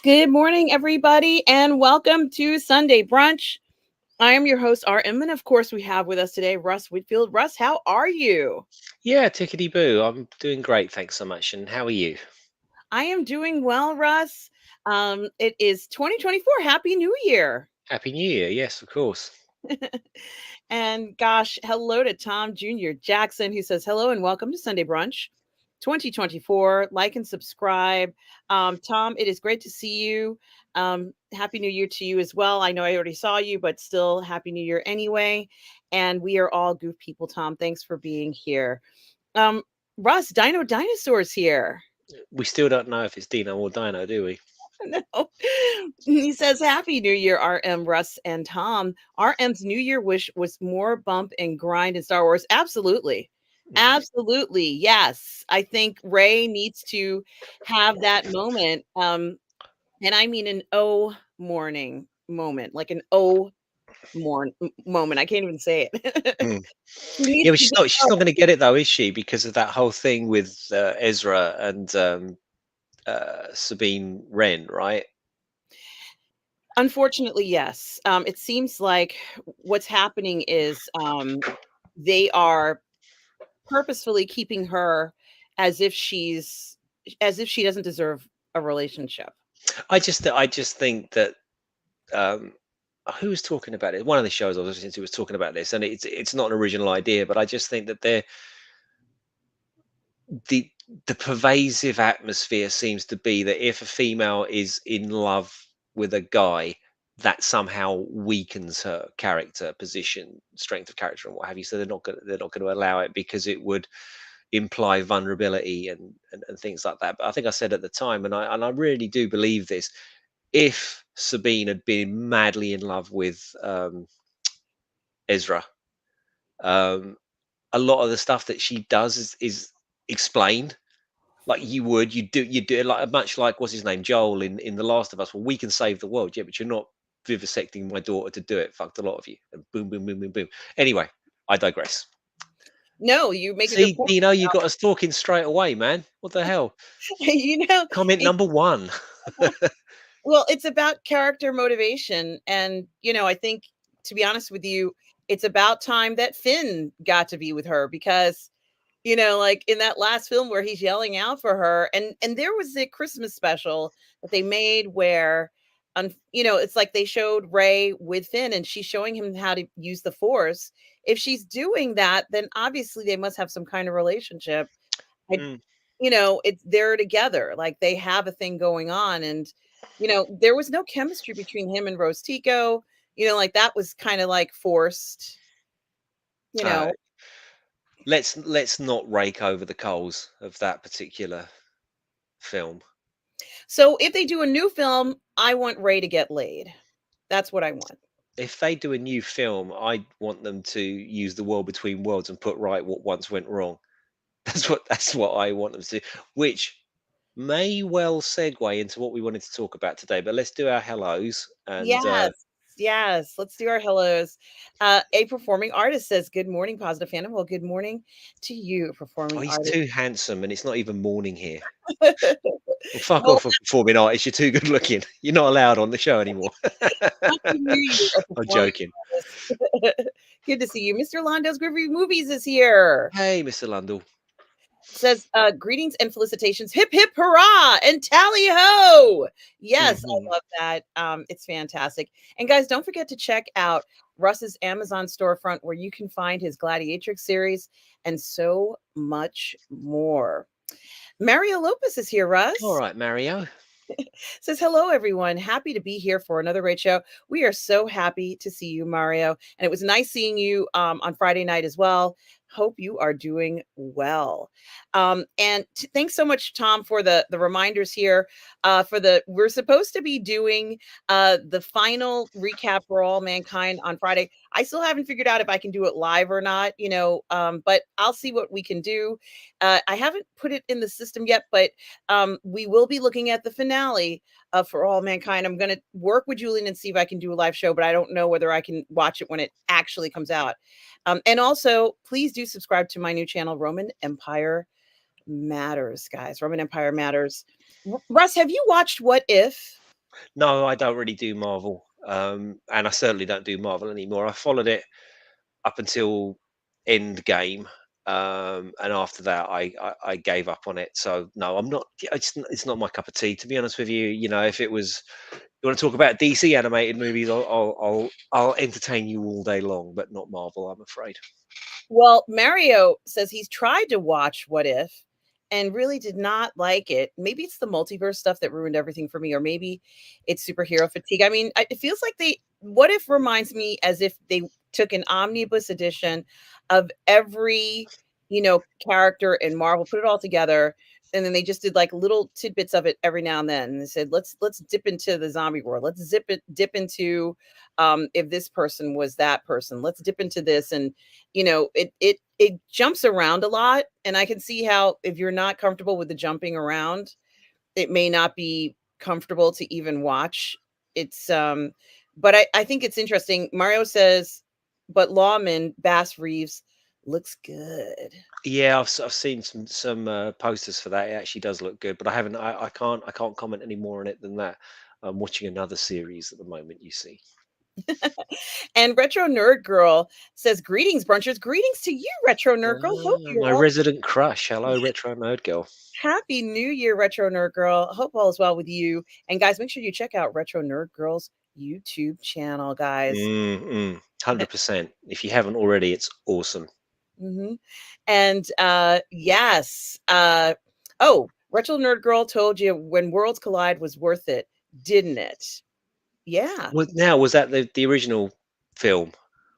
Good morning, everybody, and welcome to Sunday Brunch. I am your host, RM, and of course, we have with us today Russ Whitfield. Russ, how are you? Yeah, tickety boo. I'm doing great, thanks so much. And how are you? I am doing well, Russ. It is 2024. Happy New Year. Happy New Year. Yes, of course. And gosh, hello to Tom Jr. Jackson, who says hello and welcome to Sunday Brunch 2024. Like and subscribe. Tom, it is great to see you. Happy New Year to you as well. I know I already saw you, but still Happy New Year anyway. And we are all goof people, Tom. Thanks for being here. Um, Russ, Dino Dinosaur's here. We still don't know if it's Dino or Dino, do we? No. He says, Happy New Year, RM, Russ, and Tom. RM's New Year wish was more bump and grind in Star Wars. Absolutely. Mhm. Absolutely. Yes. I think Ray needs to have that moment. And I mean an O morning moment, like an moment. I can't even say it. Mm. She Yeah, needs but to she's not going to get it though, is she? Because of that whole thing with Ezra and Sabine Wren, right? Unfortunately, yes. It seems like what's happening is they are purposefully keeping her as if she's as if she doesn't deserve a relationship. I just think that um, who was talking about it? One of the shows I was listening to was talking about this, and it's not an original idea, but I just think that the the pervasive atmosphere seems to be that if a female is in love with a guy, that somehow weakens her character position, strength of character, and what have you. So they're not going to allow it because it would imply vulnerability and things like that. But I think I said at the time, and I really do believe this. If Sabine had been madly in love with Ezra, um, a lot of the stuff that she does is explained like you do it like much like what's his name, Joel in The Last of Us. Well, we can save the world, yeah, but you're not vivisecting my daughter to do it. Fucked a lot of you. And boom, boom, boom, boom, boom. Anyway, I digress. No, you make a good See, point. you got us talking straight away, man. What the hell? you know, Comment it, number one. well, it's about character motivation, and I think, to be honest with you, it's about time that Finn got to be with her because like in that last film where he's yelling out for her, and there was a Christmas special that they made where it's like they showed Ray with Finn and she's showing him how to use the Force. If she's doing that, then obviously they must have some kind of relationship. I Mm. it's they're together, like they have a thing going on, and there was no chemistry between him and Rose Tico. Like that was kind of like forced, you All know right. Let's not rake over the coals of that particular film. So if they do a new film, I want Ray to get laid. That's what I want. If they do a new film, I want them to use the world between worlds and put right what once went wrong. That's what I want them to do, which may well segue into what we wanted to talk about today. But let's do our hellos and Yes. Yes. Let's do our hellos. A performing artist says, Good morning, positive fandom. Well, good morning to you, oh, performing he's artist. too handsome, and it's not even morning here. Well, fuck off, a performing artist. You're too good looking. You're not allowed on the show anymore. Happy New Year, a I'm performing joking. artist. Good to see you. Mr. Londo's Groovy Movies is here. Hey, Mr. Lundell. Says, greetings and felicitations. Hip hip hurrah and tally ho. Yes, Mhm. I love that. It's fantastic. And guys, don't forget to check out Russ's Amazon storefront where you can find his Gladiatrix series and so much more. Mario Lopez is here, All Russ. right, Mario. Says, hello, everyone. Happy to be here for another great show. We are so happy to see you, Mario. And it was nice seeing you on Friday night as well. Hope you are doing well. And thanks so much, Tom, for the reminders here. We're supposed to be doing the final recap for All Mankind on Friday. I still haven't figured out if I can do it live or not, but I'll see what we can do. I haven't put it in the system yet, but we will be looking at the finale For All Mankind. I'm going to work with Julian and see if I can do a live show, but I don't know whether I can watch it when it actually comes out. And also, please do subscribe to my new channel, Roman Empire Matters, guys. Roman Empire Matters. Russ, have you watched What If? No, I don't really do Marvel, and I certainly don't do Marvel anymore. I followed it up until Endgame, and after that, I gave up on it. So no, I'm not. Yeah, it's not my cup of tea, to be honest with you. You know, if it was, you want to talk about DC animated movies, I'll entertain you all day long, but not Marvel, I'm afraid. Well, Mario says he's tried to watch What If and really did not like it. Maybe it's the multiverse stuff that ruined everything for me, or maybe it's superhero fatigue. I mean, it feels like What If reminds me as if they took an omnibus edition of every, character in Marvel, put it all together, and then they just did like little tidbits of it every now and then. And they said, let's dip into the zombie world. Let's dip into if this person was that person. Let's dip into this. And it jumps around a lot, and I can see how if you're not comfortable with the jumping around, it may not be comfortable to even watch. It's but I think it's interesting. Mario says, but Lawman Bass Reeves looks good. Yeah, I've seen some posters for that. It actually does look good, but I haven't. I can't comment any more on it than that. I'm watching another series at the moment. You see. And Retro Nerd Girl says, greetings, brunchers. Greetings to you, Retro Nerd Girl. Hope Ah, you're my well. resident crush. Hello, retro nerd girl. Happy New Year, Retro Nerd Girl. Hope all is well with you. And guys, make sure you check out Retro Nerd Girl's YouTube channel, guys. 100%. If you haven't already, it's awesome. Mhm. And, yes, Retro Nerd Girl told you When Worlds Collide was worth it, didn't it? Yeah, Now, was that the original film,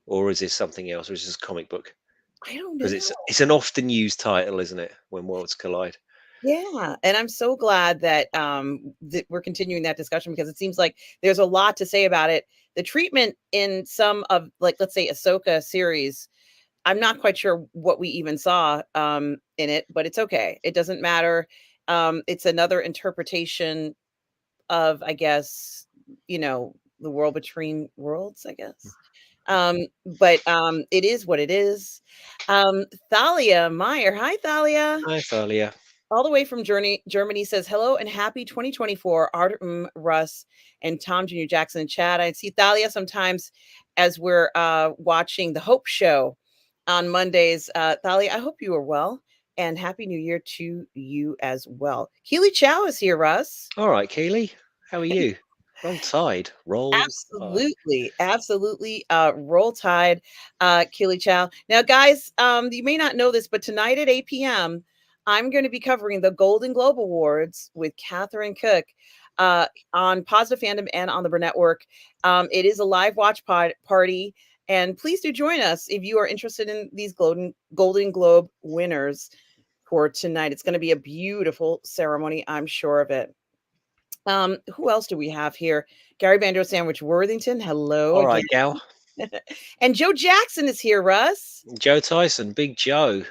or is this something else, or is this a comic book? I don't Because know. it's an often used title, isn't it? When worlds collide. Yeah, and I'm so glad that we're continuing that discussion because it seems like there's a lot to say about it. The treatment in some of, like, let's say, Ahsoka series, I'm not quite sure what we even saw, in it, but it's okay. It doesn't matter. It's another interpretation of, I guess, the world between worlds, I guess. But it is what it is. Thalia Meyer. Hi, Thalia. Hi, Thalia. All the way from Germany says hello and happy 2024, Artem, Russ, and Tom Jr. Jackson in chat. I see Thalia sometimes as we're watching the Hope Show on Mondays. Thalia, I hope you are well and happy new year to you as well. Keely Chow is here, Russ. All right, Keely. How are you? Roll Tide. Roll Tide. Absolutely, absolutely. Roll Tide, Keely Chow. Now, guys, you may not know this, but tonight at 8 p.m., I'm going to be covering the Golden Globe Awards with Catherine Cook on Positive Fandom and on the Burnettwork. It is a live watch party, and please do join us if you are interested in these Golden Globe winners for tonight. It's going to be a beautiful ceremony, I'm sure of it. Who else do we have here? Gary Banjo Sandwich Worthington. Hello All again. right, gal. And Joe Jackson is here, Russ. Joe Tyson. Big Joe.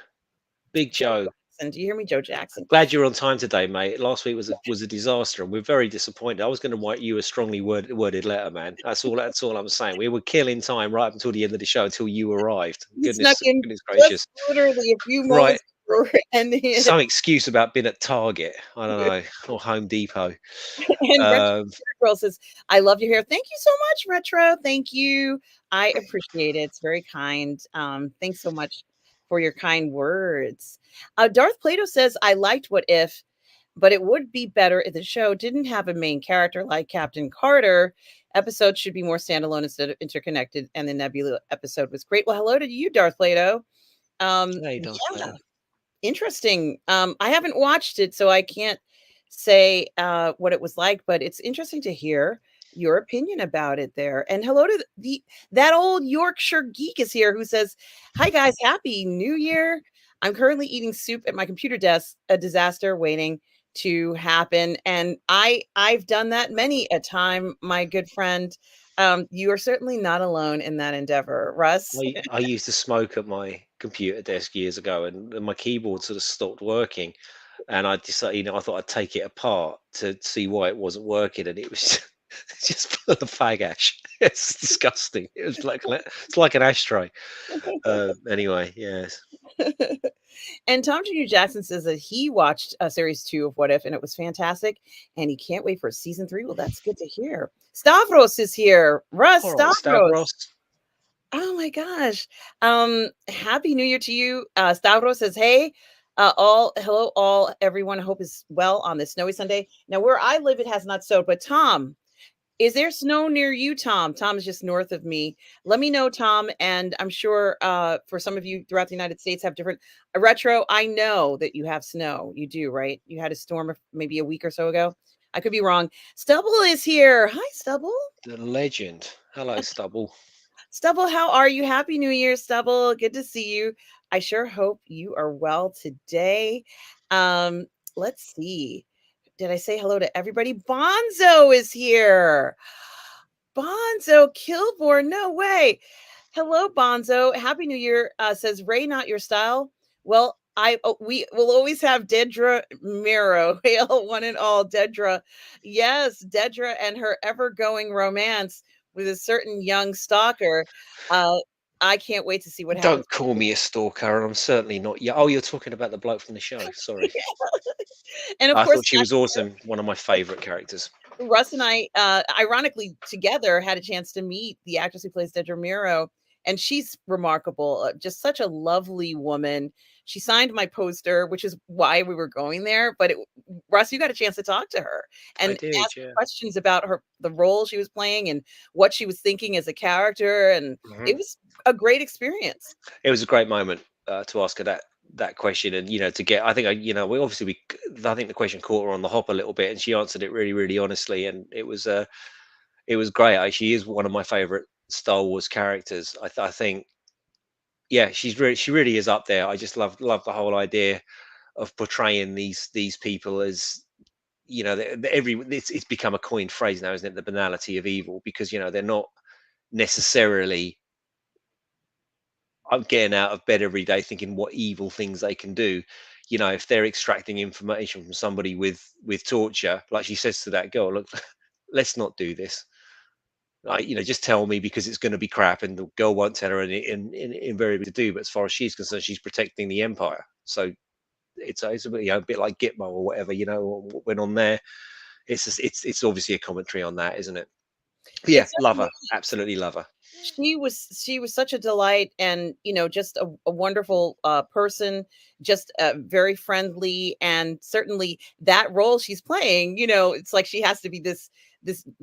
Big Joe Joe. Jackson. Do you hear me, Joe Jackson? Glad you're on time today, mate. Last week was a disaster, and we're very disappointed. I was going to write you a strongly worded letter, man. That's all. That's all I'm saying. We were killing time right up until the end of the show until you arrived. He snuck in Goodness just gracious. literally a few Right. moments before ending it. Some excuse about being at Target. I don't know, or Home Depot. And Retro Um, Girl says, I love your hair. Thank you so much, Retro. Thank you. I appreciate it. It's very kind. Thanks so much for your kind words. Darth Plato says, I liked What If, but it would be better if the show didn't have a main character like Captain Carter. Episodes should be more standalone instead of interconnected, and the Nebula episode was great. Well, hello to you, Darth Plato. hey, Darth Yeah, Vader. interesting. I haven't watched it, so I can't say what it was like, but it's interesting to hear your opinion about it there. And hello to that old Yorkshire geek is here who says, "Hi guys, happy New Year. I'm currently eating soup at my computer desk, a disaster waiting to happen." And I've done that many a time, my good friend. You are certainly not alone in that endeavor, Russ. I used to smoke at my computer desk years ago, and my keyboard sort of stopped working. And I decided, I thought I'd take it apart to see why it wasn't working, and it was Just full of fag ash. It's disgusting. It was like it's like an ashtray. Anyway, yes. And Tom Jr. Jackson says that he watched series 2 of What If and it was fantastic, and he can't wait for season 3. Well, that's good to hear. Stavros is here. Russ All right, Stavros. Stavros. Oh my gosh. Happy New Year to you. Stavros says, "Hey, all hello, all everyone. Hope is well on this snowy Sunday. Now, where I live, it has not snowed, but Tom, is there snow near you, Tom? Tom is just north of me. Let me know, Tom. And I'm sure for some of you throughout the United States have different retro. I know that you have snow. You do, right? You had a storm maybe a week or so ago. I could be wrong. Stubble is here. Hi, Stubble. The legend. Hello, Stubble. Stubble, how are you? Happy New Year, Stubble. Good to see you. I sure hope you are well today. Um, let's see. Did I say hello to everybody? Bonzo is here. Bonzo Kilborn, no way. Hello, Bonzo. Happy New Year. Says Ray, not your style. Well, we will always have Dedra Miro. Hail one and all, Dedra. Yes, Dedra and her ever-going romance with a certain young stalker. Uh, I can't wait to see what happens. Don't call me a stalker, and I'm certainly not. Yeah. Oh, you're talking about the bloke from the show. Sorry. And of I course, thought she was awesome. One of my favorite characters. Russ and I, ironically, together had a chance to meet the actress who plays Dedra Miro, and she's remarkable. Just such a lovely woman. She signed my poster, which is why we were going there. But Russ, you got a chance to talk to her I and did, ask yeah. questions about her, the role she was playing, and what she was thinking as a character. And Mhm. it was a great experience. It was a great moment to ask her that question, and to get. I think we obviously I think the question caught her on the hop a little bit, and she answered it really, really honestly, and it was great. She is one of my favorite Star Wars characters. I think, yeah, she really is up there. I just love the whole idea of portraying these people as it's become a coined phrase now, isn't it? The banality of evil, because they're not necessarily. I'm getting out of bed every day thinking what evil things they can do. If they're extracting information from somebody with torture, like she says to that girl, look, let's not do this. Like, just tell me because it's going to be crap, and the girl won't tell her invariably to do. But as far as she's concerned, she's protecting the empire. So it's a bit, a bit like Gitmo or whatever, what went on there. It's obviously a commentary on that, isn't it? But It yeah, love certainly her, absolutely love her. she was such a delight, and just a wonderful person, just very friendly, and certainly that role she's playing, it's like she has to be this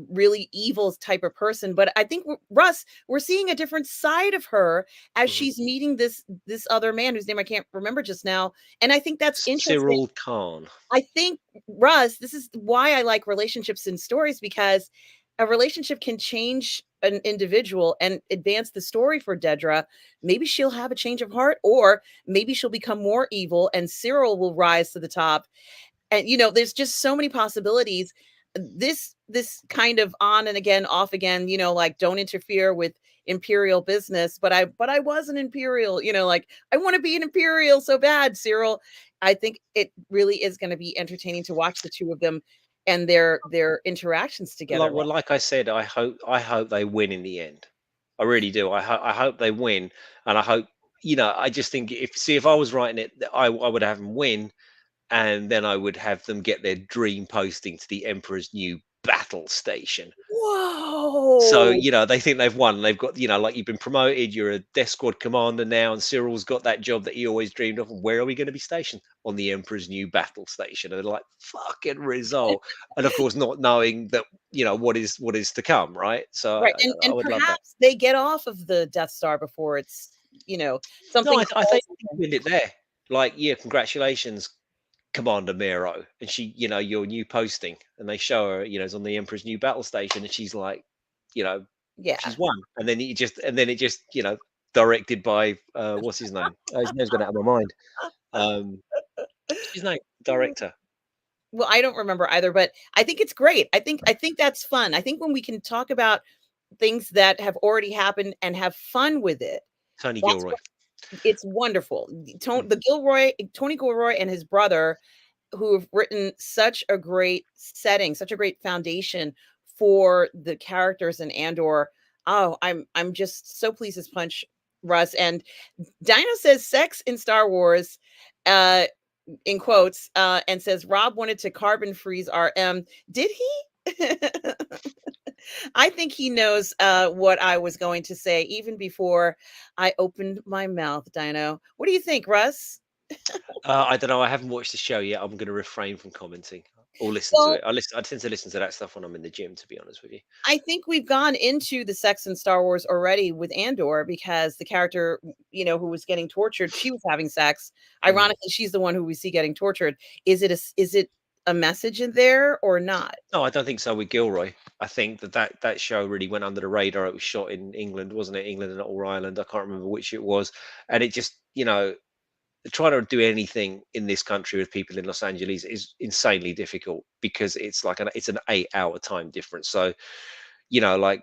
really evil type of person. But I think Russ, we're seeing a different side of her as Mhm. she's meeting this other man whose name I can't remember just now, and I think that's interesting. Cyril Khan. I think, Russ, this is why I like relationships in stories, because a relationship can change an individual and advance the story for Dedra. Maybe she'll have a change of heart, or maybe she'll become more evil and Cyril will rise to the top. And there's just so many possibilities. This kind of on and again, off again, like don't interfere with imperial business, but I was an imperial, like I want to be an imperial so bad, Cyril. I think it really is going to be entertaining to watch the two of them and their interactions together. Like I said, I hope they win in the end. I really do. I hope they win, and I hope I just think if I was writing it, I would have them win, and then I would have them get their dream posting to the Emperor's New Battle Station. So, Whoa. they think they've won. They've got, like you've been promoted, you're a death squad commander now, and Cyril's got that job that he always dreamed of. And where are we going to be stationed? On the Emperor's New Battle Station. And they're like, fucking result. And of course, not knowing that, what is to come, right? So Right, I and would love that. perhaps they get off of the Death Star before it's, No, something I think falls you on them. win it there. Like, yeah, congratulations, Commander Miro. And she, your new posting. And they show her, it's on the Emperor's New Battle Station. And she's like, you know, Yeah. she's won. And then it just, directed by what's his name? His name's gone out of my mind. What's his name? Director. Well, I don't remember either, but I think it's great. I think that's fun. I think when we can talk about things that have already happened and have fun with it, Tony that's Gilroy. what it's wonderful. Mm. Tony Gilroy and his brother, who have written such a great setting, such a great foundation for the characters in Andor. Oh, I'm just so pleased as punch, Russ. And Dino says sex in Star Wars, uh, in quotes, and says Rob wanted to carbon freeze RM. Did he? I think he knows what I was going to say even before I opened my mouth, Dino. What do you think, Russ? I don't know. I haven't watched the show yet. I'm going to refrain from commenting or listen to Well, it. I tend to listen to that stuff when I'm in the gym, to be honest with you. I think we've gone into the sex in Star Wars already with Andor because the character, who was getting tortured, she was having sex. Mm. Ironically, she's the one who we see getting tortured. Is it a message in there or not? No, I don't think so with Gilroy. I think that show really went under the radar. It was shot in England, wasn't it? England and not all Ireland. I can't remember which it was. And it just, trying to do anything in this country with people in Los Angeles is insanely difficult because it's an 8 hour time difference. So, like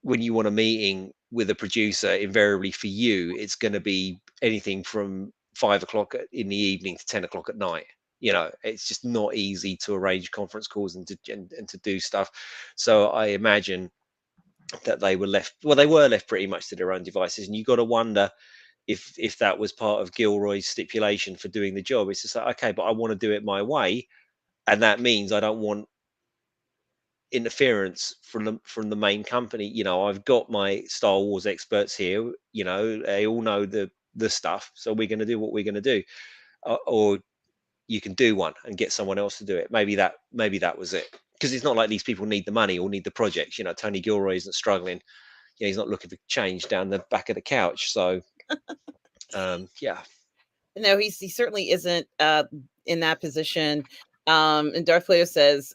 when you want a meeting with a producer, invariably for you, it's going to be anything from 5 o'clock in the evening to 10 o'clock at night. It's just not easy to arrange conference calls and to do stuff. So I imagine that they were left pretty much to their own devices. And you got to wonder if that was part of Gilroy's stipulation for doing the job. It's just like, okay, but I want to do it my way. And that means I don't want interference from the main company. I've got my Star Wars experts here. They all know the stuff, so we're going to do what we're going to do. Or you can do one and get someone else to do it. Maybe that was it, because it's not like these people need the money or need the projects. Tony Gilroy isn't struggling. He's not looking for change down the back of the couch. So yeah. No, he certainly isn't in that position. And Darth Vader says,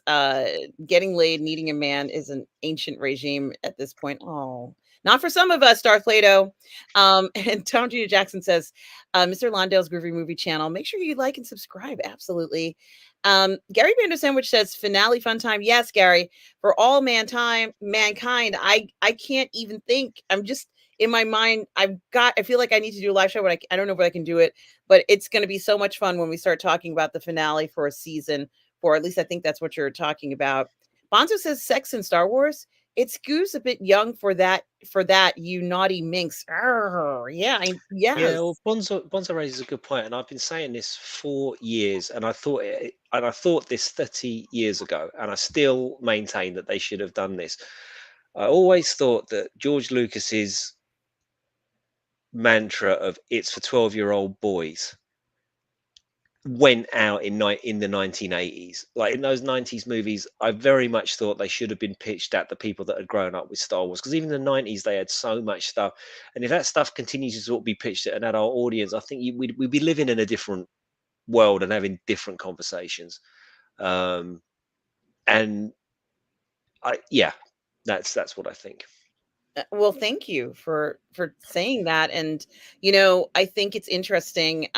getting laid, needing a man is an ancient regime at this point. Oh, not for some of us, Darth Vader. And Tom Jr. Jackson says, Mr. Londale's Groovy Movie Channel. Make sure you like and subscribe. Absolutely. Gary Bando Sandwich says, finale fun time. Yes, Gary, for all mankind. I can't even think. I'm just in my mind. I feel like I need to do a live show, but I don't know if I can do it, but it's going to be so much fun when we start talking about the finale for a season four. At least I think that's what you're talking about. Bonzo says sex in Star Wars. It's Goose a bit young for that, you naughty minx. Arr, yeah, Yeah, yes. well, Bonzo raises a good point, and I've been saying this for years, and I thought this 30 years ago, and I still maintain that they should have done this. I always thought that George Lucas's mantra of "it's for 12-year-old boys" went out in the 1980s. Like in those 90s movies, I very much thought they should have been pitched at the people that had grown up with Star Wars, because even in the 90s they had so much stuff, and if that stuff continues to sort of be pitched at an adult audience, I think we'd be living in a different world and having different conversations. um and yeah, that's what I think. Well, thank you for saying that. And I think it's interesting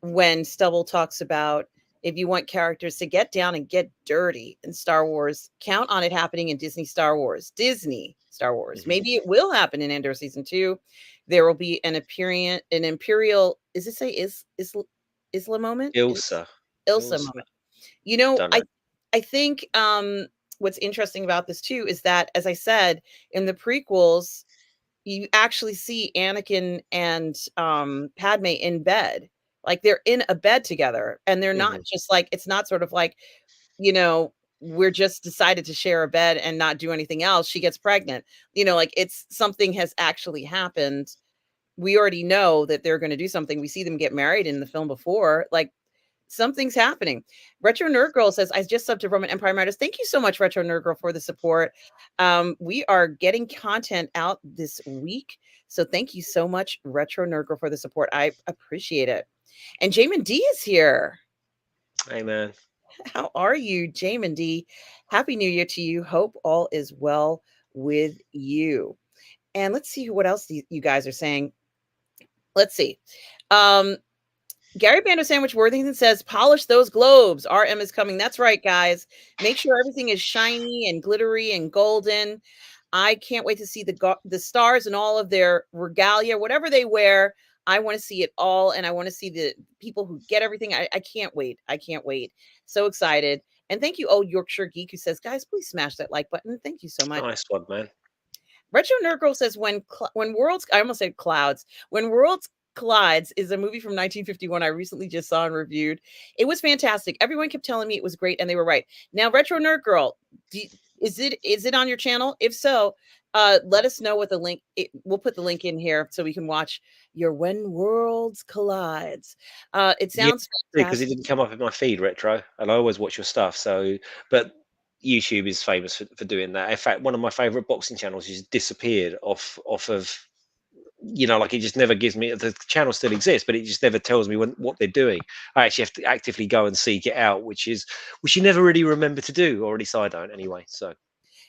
when Stubble talks about, if you want characters to get down and get dirty in Star Wars, count on it happening in Disney Star Wars. Disney Star Wars. Mhm. Maybe it will happen in Endor season 2. There will be an imperial, is it say Isla moment? Ilsa. Ilsa Ilsa. moment. Don't know. I think what's interesting about this too is that, as I said, in the prequels, you actually see Anakin and Padme in bed. Like they're in a bed together, and they're not Mhm. just like, it's not sort of like, you know, we're just decided to share a bed and not do anything else. She gets pregnant. Like it's something has actually happened. We already know that they're going to do something. We see them get married in the film before. Like something's happening. Retro Nerd Girl says, I just subbed to Roman Empire Matters. Thank you so much, Retro Nerd Girl, for the support. We are getting content out this week. So thank you so much, Retro Nerd Girl, for the support. I appreciate it. And Jamin D is here. Hey man. How are you, Jamin D? Happy New Year to you. Hope all is well with you. And let's see what else you guys are saying. Let's see. Um, Gary Bando Sandwich Worthington says, polish those globes. RM is coming. That's right, guys. Make sure everything is shiny and glittery and golden. I can't wait to see the stars and all of their regalia, whatever they wear. I want to see it all, and I want to see the people who get everything. I can't wait. I can't wait. So excited. And thank you, Old Yorkshire Geek, who says, guys, please smash that like button. Thank you so much. Nice one, man. Retro Nerd Girl says, when worlds, I almost said clouds, when worlds collides is a movie from 1951 I recently just saw and reviewed. It was fantastic. Everyone kept telling me it was great, and they were right. Now, Retro Nerd Girl, is it on your channel? If so, let us know what the link. We'll put the link in here so we can watch your When Worlds Collides. It Yeah, sounds because it fantastic. didn't come up in my feed, Retro, and I always watch your stuff. So, but YouTube is famous for doing that. In fact, one of my favorite boxing channels has disappeared off of, like it just never gives me, the channel still exists, but it just never tells me what they're doing. I actually have to actively go and seek it out, which you never really remember to do, or at least I don't anyway. So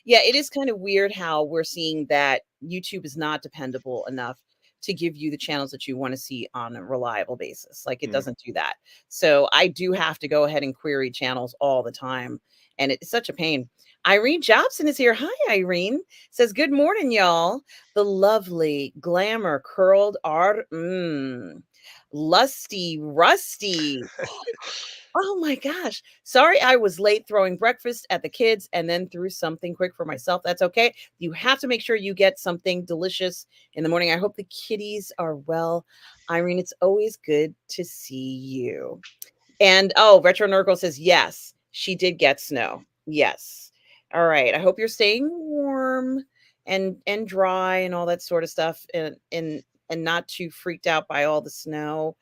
Yeah, it is kind of weird how we're seeing that YouTube is not dependable enough to give you the channels that you want to see on a reliable basis. Like it mm. doesn't do that. So I do have to go ahead and query channels all the time. And it's such a pain. Irene Jobson is here. Hi, Irene. Says, good morning, y'all. The lovely glamour curled art. Lusty, rusty. Oh my gosh. Sorry I was late throwing breakfast at the kids and then threw something quick for myself. That's okay. You have to make sure you get something delicious in the morning. I hope the kitties are well. Irene, it's always good to see you. And oh, Retro Nurgle says, yes, she did get snow. Yes. All right. I hope you're staying warm and dry and all that sort of stuff and not too freaked out by all the snow.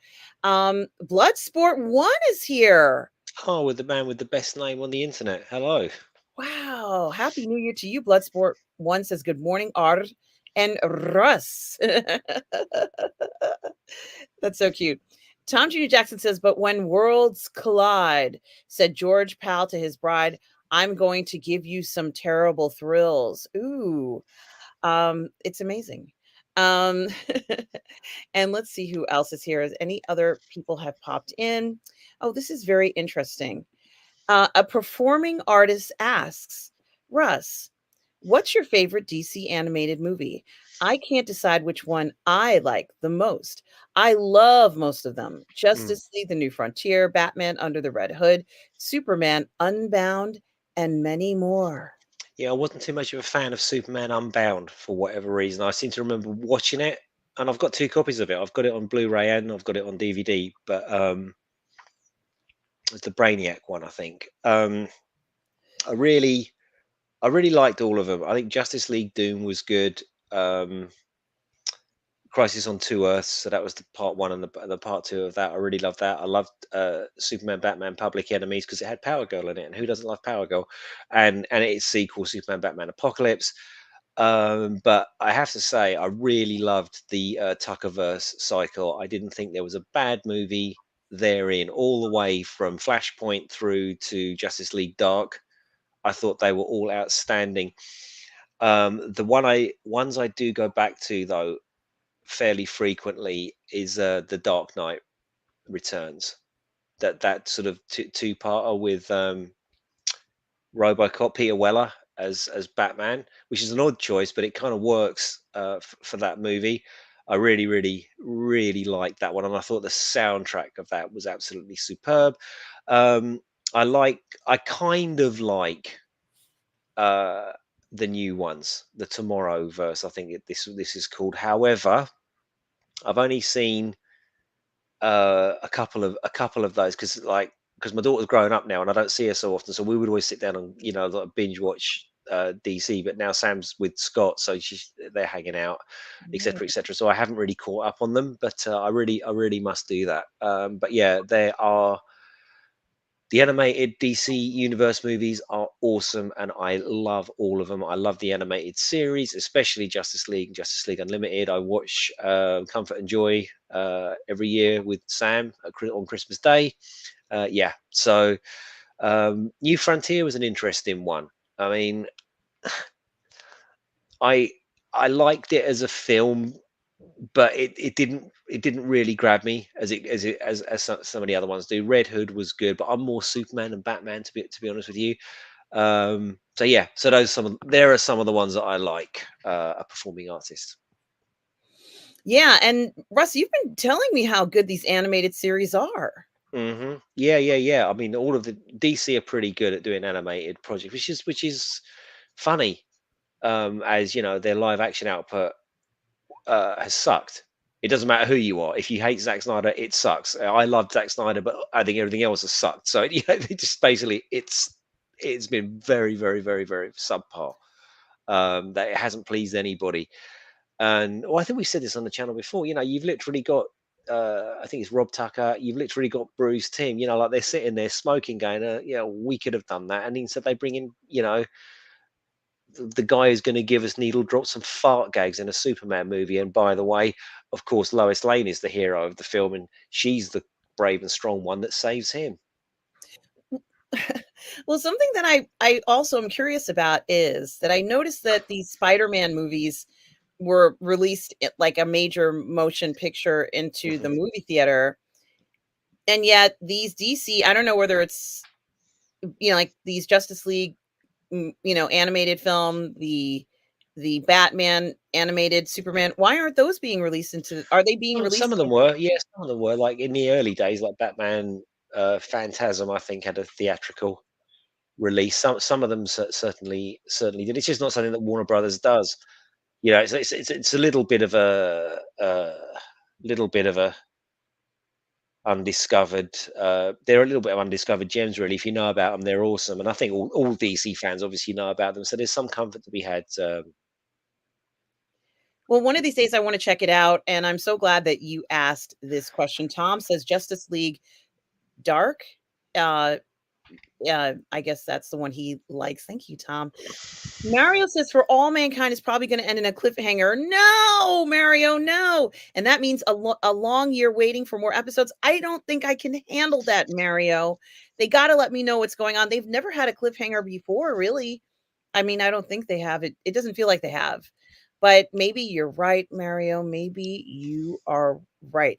Bloodsport 1 is here. Oh, with the man with the best name on the internet. Hello. Wow. Happy New Year to you. Bloodsport 1 says good morning, Art and Russ. That's so cute. Tom Jr. Jackson says, but when worlds collide, said George Pal to his bride, I'm going to give you some terrible thrills. Ooh, it's amazing. Um, and let's see who else is here. As any other people have popped in. Oh, this is very interesting. A performing artist asks, Russ, what's your favorite DC animated movie? I can't decide which one I like the most. I love most of them. Mm. Justice League, The New Frontier, Batman Under the Red Hood, Superman Unbound, and many more. Yeah, I wasn't too much of a fan of Superman Unbound for whatever reason. I seem to remember watching it, and I've got two copies of it. I've got it on Blu-ray and I've got it on DVD. But it's the Brainiac one, I think. I really, I really liked all of them. I think Justice League Doom was good. Um, Crisis on Two Earths, so that was the part one and the part two of that. I really loved that. I loved Superman, Batman, Public Enemies because it had Power Girl in it, and who doesn't love Power Girl? And its sequel, Superman, Batman, Apocalypse. But I have to say, I really loved the Tuckerverse cycle. I didn't think there was a bad movie therein, all the way from Flashpoint through to Justice League Dark. I thought they were all outstanding. The ones I do go back to though fairly frequently is the Dark Knight Returns. That sort of two-parter with RoboCop, Peter Weller as Batman, which is an odd choice, but it kind of works for that movie. I really, really, really liked that one, and I thought the soundtrack of that was absolutely superb. Um, I kind of like uh, the new ones, the Tomorrow verse. I think this is called. However, I've only seen a couple of those because my daughter's growing up now and I don't see her so often. So we would always sit down and like binge watch DC. But now Sam's with Scott, so they're hanging out, etc., etc. So I haven't really caught up on them, but I really must do that. But yeah, there are the animated DC Universe movies are awesome, and I love all of them. I love the animated series, especially Justice League and Justice League Unlimited. I watch Comfort and Joy every year with Sam on Christmas Day. Yeah, so New Frontier was an interesting one. I mean, I I liked it as a film, but it didn't really grab me as some of the other ones do. Red Hood was good, but I'm more Superman and Batman to be honest with you. So yeah, so there are some of the ones that I like. A performing artist. Yeah, and Russ, you've been telling me how good these animated series are. Yeah, yeah, yeah. I mean, all of the DC are pretty good at doing animated projects, which is funny. As you know, their live action output has sucked. It doesn't matter who you are. If you hate Zack Snyder, it sucks. I love Zack Snyder, but I think everything else has sucked. So it just basically it's been very, very, very, very subpar. That it hasn't pleased anybody. And I think we said this on the channel before. You've literally got I think it's Rob Tucker. You've literally got Bruce Timm. Like they're sitting there smoking, going, we could have done that. And instead they bring in, the guy who's going to give us needle drops and fart gags in a Superman movie. And by the way, of course, Lois Lane is the hero of the film, and she's the brave and strong one that saves him. Well, something that I also am curious about is that I noticed that these Spider-Man movies were released like a major motion picture into the Mhm. movie theater, and yet these DC, I don't know whether it's like these Justice League, animated film, the Batman animated Superman. Why aren't those being released into? Are they being Some released? of them were, yeah, some of them were. Like in the early days, like Batman Phantasm, I think had a theatrical release. Some of them certainly did. It's just not something that Warner Brothers does. It's a little bit of a undiscovered. They're a little bit of undiscovered gems, really. If you know about them, they're awesome, and I think all DC fans obviously know about them. So there's some comfort to be had. Well, one of these days I want to check it out, and I'm so glad that you asked this question. Tom says Justice League Dark. Uh, I guess that's the one he likes. Thank you, Tom. Mario says for all mankind is probably going to end in a cliffhanger. No, Mario, no. And that means a long year waiting for more episodes. I don't think I can handle that, Mario. They got to let me know what's going on. They've never had a cliffhanger before, really. I mean, I don't think they have it. It doesn't feel like they have. But maybe you're right, Mario. Maybe you are right.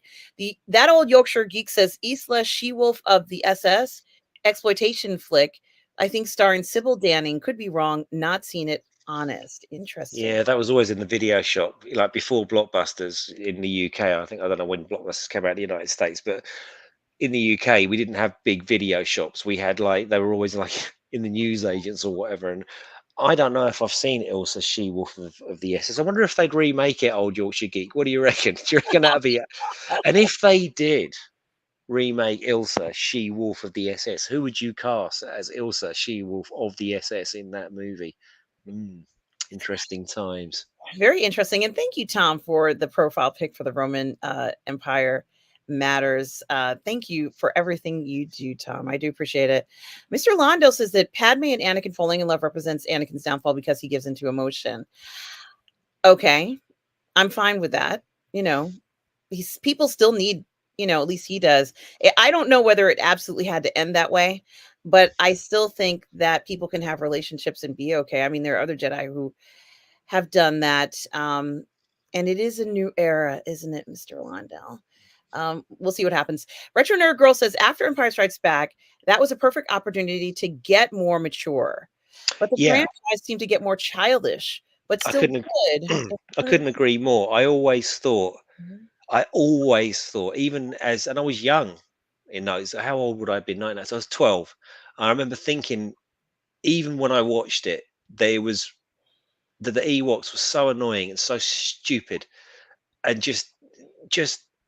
That old Yorkshire geek says Isla She-Wolf of the SS exploitation flick, I think starring Sybil Danning. Could be wrong. Not seen it. Honest. Interesting. Yeah, that was always in the video shop, like before Blockbusters in the UK. I don't know when Blockbusters came out in the United States, but in the UK we didn't have big video shops. We had like they were always like in the news agents or whatever. And I don't know if I've seen Ilsa She Wolf of the SS. I wonder if they'd remake it, old Yorkshire Geek. What do you reckon? Do you reckon that'd be? And if they did remake Ilsa She Wolf of the SS, who would you cast as Ilsa She Wolf of the SS in that movie? Mm, interesting times. Very interesting. And thank you, Tom, for the profile pic for the Roman Empire Matters. Thank you for everything you do, Tom. I do appreciate it. Mr. Londo says that Padme and Anakin falling in love represents Anakin's downfall because he gives into emotion. Okay, I'm fine with that. You know, people still need, at least he does. I don't know whether it absolutely had to end that way, but I still think that people can have relationships and be okay. I mean, there are other Jedi who have done that. And it is a new era, isn't it, Mr. Londell? We'll see what happens. Retro Nerd Girl says after Empire Strikes Back, that was a perfect opportunity to get more mature. But the Yeah, franchise seemed to get more childish, but I still couldn't good. I couldn't agree more. Mhm. I always thought, even as and I was young in those. How old would I have been? 9. So I was 12. I remember thinking, even when I watched it, there was that the Ewoks were so annoying and so stupid, and just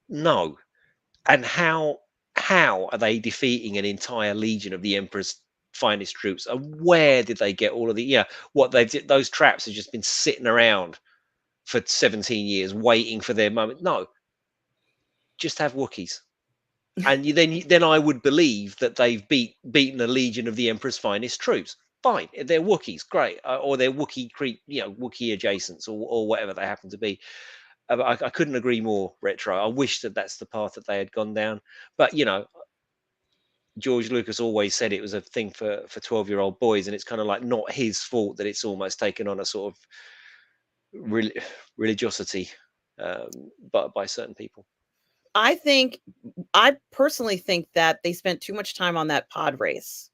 no. And how are they defeating an entire legion of the Emperor's finest troops? And where did they get all of the what those traps have just been sitting around for 17 years waiting for their moment. No, just have Wookiees. And then I would believe that they've beaten a legion of the Emperor's finest troops. Fine, if they're Wookiees, great, or they're Wookiee Wookiee adjacents, or whatever they happen to be. I couldn't agree more, Retro. I wish that that's the path that they had gone down. But George Lucas always said it was a thing for 12-year-old boys, and it's kind of like not his fault that it's almost taken on a sort of rel religiosity, but by certain people. I think, I personally think that they spent too much time on that pod race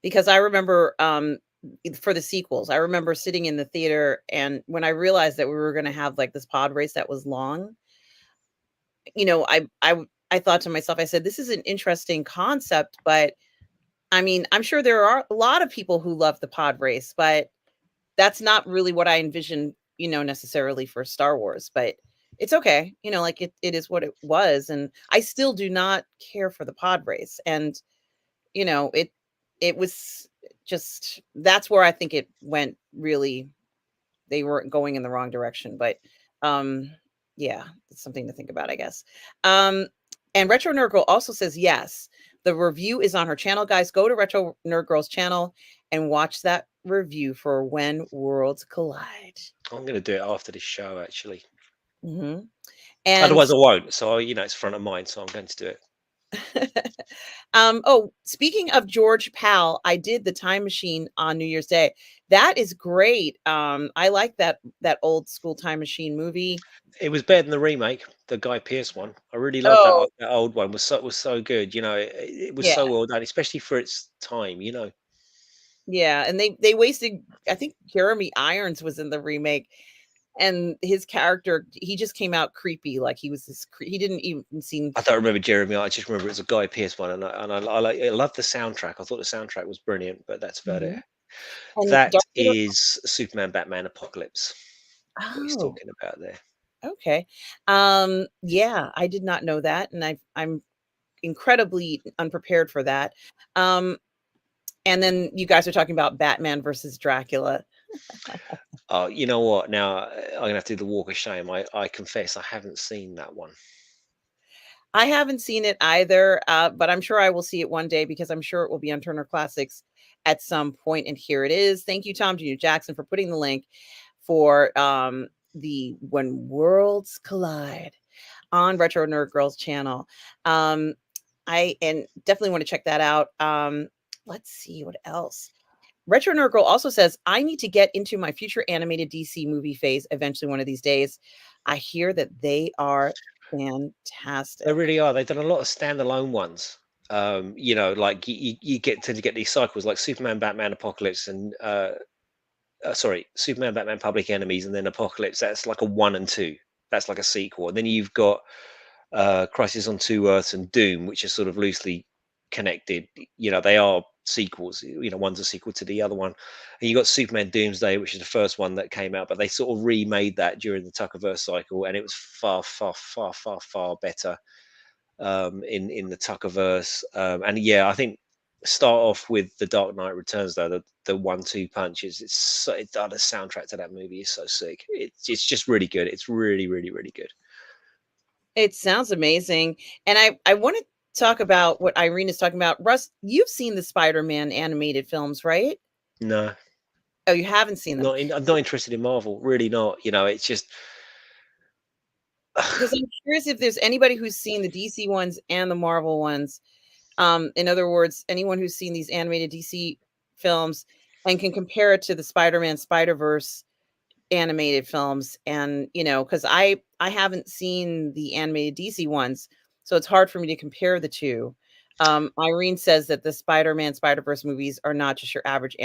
because I remember for the sequels, I remember sitting in the theater and when I realized that we were going to have like this pod race that was long, you know, I I thought to myself, I said, this is an interesting concept, but I mean, I'm sure there are a lot of people who love the pod race, but that's not really what I envision, necessarily for Star Wars, but it's okay. Like it is what it was. And I still do not care for the pod race. And, it was just, that's where I think it went really, they weren't going in the wrong direction. But um, yeah, it's something to think about, I guess. Um, and Retro Nerd Girl also says yes. The review is on her channel, guys. Go to Retro Nerd Girl's channel and watch that review for When Worlds Collide. I'm going to do it after this show, actually. Hmm. And Otherwise, I won't. So, it's front of mind. So, I'm going to do it. oh, speaking of George Pal, I did the Time Machine on New Year's Day. That is great. I like that old school Time Machine movie. It was better than the remake, the Guy Pearce one. I really loved Oh, that old one. Was so good. It was yeah. so well done, especially for its time. Yeah, and they wasted, I think Jeremy Irons was in the remake, and his character, he just came out creepy, like he was he didn't even seem. I don't remember Jeremy. I just remember it was a Guy Pearce one, I loved the soundtrack. I thought the soundtrack was brilliant, but that's about it. Mhm. And That Dark Vader. is Superman, Batman, Apocalypse. What he's Oh, talking about there. okay. Yeah, I did not know that, and I'm incredibly unprepared for that. Um, and then you guys are talking about Batman versus Dracula. Oh, you know what? Now I'm gonna have to do the walk of shame. I confess I haven't seen that one. I haven't seen it either, but I'm sure I will see it one day because I'm sure it will be on Turner Classics at some point. And here it is. Thank you, Tom Jr. Jackson, for putting the link for the When Worlds Collide on Retro Nerd Girls channel. Um, I and definitely want to check that out. Let's see what else. Retro Nerd Girl also says, I need to get into my future animated DC movie phase eventually one of these days. I hear that they are They fantastic. really are. They've done a lot of standalone ones. Like you get tend to get these cycles like Superman, Batman, Apocalypse, and sorry, Superman, Batman, Public Enemies, and then Apocalypse. That's like a 1 and 2. That's like a sequel. And then you've got Crisis on Two Earths and Doom, which are sort of loosely connected. They are sequels. One's a sequel to the other one. And you got Superman Doomsday, which is the first one that came out, but they sort of remade that during the Tuckerverse cycle, and it was far, far, far, far, far better in the Tuckerverse. And yeah, I think start off with the Dark Knight Returns though. The 1-2 punches. The soundtrack to that movie is so sick. It's just really good. It's really, really, really good. It sounds amazing. And I want to talk about what Irene is talking about. Russ, you've seen the Spider-Man animated films, right? No, Oh, you haven't seen them. I'm not interested in Marvel. Really not. It's just Because I'm curious if there's anybody who's seen the DC ones and the Marvel ones. In other words, anyone who's seen these animated DC films and can compare it to the Spider-Man Spider-Verse animated films. And because I haven't seen the animated DC ones, so it's hard for me to compare the two. Irene says that the Spider-Man Spider-Verse movies are not just your average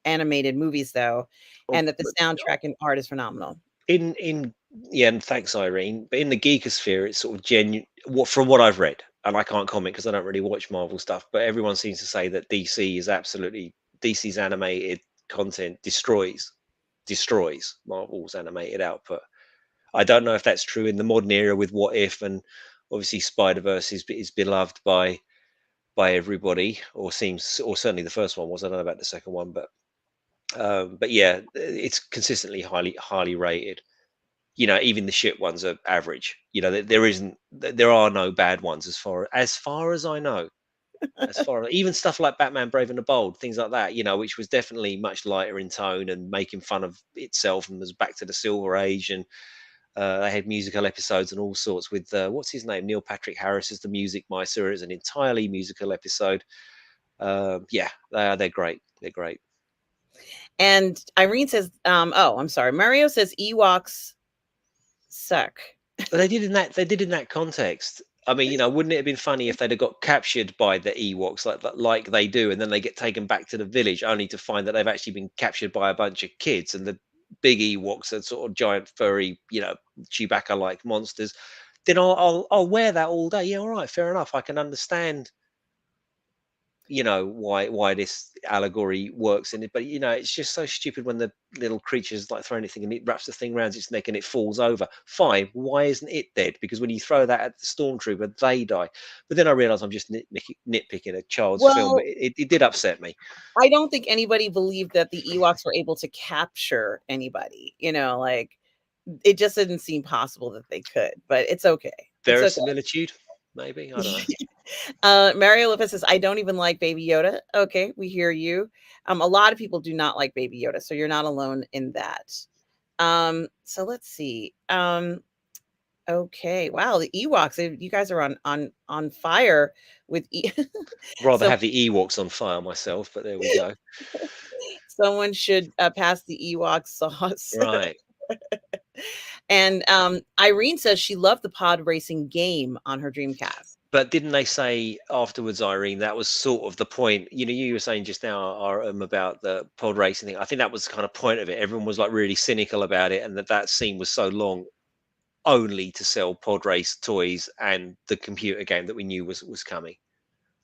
animated movies, though, oh, and that the soundtrack and art is phenomenal. in yeah, and thanks, Irene. But in the geekosphere, it's sort of genuine. From what I've read, and I can't comment because I don't really watch Marvel stuff, but everyone seems to say that DC's animated content destroys Marvel's animated output. I don't know if that's true in the modern era with What If, and obviously Spider Verse is beloved by everybody, or certainly the first one was. I don't know about the second one, but yeah, it's consistently highly rated. Even the shit ones are average. There are no bad ones as far as I know. As far as even stuff like Batman Brave and the Bold, things like that, which was definitely much lighter in tone and making fun of itself and was back to the Silver Age, and they had musical episodes and all sorts with what's his name, Neil Patrick Harris as the Music Micer. It's an entirely musical episode. Yeah, they're great. They're great. And Irene says, oh, I'm sorry. Mario says Ewoks suck. But they did in that context. I mean, wouldn't it have been funny if they'd have got captured by the Ewoks like they do, and then they get taken back to the village only to find that they've actually been captured by a bunch of kids, and the big Ewoks are sort of giant furry, Chewbacca-like monsters. then I'll wear that all day. Yeah, all right, fair enough. I can understand, why this allegory works in it. But it's just so stupid when the little creature's like throwing anything and it wraps the thing around its neck and it falls over. Fine, why isn't it dead? Because when you throw that at the stormtrooper, they die. But then I realize I'm just nitpicking a child's film, but Well, it did upset me. I don't think anybody believed that the Ewoks were able to capture anybody, like, it just didn't seem possible that they could, but it's okay. It's okay. Verisimilitude, maybe, I don't know. Mario Lopez says, I don't even like Baby Yoda. Okay, we hear you. A lot of people do not like Baby Yoda, so you're not alone in that. So let's see. Okay, wow, the Ewoks, you guys are on fire with Rather so have the Ewoks on fire myself, but there we go. someone should pass the Ewok sauce. Right. And Irene says she loved the pod racing game on her Dreamcast. But didn't they say afterwards, Irene, that was sort of the point? You were saying just now, about the pod racing thing. I think that was the kind of point of it. Everyone was like really cynical about it, and that scene was so long, only to sell pod race toys and the computer game that we knew was coming.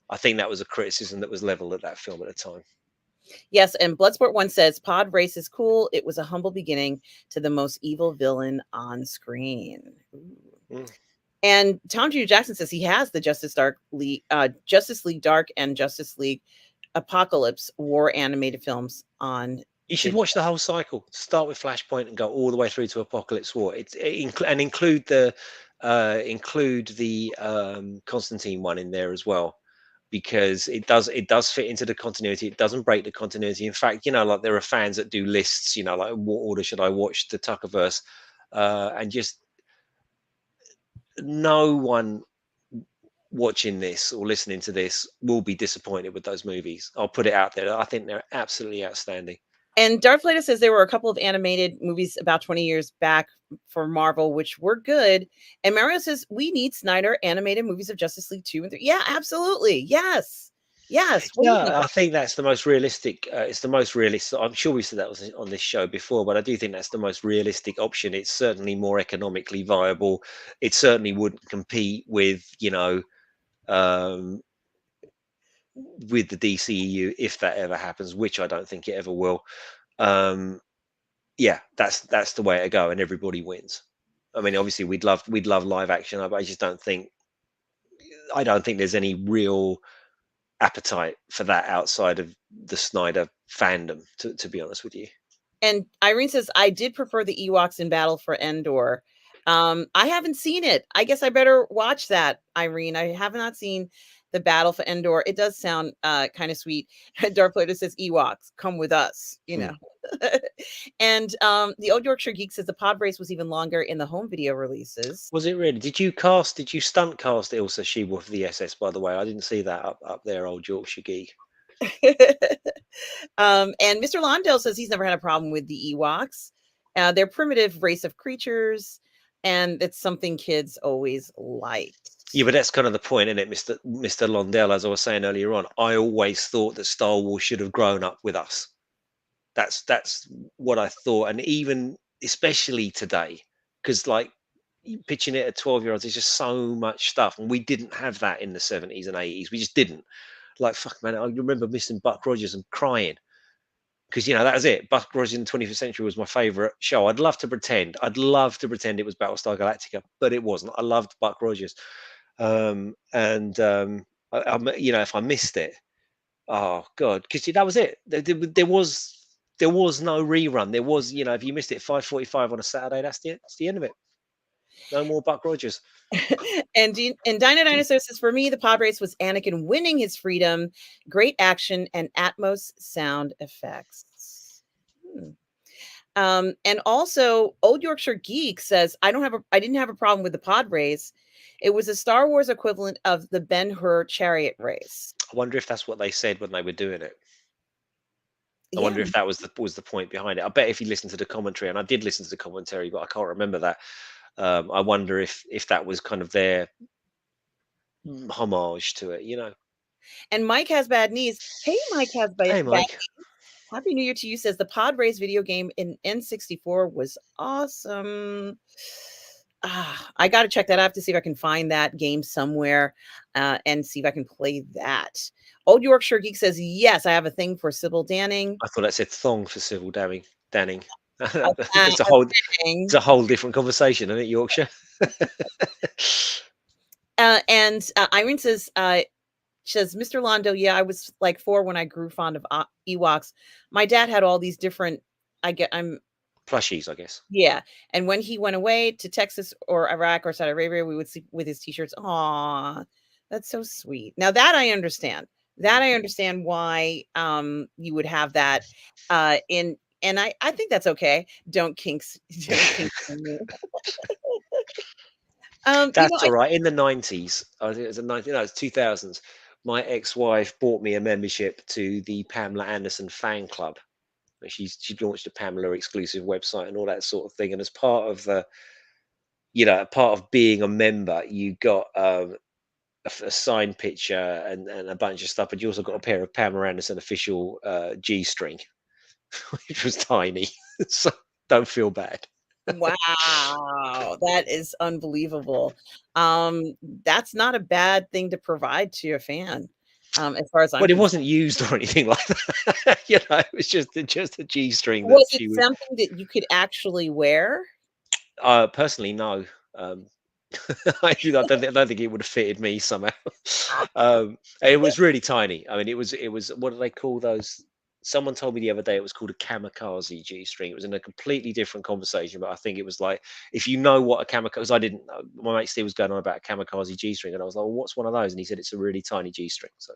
I think that was a criticism that was leveled at that film at the time. Yes, and Bloodsport One says pod race is cool. It was a humble beginning to the most evil villain on screen. Mm. And Tom Jr. Jackson says he has the Justice League Dark and Justice League Apocalypse War animated films on. You should watch the whole cycle. Start with Flashpoint and go all the way through to Apocalypse War. And include the Constantine one in there as well, because it does fit into the continuity. It doesn't break the continuity. In fact, like there are fans that do lists. Like what order should I watch the Tuckerverse, and just no one watching this or listening to this will be disappointed with those movies. I'll put it out there. I think they're absolutely outstanding. And Darth Vader says there were a couple of animated movies about 20 years back for Marvel, which were good. And Mario says we need Snyder animated movies of Justice League 2 and 3. Yeah, absolutely. Yes. Yes. What do you think? Yeah, I think that's the most realistic. It's the most realistic. I'm sure we said that was on this show before, but I do think that's the most realistic option. It's certainly more economically viable. It certainly wouldn't compete with, um, with the DCEU if that ever happens, which I don't think it ever will. Yeah, that's the way to go, and everybody wins. I mean, obviously, we'd love live action, but I don't think there's any real appetite for that outside of the Snyder fandom, to be honest with you. And Irene says, I did prefer the Ewoks in Battle for Endor. I haven't seen it. I guess I better watch that, Irene. I have not seen the Battle for Endor. It does sound kind of sweet. Darth Plato says, Ewoks, come with us, And the Old Yorkshire Geek says the pod race was even longer in the home video releases. Was it really? Did you stunt cast Ilsa She-Wolf of the SS, by the way? I didn't see that up there, Old Yorkshire Geek. And Mr. Londell says he's never had a problem with the Ewoks. They're primitive race of creatures, and it's something kids always liked. Yeah, but that's kind of the point, isn't it, Mr. Londell? As I was saying earlier on, I always thought that Star Wars should have grown up with us. That's what I thought, and even especially today, because like pitching it at 12-year-olds, there's just so much stuff, and we didn't have that in the 70s and 80s. We just didn't. Like, fuck, man, I remember missing Buck Rogers and crying because that was it. Buck Rogers in the 21st Century was my favorite show. I'd love to pretend it was Battlestar Galactica, but it wasn't. I loved Buck Rogers, if I missed it, oh god, because that was it. There was no rerun. There was, if you missed it 5:45 on a Saturday, that's the end of it. No more Buck Rogers. And Dino Dinosaur says, for me, the pod race was Anakin winning his freedom, great action, and Atmos sound effects. And also, Old Yorkshire Geek says, I didn't have a problem with the pod race. It was a Star Wars equivalent of the Ben-Hur chariot race. I wonder if that's what they said when they were doing it. I Yeah. wonder if that was the point behind it. I bet if you listen to the commentary, and I did listen to the commentary, but I can't remember that. I wonder if that was kind of their homage to it, And Mike has bad knees. Hey, Mike has bad Hey, Mike. knees. Happy New Year to you, says the pod race video game in N64 was awesome. I gotta check that. I have to see if I can find that game somewhere, and see if I can play that. Old Yorkshire Geek says, "Yes, I have a thing for Sybil Danning." I thought that said thong for civil damning. A It's a thing. whole different conversation, isn't it, Yorkshire? And, Irene says, "Mr. Londo, yeah, I was like 4 when I grew fond of, Ewoks. My dad had all these different." I'm Plushies, I guess. Yeah, and when he went away to Texas or Iraq or Saudi Arabia, we would see with his T-shirts. Aw, that's so sweet. Now that I understand. That Mhm. I understand why, you would have that, in and I think that's okay. Don't kinks don't kink shame me. That's I all right. In the 90s, I think it was the 90, no, it's 2000s. My ex-wife bought me a membership to the Pamela Anderson fan club. She launched a Pamela exclusive website and all that sort of thing. And as part of the, part of being a member, you got a signed picture and a bunch of stuff, but you also got a pair of Pamela Anderson official G-string, which was tiny. So don't feel bad. Wow, that is unbelievable. That's not a bad thing to provide to a fan, as far as I'm But it concerned. wasn't used or anything like that. It was just a G-string that Was it she was. something that you could actually wear? Personally, no. I don't think it would have fitted me somehow. It was really tiny. I mean, it was what do they call those? Someone told me the other day it was called a kamikaze G-string. It was in a completely different conversation, but I think it was like if you know what a kamikaze. I didn't know. My mate Steve was going on about a kamikaze G-string, and I was like, "Well, what's one of those?" And he said it's a really tiny G-string. So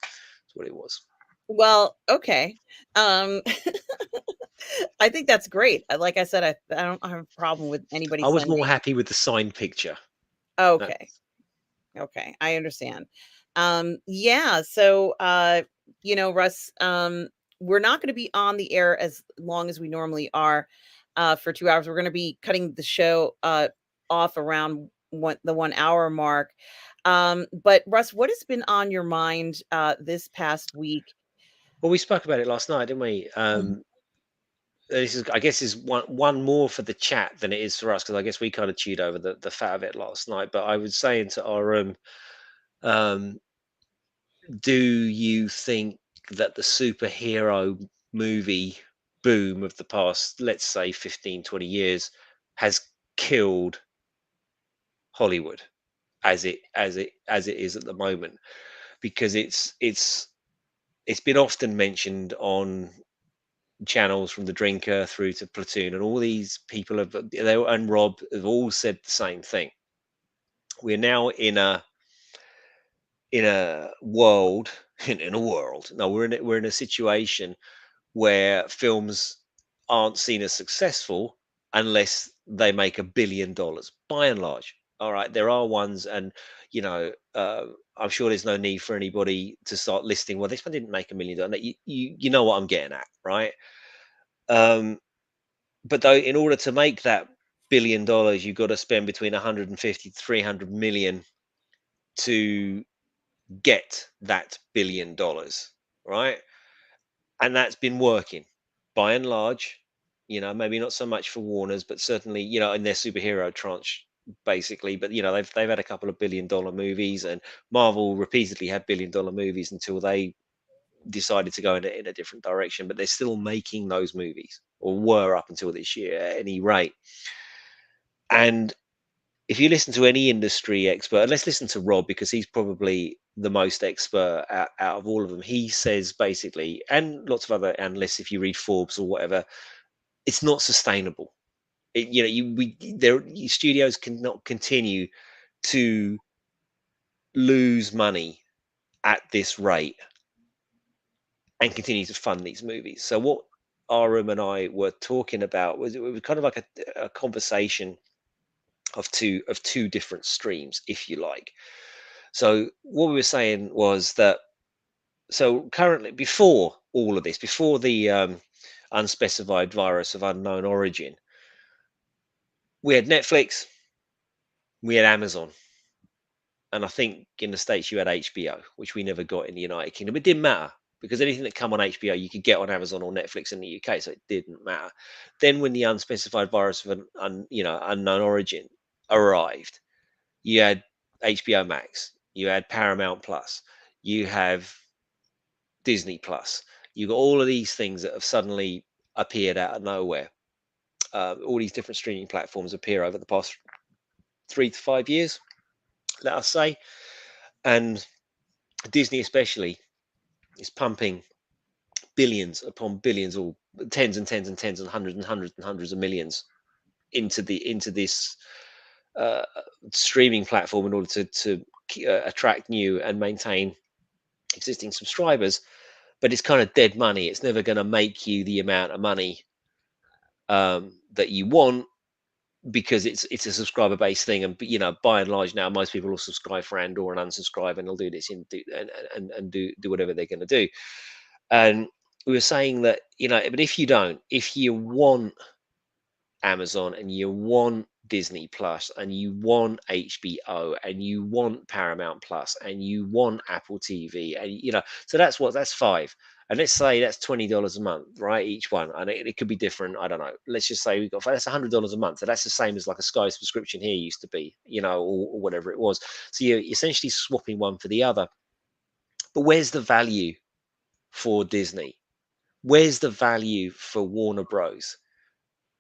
that's what it was. Well, okay. Um, I think that's great. Like I said, I don't have a problem with anybody I was more sending. happy with the signed picture. That Okay. Okay, I understand. Yeah, so, Russ, we're not gonna be on the air as long as we normally are, for 2 hours. We're gonna be cutting the show, off around the 1 hour mark. But Russ, what has been on your mind, this past week? well, we spoke about it last night, didn't we? Mhm. This is, I guess, is one more for the chat than it is for us because I guess we kind of chewed over the fat of it last night. But I was saying to our room, um, do you think that the superhero movie boom of the past, let's say 15, 20 years, has killed Hollywood as it is at the moment? Because it's been often mentioned on channels from the drinker through to platoon and all these people have and Rob have all said the same thing. We're now in a world in a world no we're in a situation where films aren't seen as successful unless they make $1 billion by and large. All right, there are ones, and I'm sure there's no need for anybody to start listing, well, this one didn't make $1 million. You know what I'm getting at, right? um But though, in order to make that $1 billion, you've got to spend between 150 to 300 million to get that $1 billion, right? And that's been working by and large. Maybe not so much for Warner's, but certainly, in their superhero tranche, basically. But they've had a couple of $1 billion movies, and Marvel repeatedly had $1 billion movies until they decided to go in a different direction. But they're still making those movies, or were up until this year at any rate. And if you listen to any industry expert, and let's listen to Rob because he's probably the most expert out of all of them. He says basically, and lots of other analysts, if you read Forbes or whatever, it's not sustainable. Studios cannot continue to lose money at this rate and continue to fund these movies. So what Arum and I were talking about was, it was kind of like a conversation of two different streams, if you like. So what we were saying was that, so currently, before all of this, before the unspecified virus of unknown origin, we had Netflix, we had Amazon, and I think in the States you had HBO, which we never got in the United Kingdom. It didn't matter because anything that come on HBO you could get on Amazon or Netflix in the UK, so it didn't matter. Then when the unspecified virus of an unknown origin arrived, you had HBO Max, you had Paramount Plus, you have Disney Plus. You got all of these things that have suddenly appeared out of nowhere. All these different streaming platforms appear over the past 3 to 5 years, let us say, and Disney especially is pumping billions upon billions, or tens and tens and tens and hundreds of millions into this uh, streaming platform in order to attract new and maintain existing subscribers. But it's kind of dead money. It's never going to make you the amount of money that you want, because it's a subscriber based thing. And by and large now, most people will subscribe for Andor and unsubscribe, and they'll do this and do whatever they're going to do. And we were saying that, but if you want Amazon and you want Disney Plus and you want HBO and you want Paramount Plus and you want Apple TV, and so that's five. And let's say that's $20 a month, right? Each one. And it could be different. I don't know. Let's just say that's $100 a month. So that's the same as like a Sky subscription here used to be, or whatever it was. So you're essentially swapping one for the other. But where's the value for Disney? Where's the value for Warner Bros?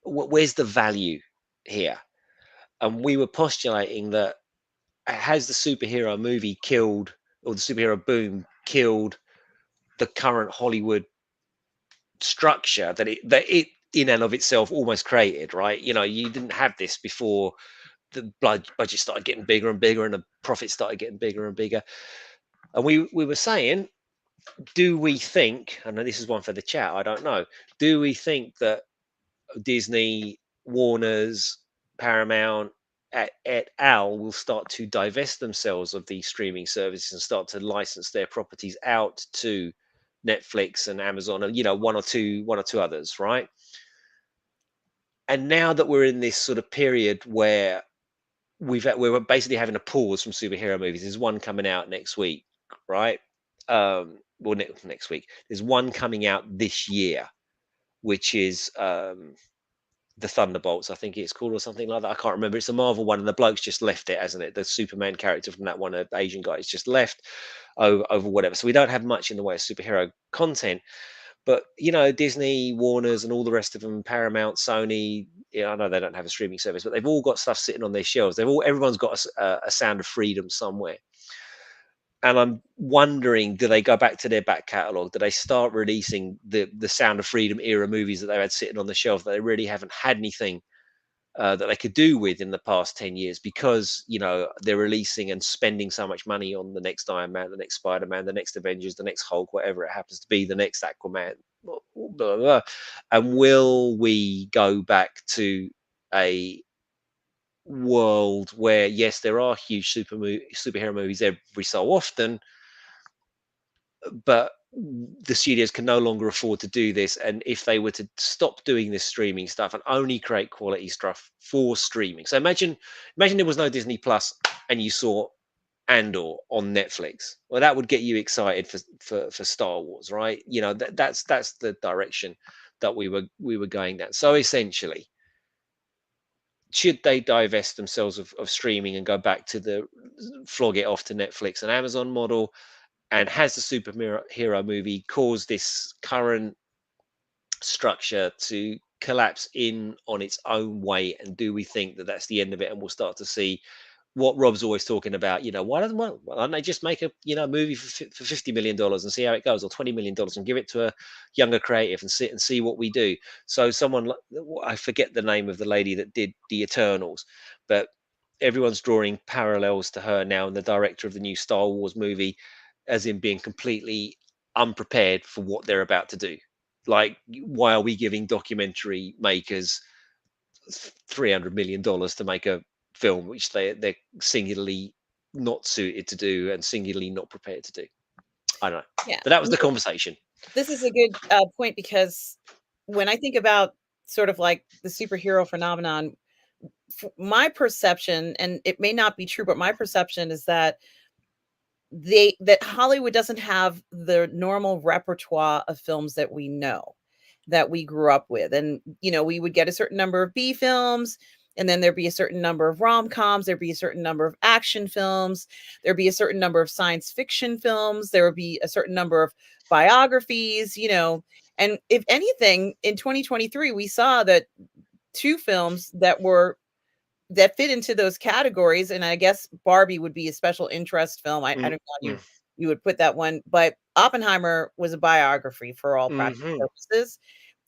Where's the value here? And we were postulating that, has the superhero movie killed, or the superhero boom killed, the current Hollywood structure that it in and of itself almost created, right? You didn't have this before the budget started getting bigger and bigger and the profits started getting bigger and bigger. And we were saying, do we think, I know this is one for the chat, I don't know, do we think that Disney, Warner's, Paramount, et al. Will start to divest themselves of these streaming services and start to license their properties out to Netflix and Amazon, and one or two others, right? And now that we're in this sort of period where we're basically having a pause from superhero movies. There's one coming out next week, right? Well, next week. There's one coming out this year, which is the Thunderbolts, I think it's called, or something like that. I can't remember. It's a Marvel one, and the bloke's just left it, hasn't it? The Superman character from that one, Asian guy, is just left over whatever. So we don't have much in the way of superhero content. But Disney, Warner's, and all the rest of them, Paramount, Sony. I know they don't have a streaming service, but they've all got stuff sitting on their shelves. Everyone's got a Sound of Freedom somewhere. And I'm wondering, do they go back to their back catalogue? Do they start releasing the Sound of Freedom era movies that they've had sitting on the shelf that they really haven't had anything that they could do with in the past 10 years, because they're releasing and spending so much money on the next Iron Man, the next Spider-Man, the next Avengers, the next Hulk, whatever it happens to be, the next Aquaman, blah, blah, blah. And will we go back to a world where, yes, there are huge superhero movies every so often, but the studios can no longer afford to do this? And if they were to stop doing this streaming stuff and only create quality stuff for streaming, so imagine there was no Disney Plus and you saw Andor on Netflix. Well, that would get you excited for Star Wars, right? That's the direction that we were going down. So essentially, should they divest themselves of streaming and go back to the flog it off to Netflix and Amazon model? And has the superhero movie caused this current structure to collapse in on its own weight? And do we think that that's the end of it, and we'll start to see what Rob's always talking about? Why don't they just make a movie for $50 million and see how it goes, or $20 million, and give it to a younger creative and see what we do? So someone, I forget the name of the lady that did the Eternals, but everyone's drawing parallels to her now, and the director of the new Star Wars movie, as in being completely unprepared for what they're about to do. Like, why are we giving documentary makers $300 million to make a film which they're singularly not suited to do and singularly not prepared to do? I don't know. Yeah. But that was the conversation. This is a good point, because when I think about sort of like the superhero phenomenon, my perception, and it may not be true, but my perception is that that Hollywood doesn't have the normal repertoire of films that we know, that we grew up with. And we would get a certain number of B films, and then there'd be a certain number of rom-coms, there'd be a certain number of action films, there'd be a certain number of science fiction films, there would be a certain number of biographies, and if anything, in 2023, we saw that two films that fit into those categories, and I guess Barbie would be a special interest film. I Mm, don't know how mm, you would put that one, but Oppenheimer was a biography for all practical mhm, purposes.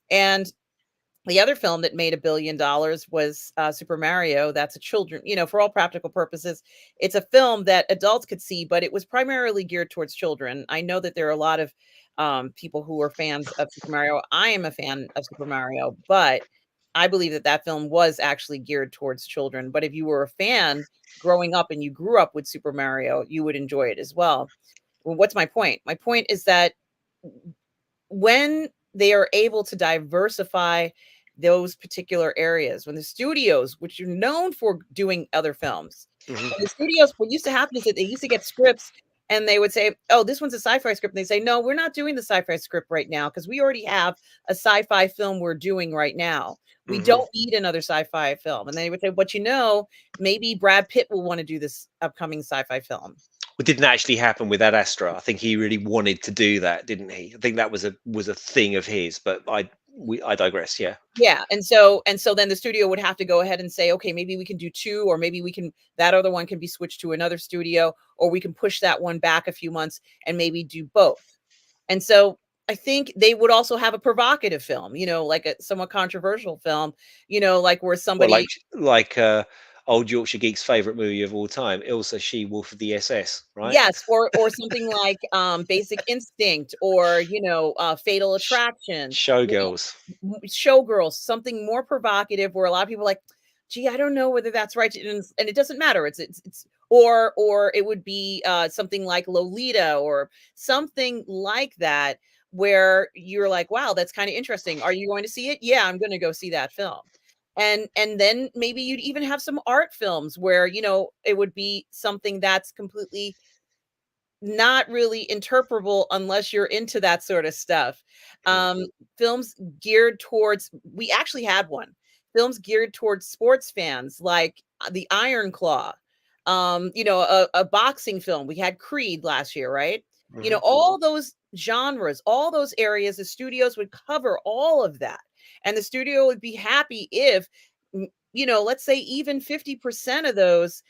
And the other film that made $1 billion was Super Mario. That's a children, for all practical purposes, it's a film that adults could see, but it was primarily geared towards children. I know that there are a lot of people who are fans of Super Mario. I am a fan of Super Mario, but I believe that that film was actually geared towards children. But if you were a fan growing up and you grew up with Super Mario, you would enjoy it as well. Well, what's my point? My point is that when they are able to diversify those particular areas, when the studios, which are known for doing other films, mhm, when the studios, what used to happen is that they used to get scripts and they would say, oh, this one's a sci-fi script. And they say, no, we're not doing the sci-fi script right now because we already have a sci-fi film we're doing right now. We mhm. don't need another sci-fi film. And they would say, but maybe Brad Pitt will want to do this upcoming sci-fi film. It didn't actually happen with Ad Astra. I think he really wanted to do that, didn't he? I think that was a thing of his, but I digress. Yeah. Yeah, and so then the studio would have to go ahead and say, okay, maybe we can do two, or maybe we can that other one can be switched to another studio, or we can push that one back a few months and maybe do both. And so I think they would also have a provocative film, like a somewhat controversial film, like where Or somebody. like old Yorkshire geek's favorite movie of all time, Ilsa She Wolf of the SS, right? Yes, or something like, Basic Instinct, or, Fatal Sh- Attraction, Showgirls. Showgirls, something more provocative where a lot of people are like, "Gee, I don't know whether that's right," and it doesn't matter. It's or it would be, something like Lolita or something like that where you're like, "Wow, that's kinda interesting. Are you going to see it?" "Yeah, I'm gonna go see that film." And then maybe you'd even have some art films where, it would be something that's completely not really interpretable unless you're into that sort of stuff. Mm, Um, films geared towards we actually had one. Films geared towards sports fans like, The Iron Claw. A boxing film. We had Creed last year, right? mhm. All those genres, all those areas, the studios would cover all of that. And the studio would be happy if, let's say even 50% of those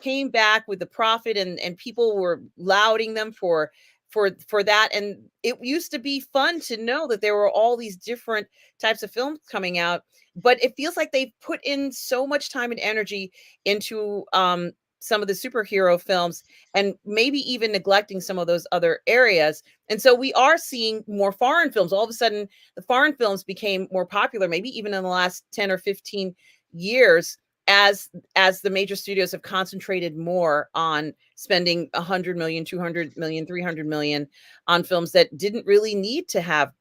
came back with the profit, and people were lauding them for that. And it used to be fun to know that there were all these different types of films coming out, but it feels like they've put in so much time and energy into some of the superhero films, and maybe even neglecting some of those other areas. And so we are seeing more foreign films. All of a sudden the foreign films became more popular, maybe even in the last 10 or 15 years, as the major studios have concentrated more on spending 100 million, 200 million, 300 million on films that didn't really need to have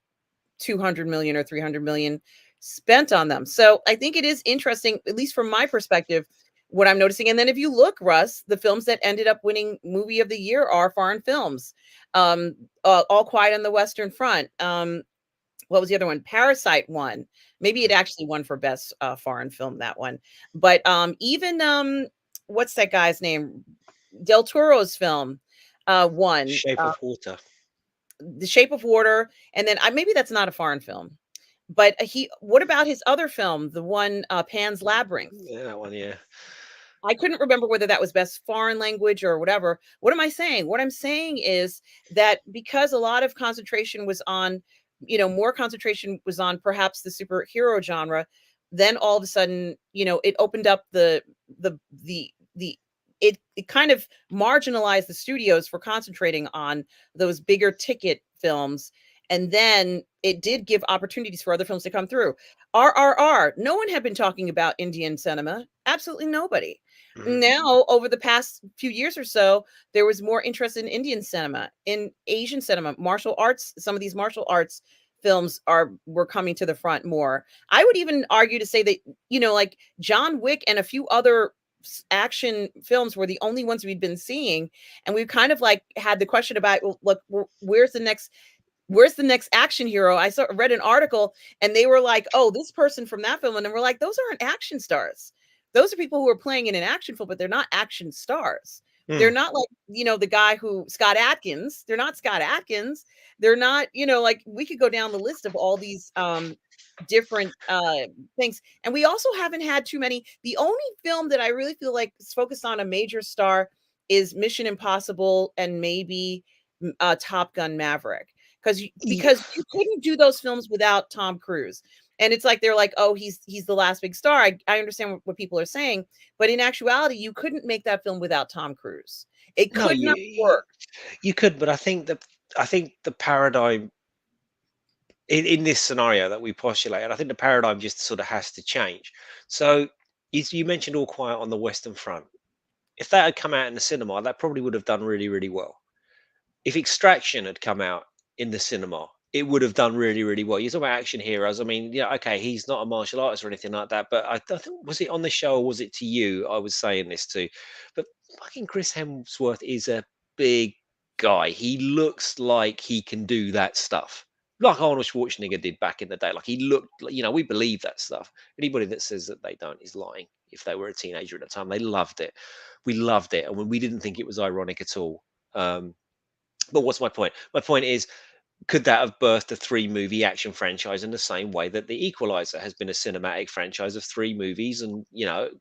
200 million or 300 million spent on them. So I think it is interesting, at least from my perspective, what I'm noticing. And then if you look, Russ, the films that ended up winning movie of the year are foreign films. All Quiet on the Western Front. What was the other one? Parasite won. Maybe it actually won for best foreign film, that one. But even what's that guy's name? Del Toro's film won. Shape of Water. The Shape of Water, and then maybe that's not a foreign film. But he what about his other film, the one Pan's Labyrinth? Yeah, that one. Yeah. I couldn't remember whether that was best foreign language or whatever. What am I saying? What I'm saying is that because a lot of concentration was on, more concentration was on perhaps the superhero genre, then all of a sudden, it opened up the it kind of marginalized the studios for concentrating on those bigger ticket films. And then it did give opportunities for other films to come through. RRR, no one had been talking about Indian cinema. Absolutely nobody. Mhm. Now, over the past few years or so, there was more interest in Indian cinema, in Asian cinema, martial arts. Some of these martial arts films were coming to the front more. I would even argue to say that, like John Wick and a few other action films were the only ones we'd been seeing. And we've kind of like had the question about, well, look, where's the next action hero? Read an article and they were like, oh, this person from that film. And then we're like, those aren't action stars. Those are people who are playing in an action film, but they're not action stars. They're Mm. not like, the guy who Scott Atkins. They're not Scott Atkins. They're not, like we could go down the list of all these different things. And we also haven't had too many. The only film that I really feel like is focused on a major star is Mission Impossible and maybe Top Gun Maverick. Yeah. Because you couldn't do those films without Tom Cruise. And it's like they're like, oh, he's the last big star. I understand what people are saying, but in actuality, you couldn't make that film without Tom Cruise. It No, could you not you work. you could, but I think the paradigm in this scenario that we postulated, I think the paradigm just sort of has to change. So you mentioned All Quiet on the Western Front. If that had come out in the cinema, that probably would have done really, really well. If Extraction had come out in the cinema, it would have done really, really well. You talk about action heroes. I mean, yeah, okay, he's not a martial artist or anything like that, but I think was it on the show or was it to you? I was saying this to, but fucking Chris Hemsworth is a big guy. He looks like he can do that stuff, like Arnold Schwarzenegger did back in the day. Like he looked, we believe that stuff. Anybody that says that they don't is lying. If they were a teenager at the time, they loved it. We loved it, and when we didn't think it was ironic at all. Um, but what's my point? My point is, could that have birthed a three-movie action franchise in the same way that The Equalizer has been a cinematic franchise of three movies, and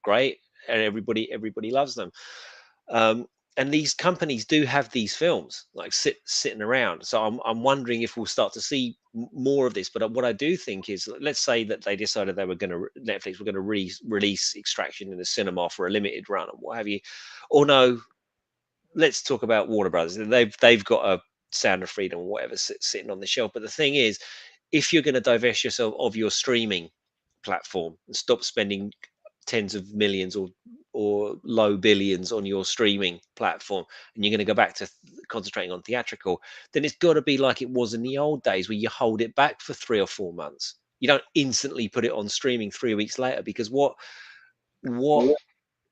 great, and everybody loves them. Um, and these companies do have these films like sitting around. So I'm wondering if we'll start to see more of this. But what I do think is, let's say that they decided they were going to Netflix were going to release Extraction in the cinema for a limited run and what have you, or no, let's talk about Warner Brothers. They've got a Sound of Freedom or whatever sitting on the shelf. But the thing is, if you're going to divest yourself of your streaming platform and stop spending tens of millions or low billions on your streaming platform, and you're going to go back to concentrating on theatrical, then it's got to be like it was in the old days, where you hold it back for 3 or 4 months. You don't instantly put it on streaming 3 weeks later, because what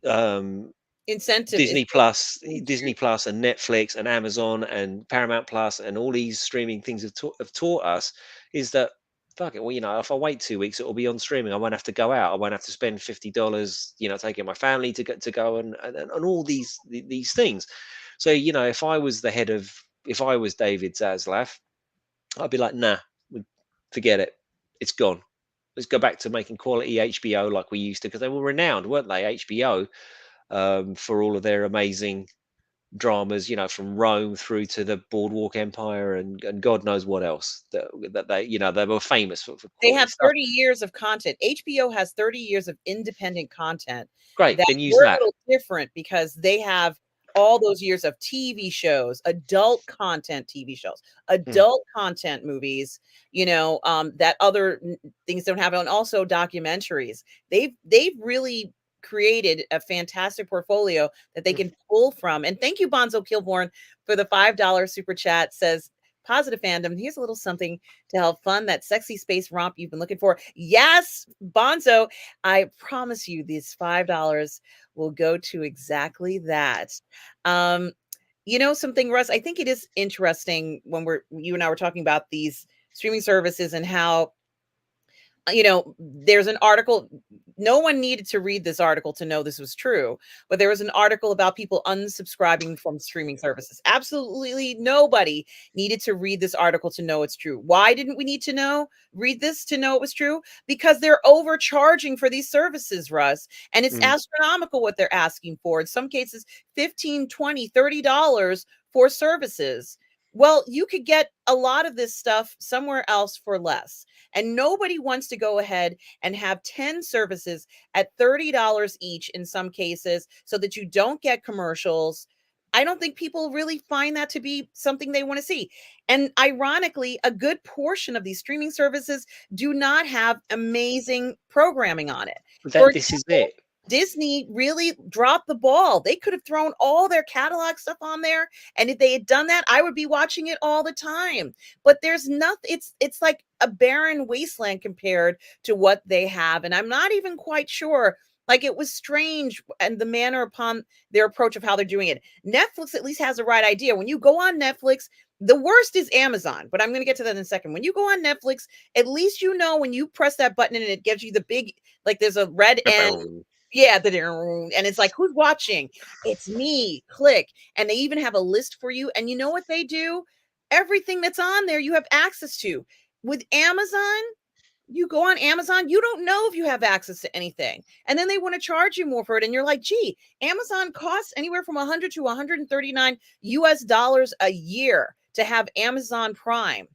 um Incentive is Disney Plus, and Netflix and Amazon and Paramount Plus and all these streaming things have taught us is that, fuck it. Well, if I wait 2 weeks, it will be on streaming. I won't have to go out. I won't have to spend $50, taking my family to go and all these things. So if I was David Zaslav, I'd be like, nah, forget it. It's gone. Let's go back to making quality HBO like we used to, because they were renowned, weren't they? HBO, for all of their amazing dramas, from Rome through to the Boardwalk Empire and God knows what else that they were famous for they quality have stuff. 30 years of content. HBO has 30 years of independent content Great, that then use we're a that. little different because they have all those years of TV shows, adult content TV shows, Mm. adult content movies, that other things don't have, and also documentaries. They've really created a fantastic portfolio that they Mm. can pull from. And thank you, Bonzo Kilborn, for the $5 super chat. Says positive fandom. Here's a little something to help fund that sexy space romp you've been looking for. Yes, Bonzo, I promise you these $5 will go to exactly that. Um, something, Russ, I think it is interesting when you and I were talking about these streaming services and how there's an article. No one needed to read this article to know this was true, but there was an article about people unsubscribing from streaming services. Absolutely nobody needed to read this article to know it's true. Why didn't we need to read this to know it was true? Because they're overcharging for these services, Russ, and it's Mm. astronomical what they're asking for. In some cases, 15, 20, $30 for services. Well, you could get a lot of this stuff somewhere else for less. And nobody wants to go ahead and have 10 services at $30 each in some cases so that you don't get commercials. I don't think people really find that to be something they want to see. And ironically, a good portion of these streaming services do not have amazing programming on it. For This is it. Disney really dropped the ball. They could have thrown all their catalog stuff on there, and if they had done that, I would be watching it all the time. But there's nothing. It's like a barren wasteland compared to what they have, and I'm not even quite sure. Like, it was strange, and the manner upon their approach of how they're doing it. Netflix at least has the right idea. When you go on Netflix, the worst is Amazon, but I'm going to get to that in a second. When you go on Netflix, at least when you press that button and it gives you the big, like there's a red N, Boom. Yeah, and it's like, "Who's watching?" "It's me." Click, and they even have a list for you, and you know what they do? Everything that's on there, you have access to. With Amazon, you go on Amazon, you don't know if you have access to anything, and then they wanna charge you more for it, and you're like, "Gee, Amazon costs anywhere from 100 to 139 US dollars a year to have Amazon Prime."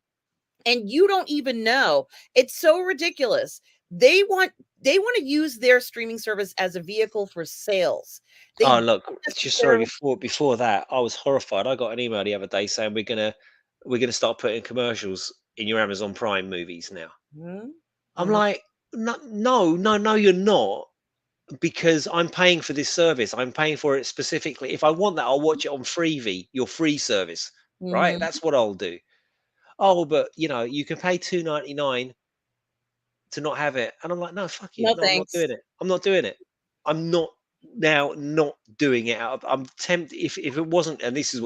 And you don't even know. It's so ridiculous. They want they want to use their streaming service as a vehicle for sales. They Oh, don't look, just sorry, necessarily. before that, I was horrified. I got an email the other day saying we're gonna start putting commercials in your Amazon Prime movies now. Mhm, I'm mhm. like, no, no, no, no, you're not, because I'm paying for this service. I'm paying for it specifically. If I want that, I'll watch it on Freevee, your free service, right? Mhm. That's what I'll do. Oh, but you can pay 2.99 to not have it. And I'm like, no, fuck you. No, No, I'm not thanks. doing it. I'm not doing it. I'm not doing it I'm tempted. If it wasn't, and this is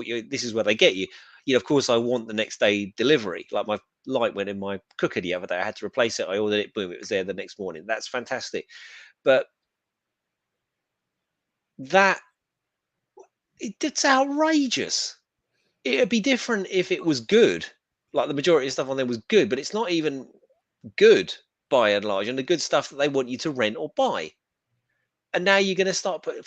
where they get you. Of course I want the next day delivery. Like my light went in my cooker the other day. I had to replace it. I ordered it, boom, it was there the next morning. That's fantastic. But that it's outrageous. It'd be different if it was good. Like the majority of stuff on there was good, but it's not even good by and large, and the good stuff that they want you to rent or buy. And now you're going to start putting.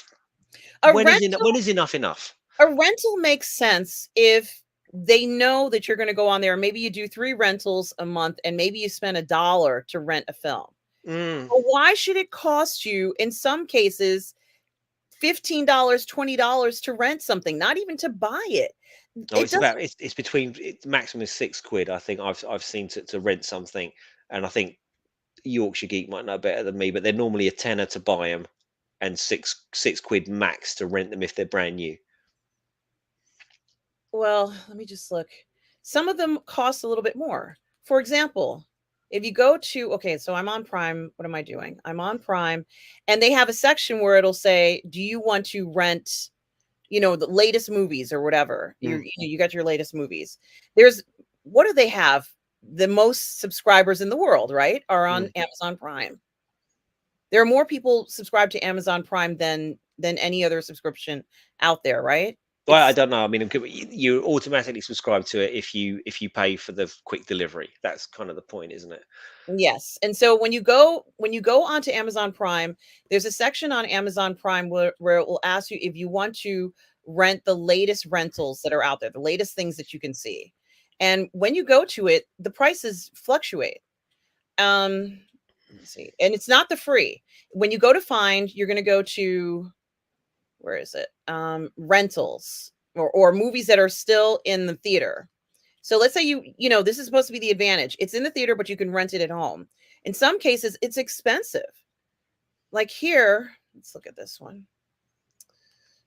A rental When is enough enough? a rental makes sense if they know that you're going to go on there. Maybe you do 3 rentals a month and maybe you spend $1 to rent a film. Mm. But why should it cost you in some cases $15, $20 to rent something, not even to buy it? No, It doesn't. it's between maximum is £6. I think I've seen to rent something, and I think Yorkshire Geek might know better than me, but they're normally a tenner to buy them, and six quid max to rent them if they're brand new. Well, let me just look. Some of them cost a little bit more. For example, if you go to, okay, so I'm on Prime. What am I doing? I'm on Prime, and they have a section where it'll say, "Do you want to rent, the latest movies or whatever? Mm, You got your latest movies." There's what do they have? The most subscribers in the world, right? Are on mm. Amazon Prime. There are more people subscribed to Amazon Prime than any other subscription out there, right? Well, I It's don't know. I mean, you automatically subscribe to it if you pay for the quick delivery. That's kind of the point, isn't it? Yes, and so when you go onto Amazon Prime, there's a section on Amazon Prime where it will ask you if you want to rent the latest rentals that are out there, the latest things that you can see. And when you go to it, the prices fluctuate. Let me see. And it's not the free. When you go to find, you're going to go to, where is it? Rentals or movies that are still in the theater. So let's say this is supposed to be the advantage. It's in the theater, but you can rent it at home. In some cases, it's expensive. Like here, let's look at this one.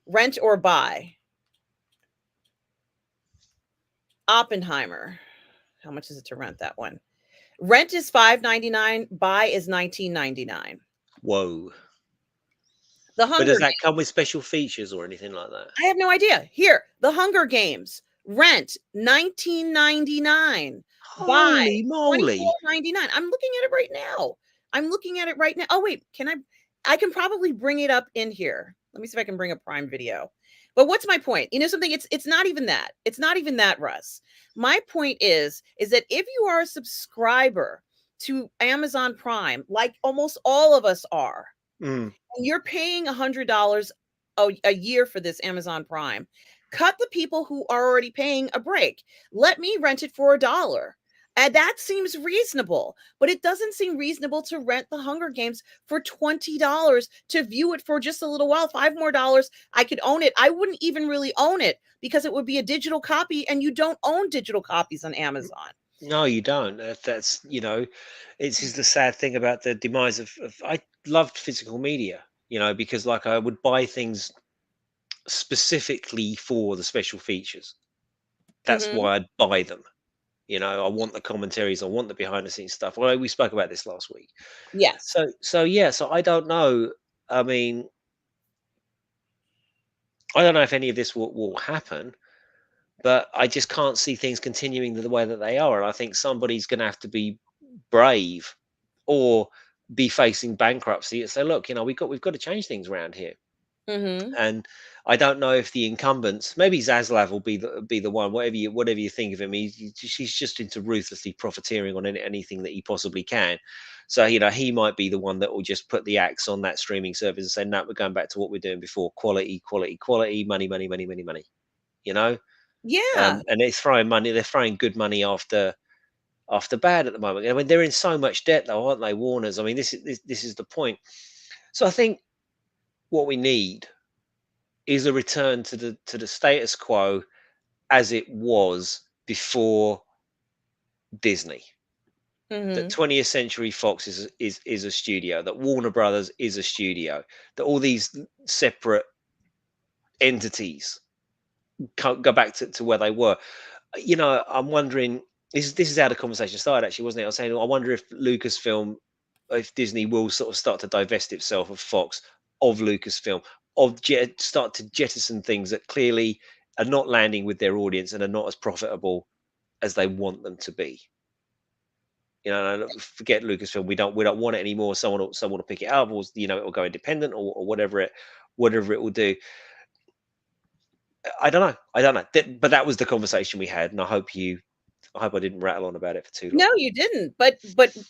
Rent or buy. Oppenheimer. How much is it to rent that one? Rent is $5.99. Buy is $19.99. Whoa! The But Hunger does that come with special features or anything like that? I have no idea. Here, The Hunger Games. Rent 19.99. Buy Holy moly! 24.99. I'm looking at it right now. I'm looking at it right now. Oh wait, I can probably bring it up in here. Let me see if I can bring a Prime Video. But what's my point? You know something? It's not even that. It's not even that, Russ. My point is that if you are a subscriber to Amazon Prime, like almost all of us are, Mm. and you're paying $100 a year for this Amazon Prime. Cut the people who are already paying a break. Let me rent it for $1. And that seems reasonable, but it doesn't seem reasonable to rent the Hunger Games for $20 to view it for just a little while. Five more dollars, I could own it. I wouldn't even really own it because it would be a digital copy, and you don't own digital copies on Amazon. No, you don't. That's it's is the sad thing about the demise of. I loved physical media, because like I would buy things specifically for the special features. That's Hmm. why I'd buy them. I want the commentaries, I want the behind the scenes stuff. Well, we spoke about this last week. Yes. So yeah, so I don't know. I mean, I don't know if any of this will happen, but I just can't see things continuing the way that they are. And I think somebody's going to have to be brave, or be facing bankruptcy and say, look, we've got to change things around here. Mhm. And I don't know if the incumbents, maybe Zaslav will be the one, whatever you think of him, he's just into ruthlessly profiteering on anything that he possibly can. So he might be the one that will just put the axe on that streaming service and say, no, we're going back to what we're doing before: quality, quality, quality, money, money, money, money, money. You know, Yeah. and they're throwing good money after bad at the moment. I mean, they're in so much debt, though, aren't they, Warners? I mean, this is the point. So I think what we need is a return to the status quo as it was before Disney. That Mhm. 20th Century Fox is a studio. That Warner Brothers is a studio. That all these separate entities go back to where they were. I'm wondering. This is how the conversation started. Actually, wasn't it? I was saying, I wonder if Disney will sort of start to divest itself of Fox, of Lucasfilm, start to jettison things that clearly are not landing with their audience and are not as profitable as they want them to be. Forget Lucasfilm. We don't want it anymore. Someone will pick it up, or it will go independent, or whatever it will do. I don't know. But that was the conversation we had, and I hope I didn't rattle on about it for too long. No, you didn't. But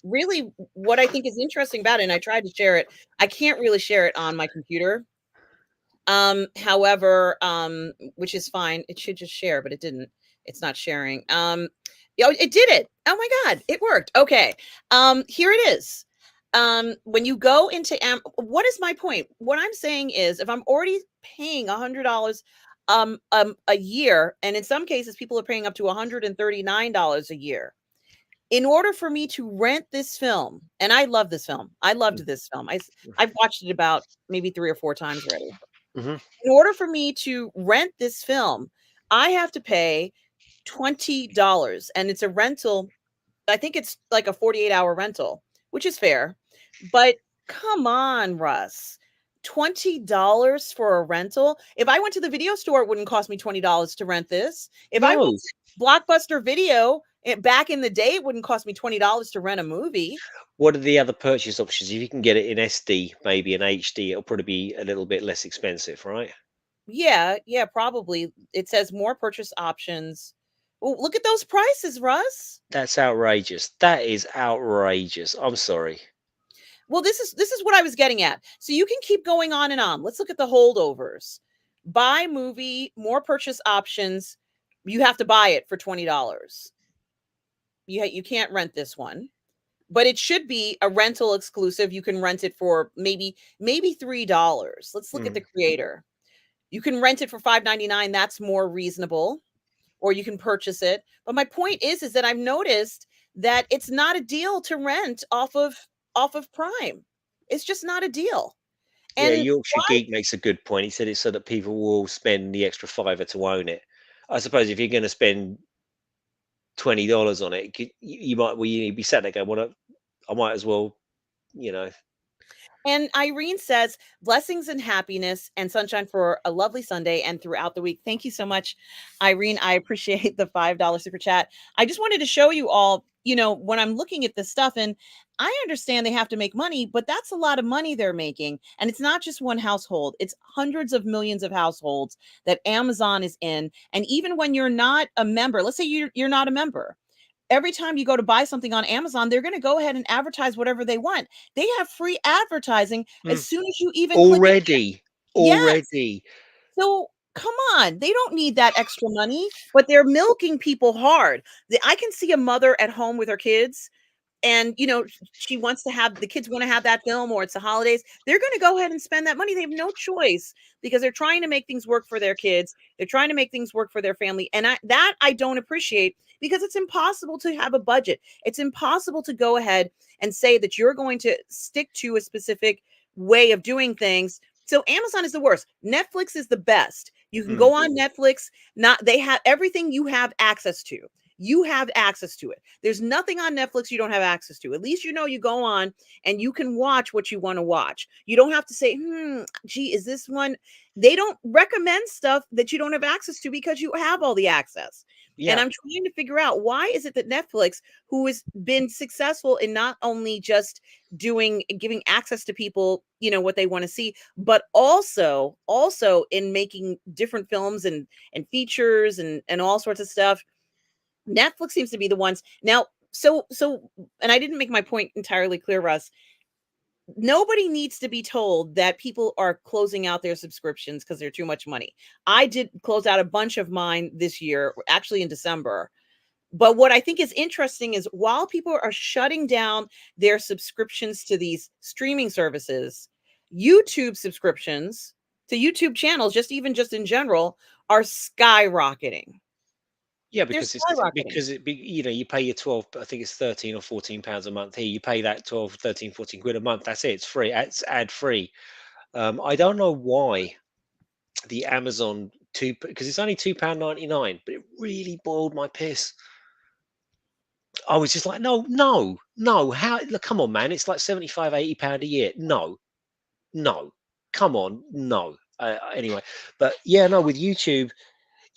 really what I think is interesting about it, and I tried to share it. I can't really share it on my computer. However, which is fine. It should just share, but it didn't. It's not sharing. It did it. Oh my God, it worked. Okay. Here it is. When you go into what is my point? What I'm saying is if I'm already paying $100 a year, and in some cases people are paying up to $139 a year, in order for me to rent this film, and I love this film. I loved this film. I've watched it about maybe 3 or 4 times already. Mm-hmm. In order for me to rent this film, I have to pay $20, and it's a rental. I think it's like a 48-hour rental, which is fair. But come on, Russ. $20 for a rental? If I went to the video store, it wouldn't cost me $20 to rent this. If I went No. to Blockbuster Video, back in the day, it wouldn't cost me $20 to rent a movie. What are the other purchase options? If you can get it in SD, maybe in HD, it'll probably be a little bit less expensive, right? Yeah, yeah, probably. It says more purchase options. Oh, look at those prices, Russ. That's outrageous. That is outrageous. I'm sorry. Well, this is what I was getting at. So you can keep going on and on. Let's look at the holdovers. Buy movie, more purchase options. You have to buy it for $20. You can't rent this one, but it should be a rental exclusive. You can rent it for maybe $3. Let's look at Mm. the creator. You can rent it for $5.99. That's more reasonable, or you can purchase it. But my point is that I've noticed that it's not a deal to rent off of Prime. It's just not a deal. Yeah, And Yorkshire why? Geek makes a good point. He said it's so that people will spend the extra fiver to own it. I suppose if you're going to spend $20 on it, you be sat there going, "Well, I might as well," you know. And Irene says, blessings and happiness and sunshine for a lovely Sunday and throughout the week. Thank you so much, Irene. I appreciate the $5 super chat. I just wanted to show you all, when I'm looking at this stuff, and I understand they have to make money, but that's a lot of money they're making. And it's not just one household, it's hundreds of millions of households that Amazon is in. And even when you're not a member, let's say you're not a member, every time you go to buy something on Amazon, they're going to go ahead and advertise whatever they want. They have free advertising as Mm. soon as you even click it. Already, Yes. already. So come on, they don't need that extra money, but they're milking people hard. I can see a mother at home with her kids, and she wants to have the kids want to have that film, or it's the holidays. They're going to go ahead and spend that money. They have no choice because they're trying to make things work for their kids. They're trying to make things work for their family, and I don't appreciate, because it's impossible to have a budget. It's impossible to go ahead and say that you're going to stick to a specific way of doing things. So Amazon is the worst. Netflix is the best. You can Mm. go on Netflix. Not They have everything you have access to. you have access to it. There's nothing on Netflix you don't have access to. At least you know you go on and you can watch what you want to watch. You don't have to say, gee, is this one? They don't recommend stuff that you don't have access to because you have all the access. And Yeah, I'm trying to figure out, why is it that Netflix, who has been successful in not only just giving access to people, what they want to see, but also in making different films and features and all sorts of stuff. Netflix seems to be the ones now. So and I didn't make my point entirely clear, Russ. Nobody needs to be told that people are closing out their subscriptions because they're too much money. I did close out a bunch of mine this year, actually in December. But what I think is interesting is, while people are shutting down their subscriptions to these streaming services, YouTube subscriptions to YouTube channels, just in general, are skyrocketing. yeah, They're because skyrocketing. because you pay your 12, I think it's 13 or 14 pounds a month here. You pay that 12, 13, 14 quid a month. That's it. It's free. It's ad free. I don't know why the Amazon two, because it's only £2.99, but it really boiled my piss. I was just like, no, no, no. How? Look, come on, man. It's like 75, £80 a year. No, no, come on, no. Anyway, but yeah, no, with YouTube,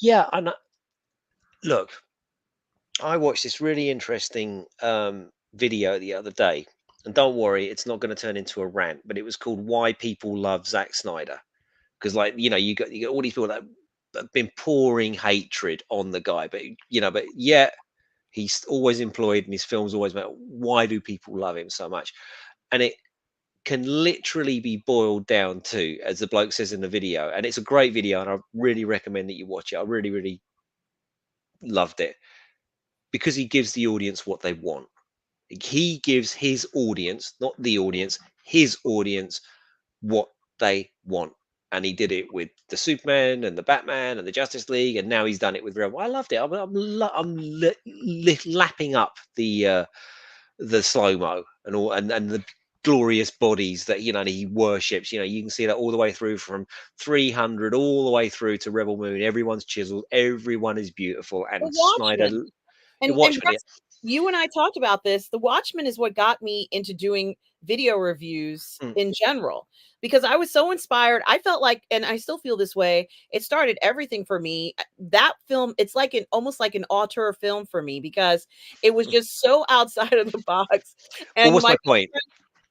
yeah. And look, I watched this really interesting video the other day, and don't worry, it's not going to turn into a rant, but it was called "Why People Love Zack Snyder." Because, like, you got all these people that have been pouring hatred on the guy, but yet he's always employed, and his films always matter. Why do people love him so much? And it can literally be boiled down to, as the bloke says in the video, and it's a great video, and I really recommend that you watch it. I really, really loved it, because he gives the audience what they want. He gives his audience, not the audience, his audience, what they want. And he did it with the Superman and the Batman and the Justice League, and now he's done it with Real. I loved it. I'm lapping up the slow mo and all, and the glorious bodies that he worships. You can see that all the way through, from 300 all the way through to Rebel Moon. Everyone's chiseled, everyone is beautiful, The and Snyder, Watchmen. the And Watchmen. Russ, you and I talked about this. The Watchmen is what got me into doing video reviews Mm, in general, because I was so inspired. I felt like, and I still feel this way, it started everything for me. That film, it's like almost like an auteur film for me, because it was mm. just so outside of the box. Well, And what's my my point,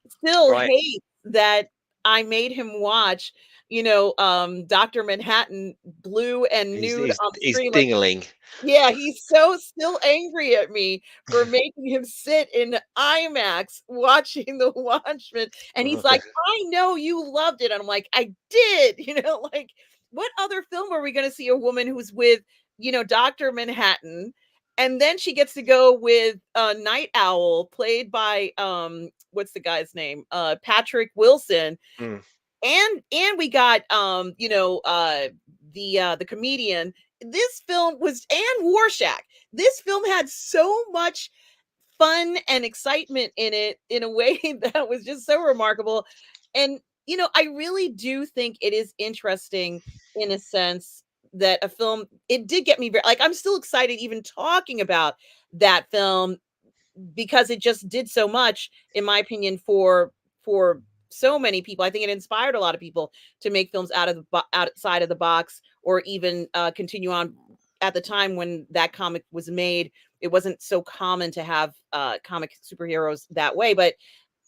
still right? hates that I made him watch, Dr. Manhattan blue and Is nude is on the is screen. Like, dingling. yeah, he's so still angry at me for making him sit in IMAX watching The Watchmen. And he's Okay. like, I know you loved it. And I'm like, I did. Like, what other film are we going to see a woman who's with, Dr. Manhattan? And then she gets to go with Night Owl, played by what's the guy's name? Patrick Wilson. Mm. And we got the comedian. This film was, and Warshak. This film had so much fun and excitement in it, in a way that was just so remarkable. And I really do think it is interesting, in a sense, that a film, it did get me very, like, I'm still excited even talking about that film, because it just did so much, in my opinion, for so many people. I think it inspired a lot of people to make films outside of the box, or even continue on. At the time when that comic was made, it wasn't so common to have comic superheroes that way. But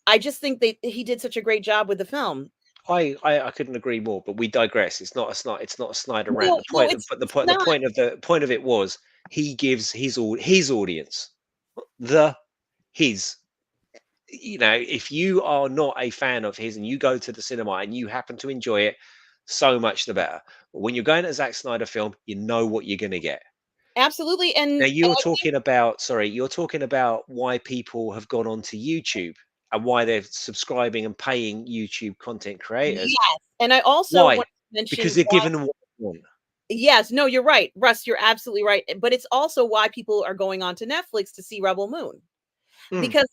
I just think he did such a great job with the film. I couldn't agree more, but we digress. It's not a Snyder rant. No, The no, point it's but it's the not. point of it was, he gives his audience, the his if you are not a fan of his and you go to the cinema and you happen to enjoy it, so much the better. But when you're going to a Zack Snyder film, you know what you're going to get. Absolutely. Now, And you're talking about why people have gone onto YouTube, and why they're subscribing and paying YouTube content creators. yes, and I also Why? want to mention Because they're why. given what they want. Yes, no, you're right, Russ. You're absolutely right. But it's also why people are going on to Netflix to see Rebel Moon, Mm, because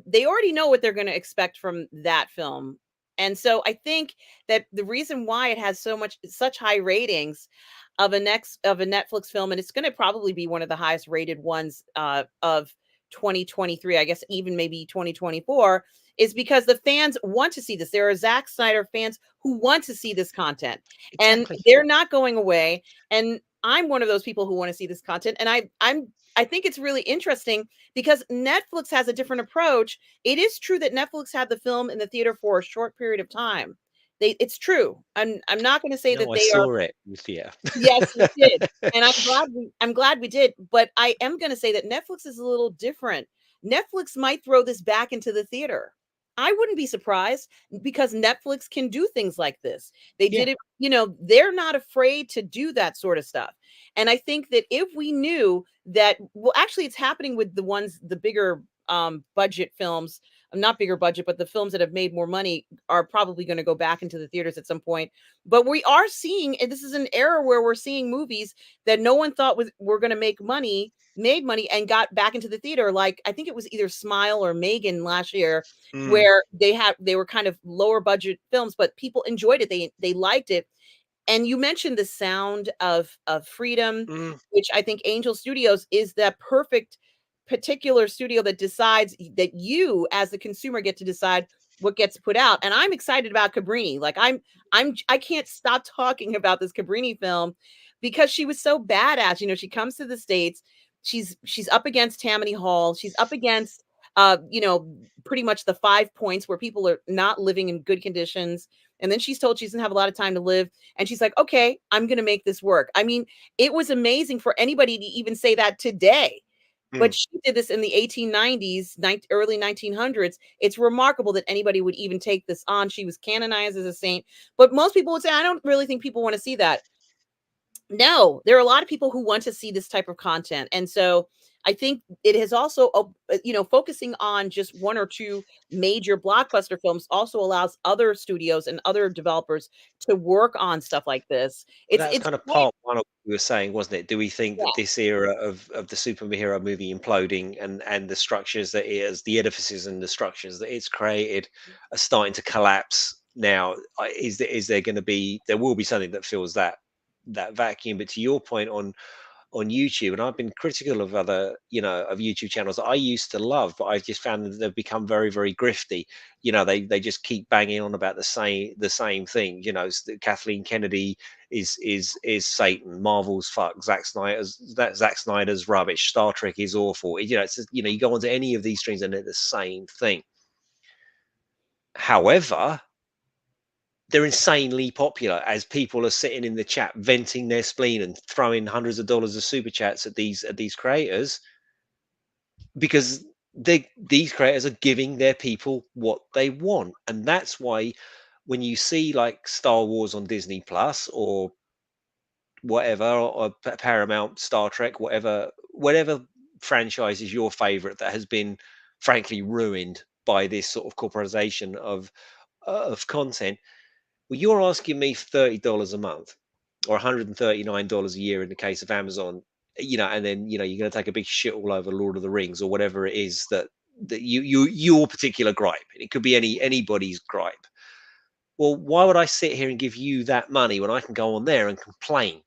they already know what they're going to expect from that film. And so I think that the reason why it has such high ratings of a Netflix film, and it's going to probably be one of the highest rated ones of 2023, I guess even maybe 2024, is because the fans want to see this. There are Zack Snyder fans who want to see this content, and Exactly. they're not going away. And I'm one of those people who want to see this content, and I think it's really interesting because Netflix has a different approach. It is true that Netflix had the film in the theater for a short period of time. It's true. I'm not going to say that No, I they are. saw it with you. Yes, you did, and I'm glad we did, but I am gonna say that Netflix is a little different. Netflix might throw this back into the theater. I wouldn't be surprised because Netflix can do things like this. They Yeah. did it, they're not afraid to do that sort of stuff. And I think that if we knew that, well, actually it's happening with the bigger budget films, not bigger budget, but the films that have made more money are probably going to go back into the theaters at some point. But we are seeing, and this is an era where we're seeing movies that no one thought were going to made money and got back into the theater. Like I think it was either Smile or Megan last year, Mm, where they were kind of lower budget films, but people enjoyed it. They liked it. And you mentioned the sound of freedom, mm. which I think Angel Studios is that perfect particular studio that decides that you as the consumer get to decide what gets put out. And I'm excited about Cabrini. Like I can't stop talking about this Cabrini film because she was so badass. She comes to the States, she's up against Tammany Hall, she's up against pretty much the 5 points where people are not living in good conditions. And then she's told she doesn't have a lot of time to live. And she's like, okay, I'm going to make this work. I mean, it was amazing for anybody to even say that today. But Mm. she did this in the 1890s, early 1900s. It's remarkable that anybody would even take this on. She was canonized as a saint. But most people would say, I don't really think people want to see that. No, there are a lot of people who want to see this type of content. And so I think it has also, focusing on just one or two major blockbuster films also allows other studios and other developers to work on stuff like this. Well, It's that's it's kind of great. part one of what you were saying, wasn't it? Do we think Yeah. that this era of the superhero movie imploding and the structures that it has, the edifices and the structures that it's created are starting to collapse now? Is there going to be there will be something that fills that vacuum? But to your point on YouTube, and I've been critical of other, of YouTube channels that I used to love, but I've just found that they've become very, very grifty. They just keep banging on about the same thing. Kathleen Kennedy is Satan, Marvel's fuck, Zack Snyder's rubbish, Star Trek is awful. It's just, you go onto any of these streams and they're the same thing. However, they're insanely popular as people are sitting in the chat venting their spleen and throwing hundreds of dollars of super chats at these creators because these creators are giving their people what they want. And that's why when you see like Star Wars on Disney Plus or whatever, or Paramount, Star Trek, whatever franchise is your favorite that has been frankly ruined by this sort of corporatization of content, well, you're asking me $30 a month or $139 a year in the case of Amazon, and then you're going to take a big shit all over Lord of the Rings or whatever it is that your particular gripe. It could be anybody's gripe. Well, why would I sit here and give you that money when I can go on there and complain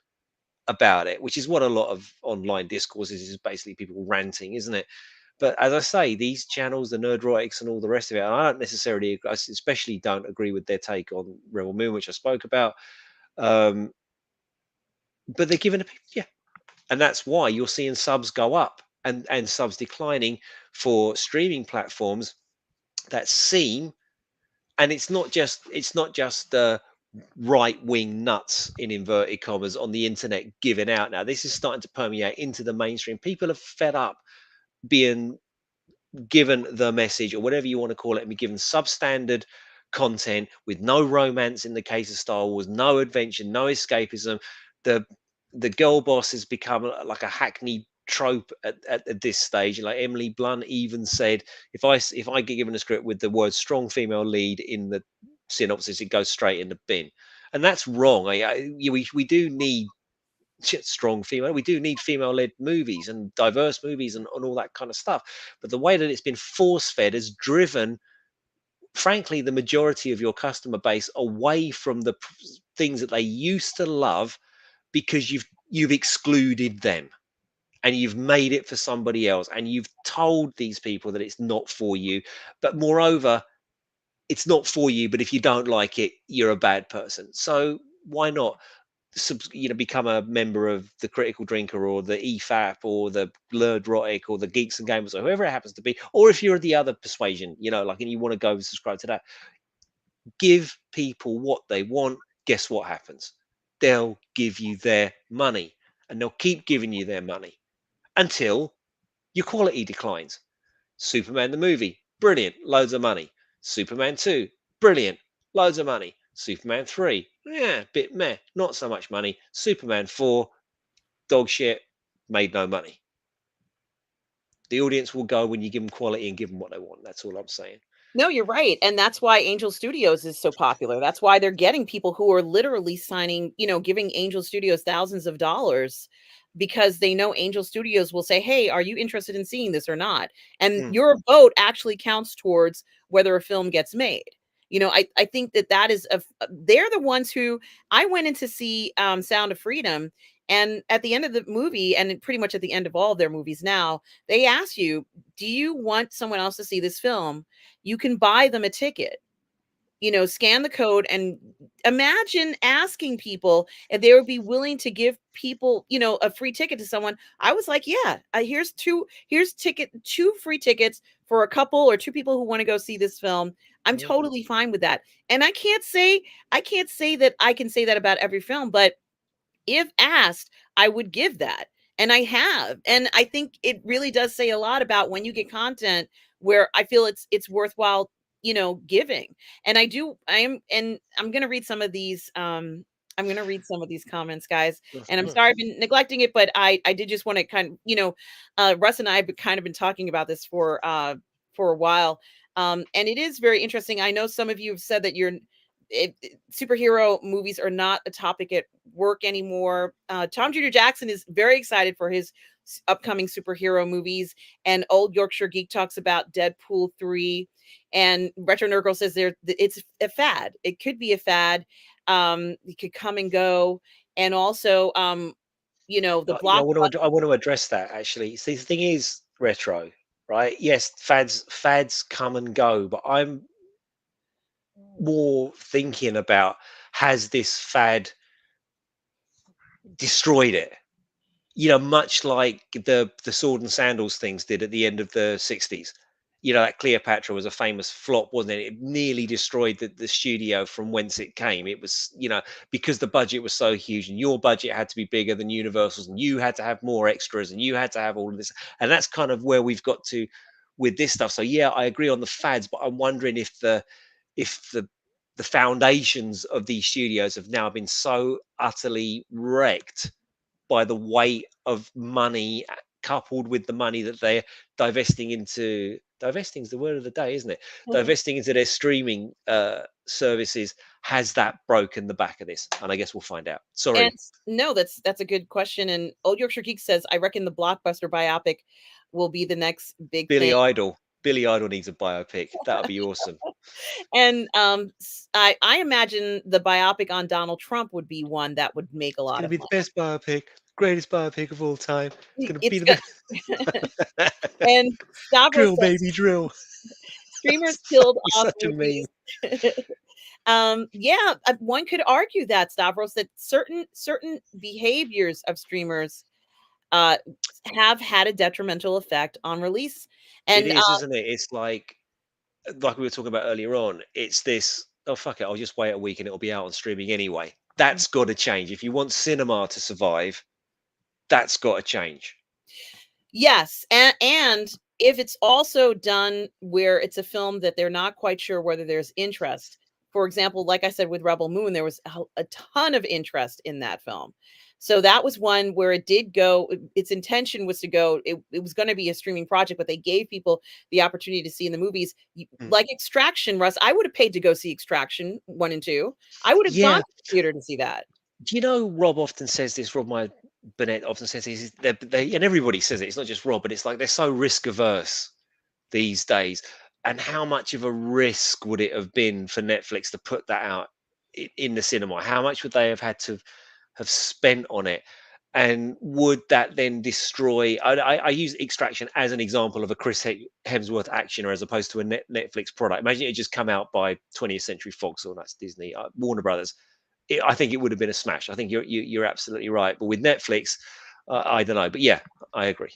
about it? Which is what a lot of online discourse is basically people ranting, isn't it? But as I say, these channels, the Nerdrotics and all the rest of it, and I don't necessarily, I especially don't agree with their take on Rebel Moon, which I spoke about. Um, but they're giving a yeah, and that's why you're seeing subs go up and subs declining for streaming platforms that seem, and it's not just right wing nuts in inverted commas on the internet giving out now. This is starting to permeate into the mainstream. People are fed up being given the message or whatever you want to call it and be given substandard content with no romance in the case of Star Wars, no adventure, no escapism. The girl boss has become like a hackneyed trope at this stage. Like Emily Blunt even said, if I get given a script with the word strong female lead in the synopsis, it goes straight in the bin. And that's wrong. We do need strong female. We do need female-led movies and diverse movies and all that kind of stuff. But the way that it's been force-fed has driven frankly, the majority of your customer base away from the things that they used to love because you've excluded them and you've made it for somebody else and you've told these people that it's not for you. But moreover, it's not for you, but if you don't like it, you're a bad person. So why not become a member of the Critical Drinker or the EFAP or the Blerdrotic or the Geeks and Gamers or whoever it happens to be, or if you're the other persuasion, like, and you want to go and subscribe to that, give people what they want. Guess what happens? They'll give you their money, and they'll keep giving you their money until your quality declines. Superman the movie, brilliant, loads of money. Superman 2, brilliant, loads of money. Superman 3, yeah, bit meh, not so much money. Superman 4, dog shit, made no money. The audience will go when you give them quality and give them what they want. That's all I'm saying. No, you're right, and that's why Angel Studios is so popular. That's why they're getting people who are literally signing, giving Angel Studios thousands of dollars because they know Angel Studios will say, "Hey, are you interested in seeing this or not?" And Mm. your vote actually counts towards whether a film gets made. I think that is they're the ones who I went in to see Sound of Freedom, and at the end of the movie, and pretty much at the end of all of their movies now, they ask you, "Do you want someone else to see this film?" You can buy them a ticket, scan the code, and imagine asking people if they would be willing to give people, a free ticket to someone. I was like, yeah, here's two free tickets for a couple or two people who want to go see this film. I'm Mm. totally fine with that. And I can't say that I can say that about every film, but if asked, I would give that. And I have. And I think it really does say a lot about when you get content where I feel it's worthwhile, giving. And I'm gonna read some of these I'm gonna read some of these comments, guys. And I'm Mhm. sorry I've been neglecting it, but I did just want to kind of, Russ and I have kind of been talking about this for a while. And it is very interesting. I know some of you have said that superhero movies are not a topic at work anymore. Tom Jr. Jackson is very excited for his upcoming superhero movies, and Old Yorkshire Geek talks about Deadpool 3. And Retro Nerd Girl says it's a fad. It could be a fad. It could come and go. And also, the I block. want to address that actually. See, the thing is, retro, right? Yes, fads come and go, but I'm more thinking about, has this fad destroyed it? Much like the sword and sandals things did at the end of the 60s. That Cleopatra was a famous flop, wasn't it? It nearly destroyed the studio from whence it came. It was, because the budget was so huge and your budget had to be bigger than Universal's and you had to have more extras and you had to have all of this. And that's kind of where we've got to with this stuff. So yeah, I agree on the fads, but I'm wondering if the foundations of these studios have now been so utterly wrecked by the weight of money, coupled with the money that they're divesting is the word of the day, isn't it? Divesting into their streaming services. Has that broken the back of this? And I guess we'll find out. And Sorry. no, that's a good question. And Old Yorkshire Geek says, I reckon the blockbuster biopic will be the next big Billy thing. Idol. Billy Idol needs a biopic. That would be awesome. And I imagine the biopic on Donald Trump would be one that would make a It's lot gonna of be the money. best biopic, greatest biopic of all time. It's gonna be It's the good. best. And Stavros Drill, says baby, drill. streamers killed You're off such a meme. movies. Yeah, one could argue that, Stavros, that certain behaviors of streamers uh have had a detrimental effect on release. It And is, isn't it? It's like we were talking about earlier on, it's this, oh fuck it, I'll just wait a week and it'll be out on streaming anyway. That's got to change. If you want cinema to survive, that's got to change. yes, and if it's also done where it's a film that they're not quite sure whether there's interest. For example, like I said with Rebel Moon, there was a ton of interest in that film. So that was one where it did go, its intention was to go, it was going to be a streaming project, but they gave people the opportunity to see in the movies. Mm. Like Extraction, Russ, I would have paid to go see Extraction 1 and 2. I would have gone Yeah. to the theater to see that. Do you know Rob often says this? Rob, my Burnett often says this. And everybody says it. It's not just Rob, but it's like they're so risk averse these days. and how much of a risk would it have been for Netflix to put that out in the cinema? How much would they have had to have spent on it? And would that then destroy? I use Extraction as an example of a Hemsworth actioner as opposed to a Netflix product. Imagine it had just come out by 20th Century Fox, or that's Disney, Warner Brothers. I think it would have been a smash. I think you're absolutely right. But with Netflix, I don't know. But yeah, I agree.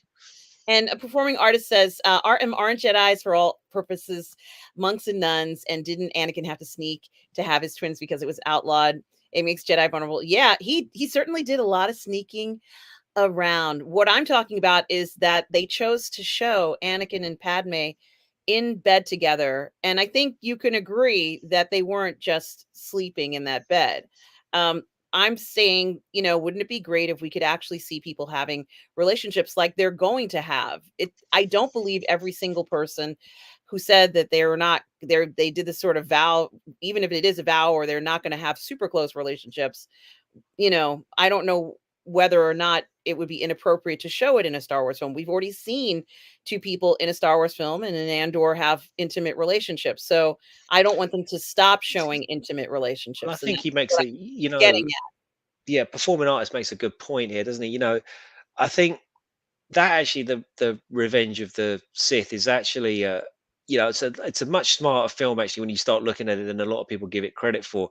And a performing artist says, aren't Jedi's for all purposes monks and nuns? And didn't Anakin have to sneak to have his twins because it was outlawed? It makes Jedi vulnerable. Yeah, he certainly did a lot of sneaking around. What I'm talking about is that they chose to show Anakin and Padme in bed together, and I think you can agree that they weren't just sleeping in that bed. Um, I'm saying, wouldn't it be great if we could actually see people having relationships like they're going to have? It I don't believe every single person who said that they did this sort of vow, even if it is a vow, or they're not going to have super close relationships. I don't know whether or not it would be inappropriate to show it in a Star Wars film. We've already seen two people in a Star Wars film and in Andor have intimate relationships. So I don't want them to stop showing intimate And I relationships. And think that's he makes what a, I'm getting at. yeah, performing artist makes a good point here, doesn't he? I think that actually the Revenge of the Sith is actually it's a much smarter film actually when you start looking at it than a lot of people give it credit for.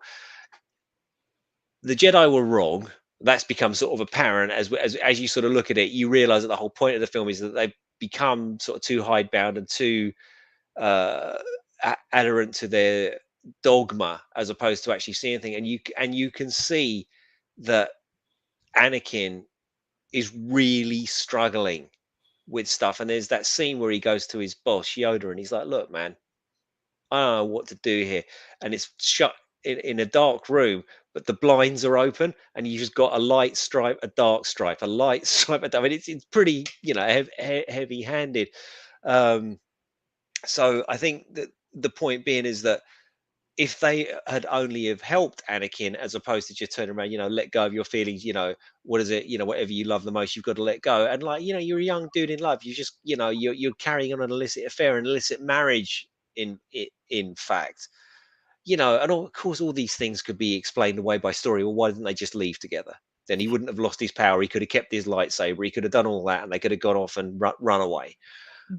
The Jedi were wrong. That's become sort of apparent as you sort of look at it. You realize that the whole point of the film is that they've become sort of too hidebound and too uh, adherent to their dogma as opposed to actually seeing things. And you can see that Anakin is really struggling with stuff. And there's that scene where he goes to his boss Yoda, and he's like, "Look, man, I don't know what to do here." And it's shut in a dark room, but the blinds are open, and you just got a light stripe, a dark stripe, a light stripe. I mean, it's pretty, heavy-handed. Um, so I think that the point being is that if they had only have helped Anakin as opposed to just turn around, let go of your feelings, what is it, whatever you love the most, you've got to let go. And like, you're a young dude in love. You just, you're carrying on an illicit affair, an illicit marriage in fact. And of course all these things could be explained away by story. Well, why didn't they just leave together? Then he wouldn't have lost his power. He could have kept his lightsaber. He could have done all that, and they could have gone off and run away.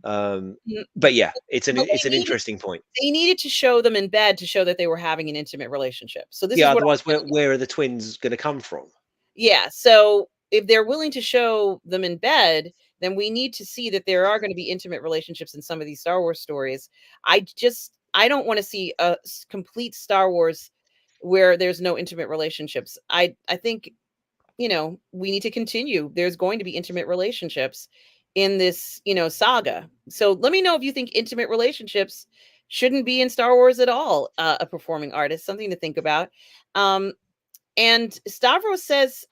Mm, But yeah, it's an But it's an interesting point. they needed to show them in bed to show that they were having an intimate relationship. So this is Yeah, what otherwise, where are the twins going to come from? Yeah, so if they're willing to show them in bed, then we need to see that there are gonna be intimate relationships in some of these Star Wars stories. I don't wanna see a complete Star Wars where there's no intimate relationships. I think, we need to continue. There's going to be intimate relationships in this, saga. So let me know if you think intimate relationships shouldn't be in Star Wars at all, a performing artist, something to think about. Um, and Stavros says,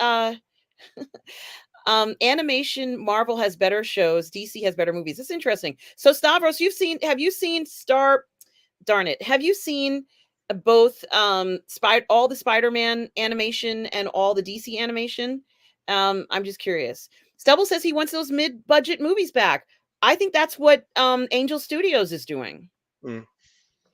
animation, Marvel has better shows, DC has better movies. It's interesting. So Stavros, have you seen darn it, have you seen both all the Spider-Man animation and all the DC animation? I'm just curious. Stubble says he wants those mid-budget movies back. I think that's what Angel Studios is doing. Mm.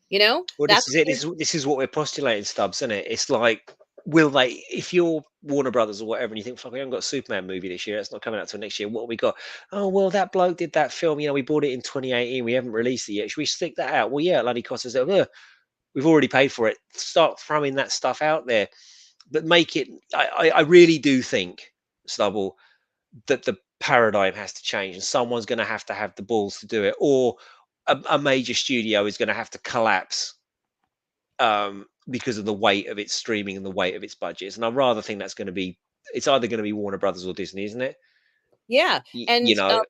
You know, Well, this that's is it. This is what we're postulating, Stubbs, isn't it? It's like, will they? If you're Warner Brothers or whatever, and you think, "Fuck, we haven't got a Superman movie this year. It's not coming out till next year. What have we got? Oh, well, that bloke did that film. We bought it in 2018. We haven't released it yet. Should we stick that out? Well, yeah, it bloody cost us. We've already paid for it. Start throwing that stuff out there, but make it. I really do think, Stubble, that the paradigm has to change, and someone's going to have the balls to do it, or a major studio is going to have to collapse because of the weight of its streaming and the weight of its budgets. And I rather think it's either going to be Warner Brothers or Disney, isn't it? yeah, Y- and you know,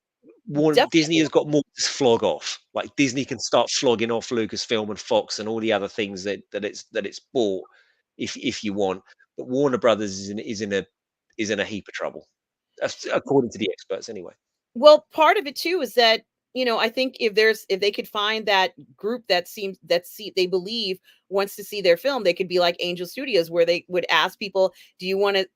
Disney definitely. has got more to flog off. Like Disney can start flogging off Lucasfilm and Fox and all the other things that it's bought if you want. But Warner Brothers is in a heap of trouble, according to the experts, anyway. Well, part of it too is that, I think if they could find that group they believe wants to see their film, they could be like Angel Studios, where they would ask people, do you want to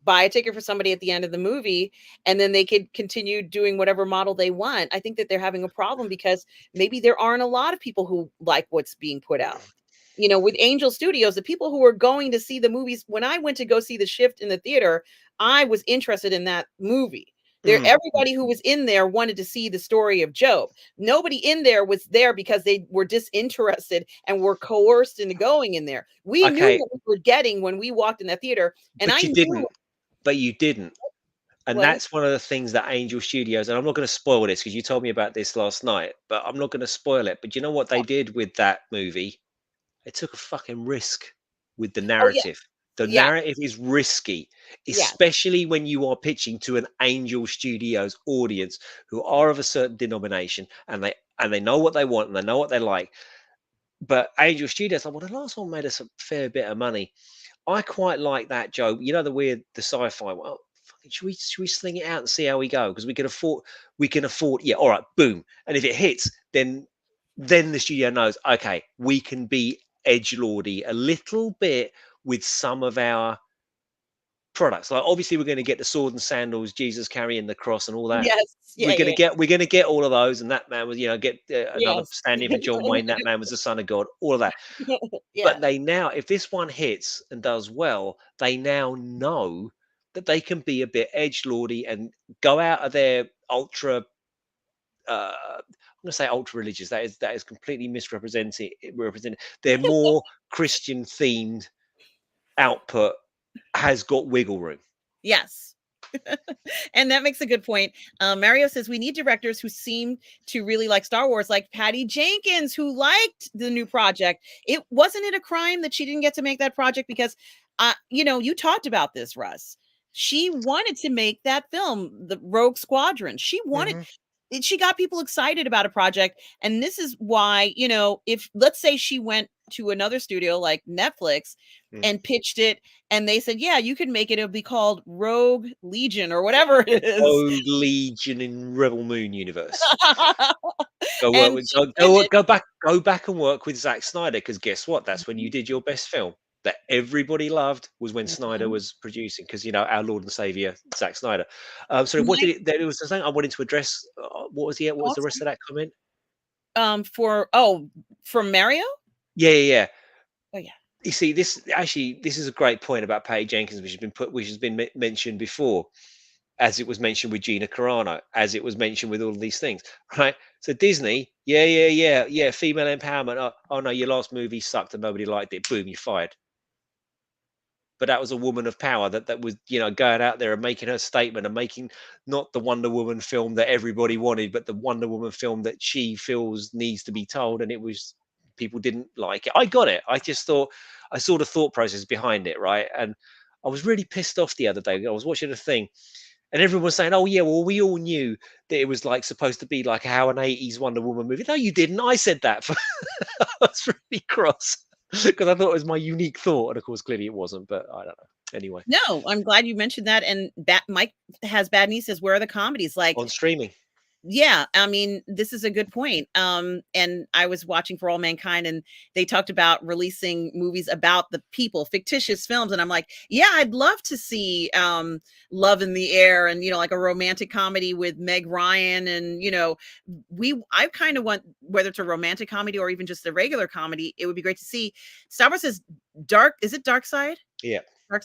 buy a ticket for somebody at the end of the movie, and then they could continue doing whatever model they want. I think that they're having a problem because maybe there aren't a lot of people who like what's being put out. With Angel Studios, the people who were going to see the movies, when I went to go see The Shift in the theater, I was interested in that movie. There, Mm. everybody who was in there wanted to see the story of Job. Nobody in there was there because they were disinterested and were coerced into going in there. We knew Okay, what we were getting when we walked in that theater, and I but you knew didn't. But you didn't. And what. that's one of the things that Angel Studios, and I'm not going to spoil this because you told me about this last night, but I'm not going to spoil it. But you know what they did with that movie? They took a fucking risk with the Oh yeah, narrative. The yeah, narrative is risky, yeah, especially when you are pitching to an Angel Studios audience who are of a certain denomination and they know what they want and they know what they like. But Angel Studios, like, well, the last one made us a fair bit of money. I quite like that, Joe. You know the sci-fi one. Oh, fucking, should we sling it out and see how we go? Because we can afford. Yeah, all right, boom. And if it hits, then the studio knows. Okay, we can be edge lordy a little bit with some of our products. Like obviously, we're going to get the sword and sandals, Jesus carrying the cross, and all that. yes, yeah, yeah, We're gonna get all of those, and that man was, get another yes, stand-in for John Wayne. That man was the son of God. All of that. yeah, But they now, if this one hits and does well, they now know that they can be a bit edgelordy and go out of their ultra. I'm going to say ultra religious. That is completely misrepresented. Represented. Their more Christian themed output has got wiggle room. yes. And that makes a good point. Mario says we need directors who seem to really like Star Wars, like Patty Jenkins, who liked the new project. It wasn't it a crime that she didn't get to make that project because, you talked about this, Russ. She wanted to make that film, the Rogue Squadron. Hmm. She got people excited about a project, and this is why, if let's say she went to another studio like Netflix Mm. and pitched it, and they said, yeah, you can make it, it'll be called Rogue Legion or whatever it is. Rogue Legion in Rebel Moon universe. Go work And with she did it. go back and work with Zack Snyder, because guess what? That's when you did your best film that everybody loved, was when Snyder Mhm. was producing, because our Lord and Savior Zack Snyder. Sorry, what My did it? There was something I wanted to address. What was the rest awesome. of that comment? From Mario. Yeah, yeah, yeah. Oh yeah. You see, this is a great point about Patty Jenkins, which has been mentioned before, as it was mentioned with Gina Carano, as it was mentioned with all of these things, right? So Disney, yeah, yeah, yeah, yeah, female empowerment. Oh no, your last movie sucked and nobody liked it. Boom, you're fired. But that was a woman of power that was, going out there and making her statement and making not the Wonder Woman film that everybody wanted, but the Wonder Woman film that she feels needs to be told. And it was, people didn't like it. I got it. I just thought, I saw the thought process behind it, right? And I was really pissed off the other day. I was watching a thing and everyone was saying, "Oh yeah, well we all knew that it was like supposed to be like how an '80s Wonder Woman movie." No, you didn't. I said that. I was really cross because I thought it was my unique thought, and of course, clearly it wasn't. But I don't know. Anyway, No, I'm glad you mentioned that. And Mike has bad niece says, where are the comedies? Like, on streaming, yeah, I mean, this is a good point. And I was watching For All Mankind, and they talked about releasing movies about the people, fictitious films, and I'm like, yeah, I'd love to see Love in the Air, and like a romantic comedy with Meg Ryan, and I kind of want, whether it's a romantic comedy or even just a regular comedy, it would be great to see. Stavros says is it Dark Side? yeah.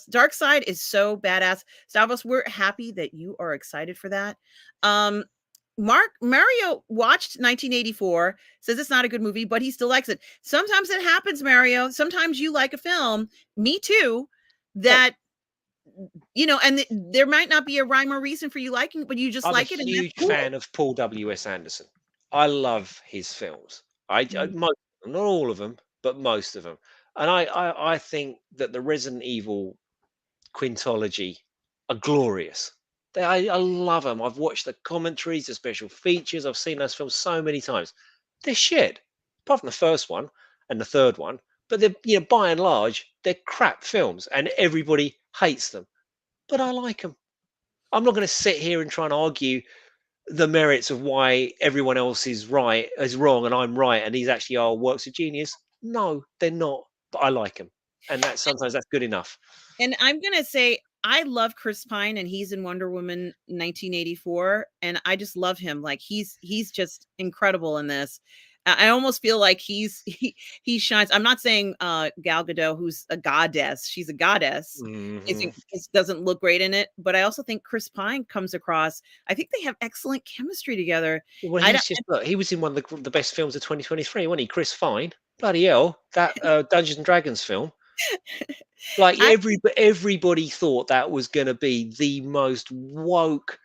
Dark Side is so badass. Stavros, we're happy that you are excited for that. Um, Mario watched 1984, says it's not a good movie, but he still likes it. Sometimes it happens, Mario. Sometimes you like a film, me too, No, that and there might not be a rhyme or reason for you liking it, but you just I'm a like it, and that's huge cool. fan of Paul W.S. Anderson. I love his films. Mm. Most, not all of them, but most of them. And I think that the Resident Evil quintology are glorious. I love them. I've watched the commentaries, the special features. I've seen those films so many times. They're shit, apart from the first one and the third one. But they're, by and large, they're crap films, and everybody hates them. But I like them. I'm not going to sit here and try and argue the merits of why everyone else is wrong, and I'm right, and these actually are works of genius. No, they're not. But I like them, and sometimes that's good enough. And I'm gonna say, I love Chris Pine, and he's in Wonder Woman 1984, and I just love him. Like he's just incredible in this. I almost feel like he shines. I'm not saying Gal Gadot, who's a goddess, she's a goddess, Mhm. doesn't look great in it, but I also think Chris Pine comes across. I think they have excellent chemistry together. Well, I don't. he's just look, he was in one of the best films of 2023, wasn't he? Chris Fine. Bloody hell, that Dungeons and Dragons film. Like I everybody thought that was going to be the most woke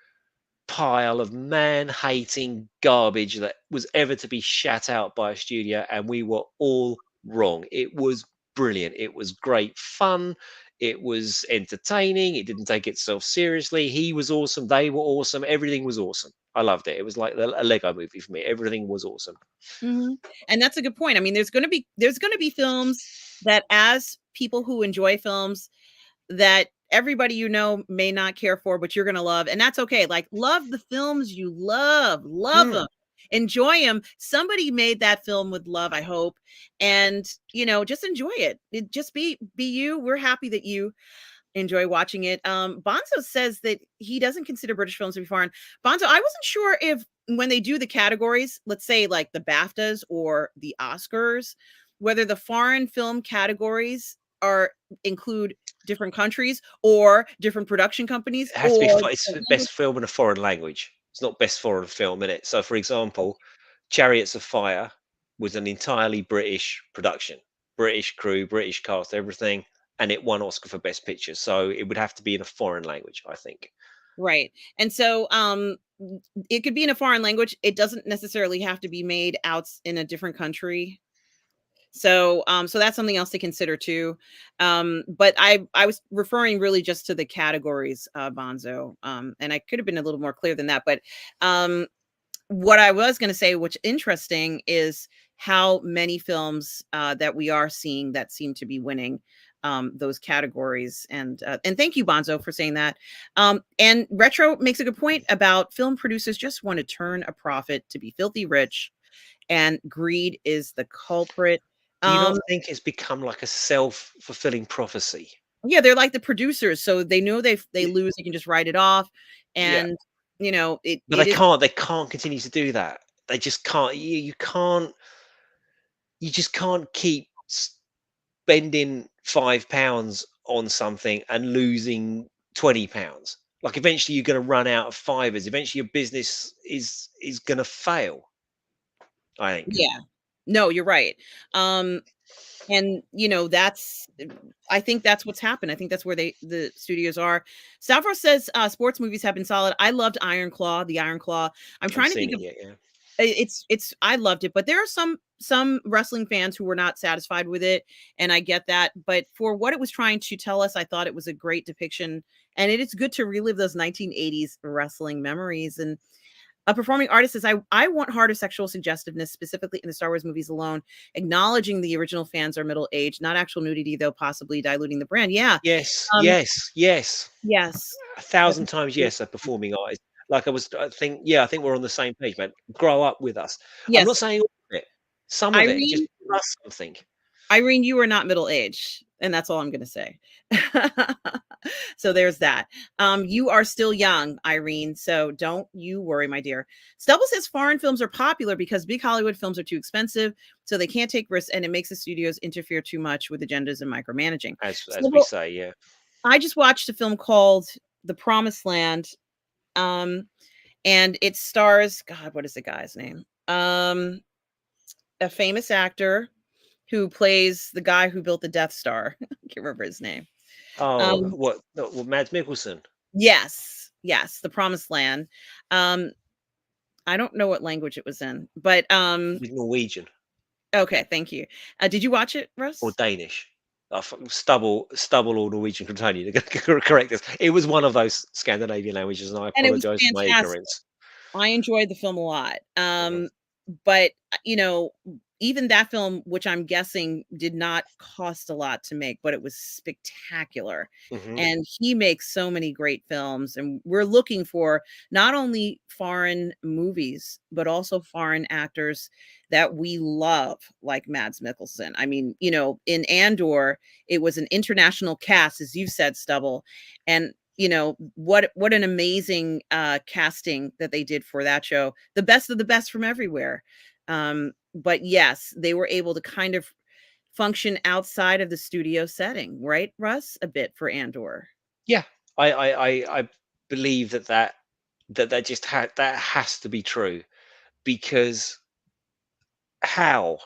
pile of man-hating garbage that was ever to be shat out by a studio, and we were all wrong. It was brilliant. It was great fun. It was entertaining. It didn't take itself seriously. He was awesome. They were awesome. Everything was awesome. I loved it. It was like a Lego movie for me. Everything was awesome. Mhm. And that's a good point. I mean, there's gonna be films that, as people who enjoy films, that everybody may not care for, but you're gonna love, and that's okay. Like, love the films you love Mm. them, enjoy them. Somebody made that film with love, I hope, and just enjoy it. Just be you. We're happy that you enjoy watching it. Bonzo says that he doesn't consider British films to be foreign. Bonzo, I wasn't sure if when they do the categories, let's say like the BAFTAs or the Oscars, whether the foreign film categories are include different countries or different production companies It has to be or it's different language. best film in a foreign language. It's not best foreign film, in it. So, for example, Chariots of Fire was an entirely British production, British crew, British cast, everything, and it won Oscar for Best Picture. So it would have to be in a foreign language, I think. Right. And so it could be in a foreign language. It doesn't necessarily have to be made out in a different country. So that's something else to consider too. But I was referring really just to the categories, Bonzo. And I could have been a little more clear than that. But um, what I was going to say, which interesting, is how many films that we are seeing that seem to be winning those categories. And thank you, Bonzo, for saying that. And Retro makes a good point about film producers just want to turn a profit to be filthy rich, and greed is the culprit. Do you Um, not think it's become like a self-fulfilling prophecy? yeah, they're like the producers, so they know they Y- lose, they can just write it off, Yeah, and it but it is. they can't continue to do that. They just can't. You can't. You just can't keep spending £5 on something and losing £20. Like eventually you're going to run out of fivers. Eventually your business is going to fail. I think. Yeah. No, you're right. Um, and I think that's what's happened. I think that's where the studios are. Stavros says sports movies have been solid. I loved Iron Claw, the Iron Claw. I'm I haven't trying to seen think it of yet. Yeah, it's I loved it, but there are some wrestling fans who were not satisfied with it, and I get that. But for what it was trying to tell us, I thought it was a great depiction, and it is good to relive those 1980s wrestling memories. And a performing artist says, I want harder sexual suggestiveness, specifically in the Star Wars movies alone, acknowledging the original fans are middle aged, not actual nudity, though possibly diluting the brand. Yeah. yes, Um, yes, yes. yes. A I thousand times completely yes. A performing artist. Like I think. Yeah, I think we're on the same page, man. Grow up with us. I'm not Yes. saying all of it. Some of it. Just Irene, give us something. Irene, you are not middle aged, and that's all I'm gonna say. So there's that. You are still young, Irene, so don't you worry, my dear. Stubble says foreign films are popular because big Hollywood films are too expensive, so they can't take risks, and it makes the studios interfere too much with agendas and micromanaging. As we Stubble, say. Yeah. I just watched a film called The Promised Land, um, and it stars, God, what is the guy's name? A famous actor who plays the guy who built the Death Star. I can't remember his name. Oh, Um, what? No, well, Mads Mikkelsen. yes, yes, The Promised Land. Um, I don't know what language it was in, but He's Norwegian okay, thank you. Did you watch it, or Russ? Danish. Stubble or Norwegian Contonian. Correct us. It was one of those Scandinavian languages, and I And it was apologise for my fantastic. ignorance. I enjoyed the film a lot. Mhm. But you know, even that film, which I'm guessing did not cost a lot to make, but it was spectacular. Hmm. And he makes so many great films, and we're looking for not only foreign movies, but also foreign actors that we love, like Mads Mikkelsen. I mean, in Andor, it was an international cast, as you've said, Stubble, and what an amazing casting that they did for that show. The best of the best from everywhere. But yes, they were able to kind of function outside of the studio setting, right, Russ? A bit for Andor. Yeah, I believe that just that has to be true, because how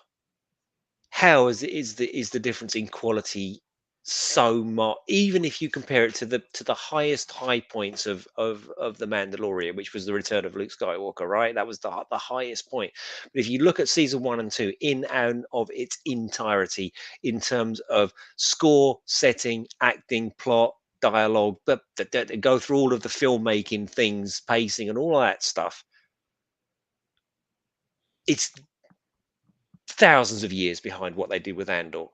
is the difference in quality so much, even if you compare it to the highest high points of the Mandalorian, which was the return of Luke Skywalker, right? That was the highest point. But if you look at season 1 and 2 in and of its entirety, in terms of score, setting, acting, plot, dialogue, but that go through all of the filmmaking things, pacing, and all of that stuff, it's thousands of years behind what they did with Andor.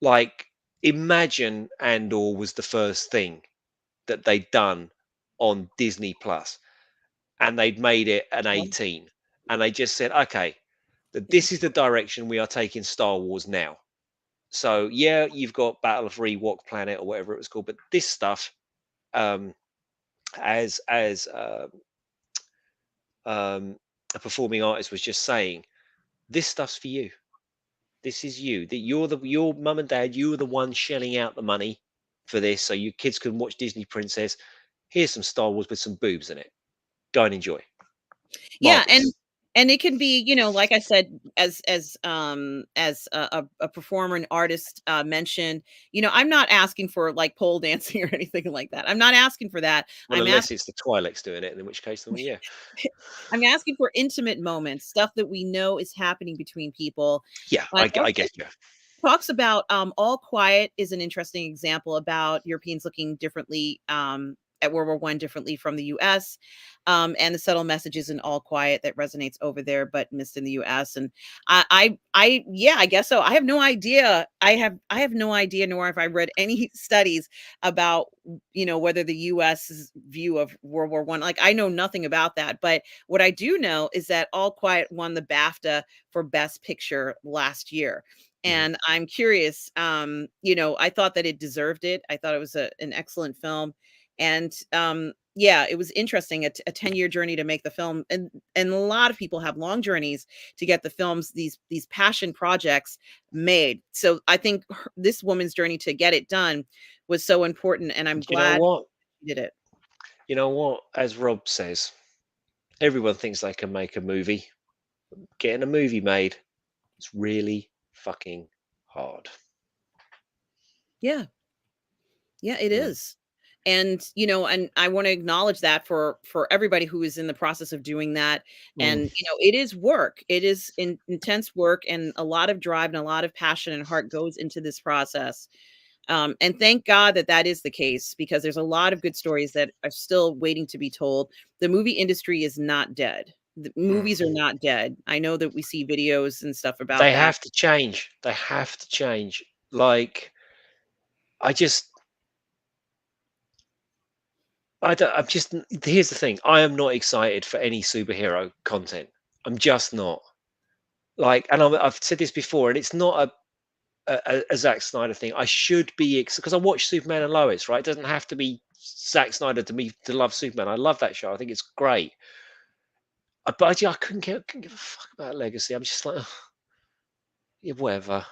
Like, imagine Andor was the first thing that they'd done on Disney Plus, and they'd made it an Yeah, 18, and they just said, okay, that this is the direction we are taking Star Wars now. So yeah, you've got Battle of Rewalk Planet or whatever it was called, but this stuff, um, as um, a performing artist was just saying, this stuff's for you. This is you. That you're your mum and dad. You are the one shelling out the money for this, so your kids can watch Disney Princess. Here's some Star Wars with some boobs in it. Go and enjoy. yeah, Marvelous. and it can be, like I said, as a performer and artist mentioned, I'm not asking for like pole dancing or anything like that. I'm not asking for that. Well, unless it's the Twi'leks doing it, in which case, then yeah, I'm asking for intimate moments, stuff that we know is happening between people. yeah, And I also guess yeah. talks about All Quiet is an interesting example about Europeans looking differently at World War I differently from the US, and the subtle messages in All Quiet that resonates over there but missed in the US. And yeah, I guess so. I have no idea. I have no idea, nor have I read any studies about whether the US's view of World War I. Like, I know nothing about that, but what I do know is that All Quiet won the BAFTA for Best Picture last year. Mhm. And I'm curious, I thought that it deserved it. I thought it was an excellent film. And yeah, it was interesting, a 10-year journey to make the film. And a lot of people have long journeys to get the films, these passion projects made. So I think this woman's journey to get it done was so important, and I'm You know glad what? she did it. You know what? As Rob says, everyone thinks they can make a movie. Getting a movie made is really fucking hard. Yeah. Yeah, it Mm, is. And, and I want to acknowledge that for everybody who is in the process of doing that. mm. And, it is work. It is intense work, and a lot of drive and a lot of passion and heart goes into this process. And thank God that that is the case, because there's a lot of good stories that are still waiting to be told. The movie industry is not dead. The Mm. movies are not dead. I know that we see videos and stuff about They that. have to change. They have to change. Like, I just, I don't, I'm just, here's the thing. I am not excited for any superhero content. I'm just not. Like, and I've said this before, and it's not a Zack Snyder thing. I should be, because I watch Superman and Lois, right? It doesn't have to be Zack Snyder to me to love Superman. I love that show. I think it's great. But I couldn't give a fuck about Legacy. I'm just like, "Ugh, yeah, whatever."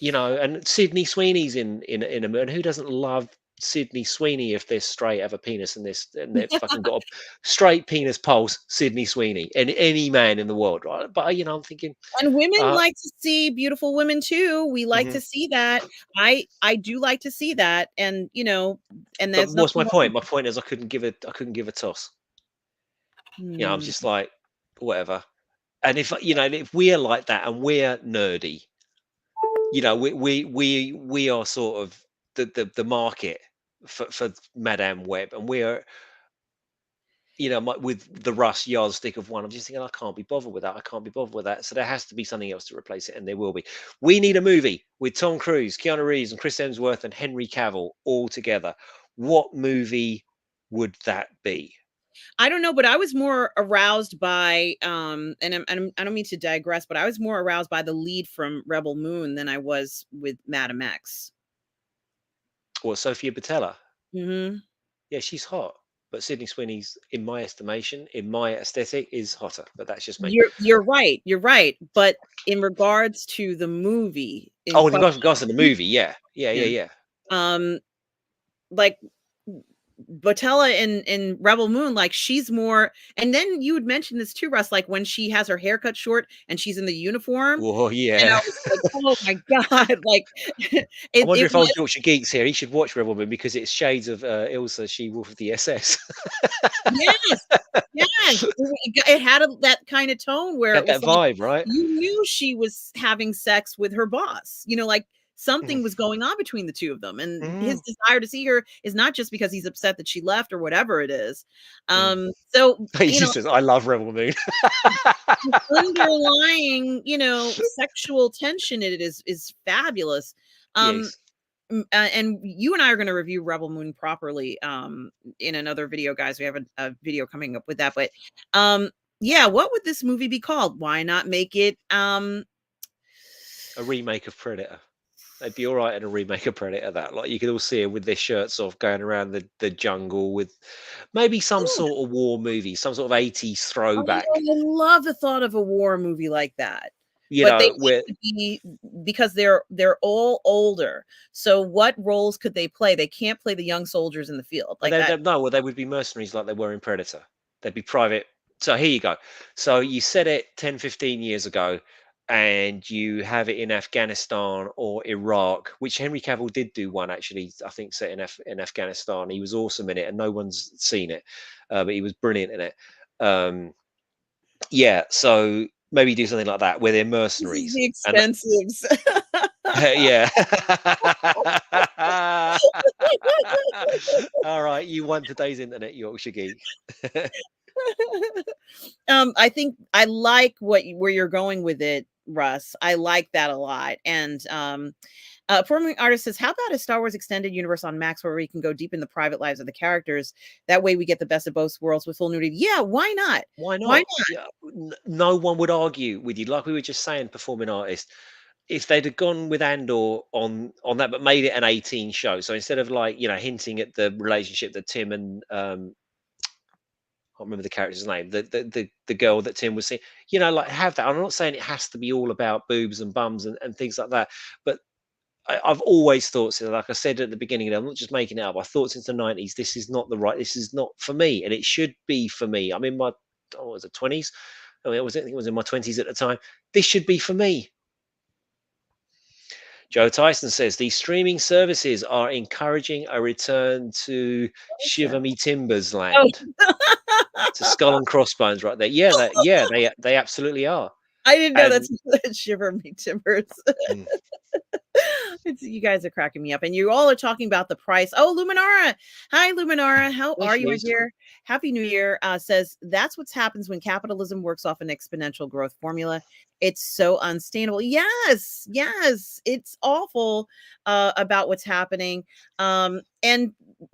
And Sydney Sweeney's in a, and who doesn't love Sydney Sweeney if they're straight, have a penis, and they've fucking got a straight penis pulse, Sydney Sweeney, and any man in the world, right? But I'm thinking, And women uh, like to see beautiful women too. We like mhm. to see that. I do like to see that, and and But there's what's nothing my wrong. point? My point is I couldn't give a toss. I'm Hmm. just like, whatever. And if we're like that and we're nerdy, we are sort of the market for Madame Web, and with the Russ yardstick of one, I'm just thinking I can't be bothered with that. I can't be bothered with that. So there has to be something else to replace it, and there will be. We need a movie with Tom Cruise, Keanu Reeves, and Chris Hemsworth and Henry Cavill all together. What movie would that be? I don't know, but I was more aroused by, I don't mean to digress, but I was more aroused by the lead from Rebel Moon than I was with Madam X. Or Sophia Botella? Mhm. Yeah, she's hot, but Sydney Sweeney's, in my estimation, in my aesthetic, is hotter. But that's just me. You're right, but in regards to the movie in Oh, in question, regards to the movie, yeah, yeah, yeah, yeah, yeah. um, like Botella in Rebel Moon, like she's more, and then you would mention this too, Russ, like when she has her hair cut short and she's in the uniform, Oh, and I yeah. was like, "Oh my god," like I wonder it if old was, Yorkshire Geeks here, he should watch Rebel Moon because it's shades of Ilsa, She-Wolf of the SS. yes, yes, it had that kind of tone where Got it was that like vibe, right? you knew she was having sex with her boss, like Mm. something was going on between the two of them, and his Mm, desire to see her is not just because he's upset that she left or whatever it is. mm. So He just says, "I love Rebel Moon." the underlying, sexual tension in it is fabulous. Um, Yes. and you and I are going to review Rebel Moon properly in another video, guys. We have a video coming up with that, but yeah, what would this movie be called? Why not make it A remake of Predator. They'd be all right in a remake of Predator. That, like, you could all see them with their shirts off, going around the jungle with maybe some yeah. sort of war movie, some sort of 80s Oh, throwback. I love the thought of a war movie like that. You But they know, need where to be, because they're all older. So what roles could they play? They can't play the young soldiers in the field well, like that. no, well, they would be mercenaries like they were in Predator. They'd be private. So here you go. So you said it 10, 15 years ago, and you have it in Afghanistan or Iraq, which Henry Cavill did do one actually, I think, set in Afghanistan. He was awesome in it, and no one's seen it, but he was brilliant in it. Um, yeah, so maybe do something like that where they're This is mercenaries, the and expensives. yeah. All right, you won today's internet, Yorkshire Geek. I think I like where you're going with it, Russ. I like that a lot. And performing artist says, "How about a Star Wars extended universe on Max where we can go deep in the private lives of the characters? That way, we get the best of both worlds with full nudity." Yeah, why not? Why Why not? not? Yeah, no one would argue with you. Like we were just saying, performing artist. If they'd have gone with Andor on that, but made it an 18 show, so instead of, like, hinting at the relationship that Tim and I can't remember the character's name, the girl that Tim was seeing, like, have that. I'm not saying it has to be all about boobs and bums and things like that, but I've always thought, so like I said at the beginning, I'm not just making it up. I thought since the 90s, this is not for me, and it should be for me. I'm in my, what was it, 20s? I mean, I think it was in my 20s at the time. This should be for me. Joe Tyson says these streaming services are encouraging a return to Shiver Me Timbers Oh. land, to Skull and Crossbones, right there. They absolutely are. I didn't know And that's shiver me timbers. mm, You guys are cracking me up, and you all are talking about the price. Oh, Luminara. Hi, Luminara. How there are she you, my is. dear? Happy New Year. Says that's what happens when capitalism works off an exponential growth formula. It's so unsustainable. Yes, yes, it's awful about what's happening. And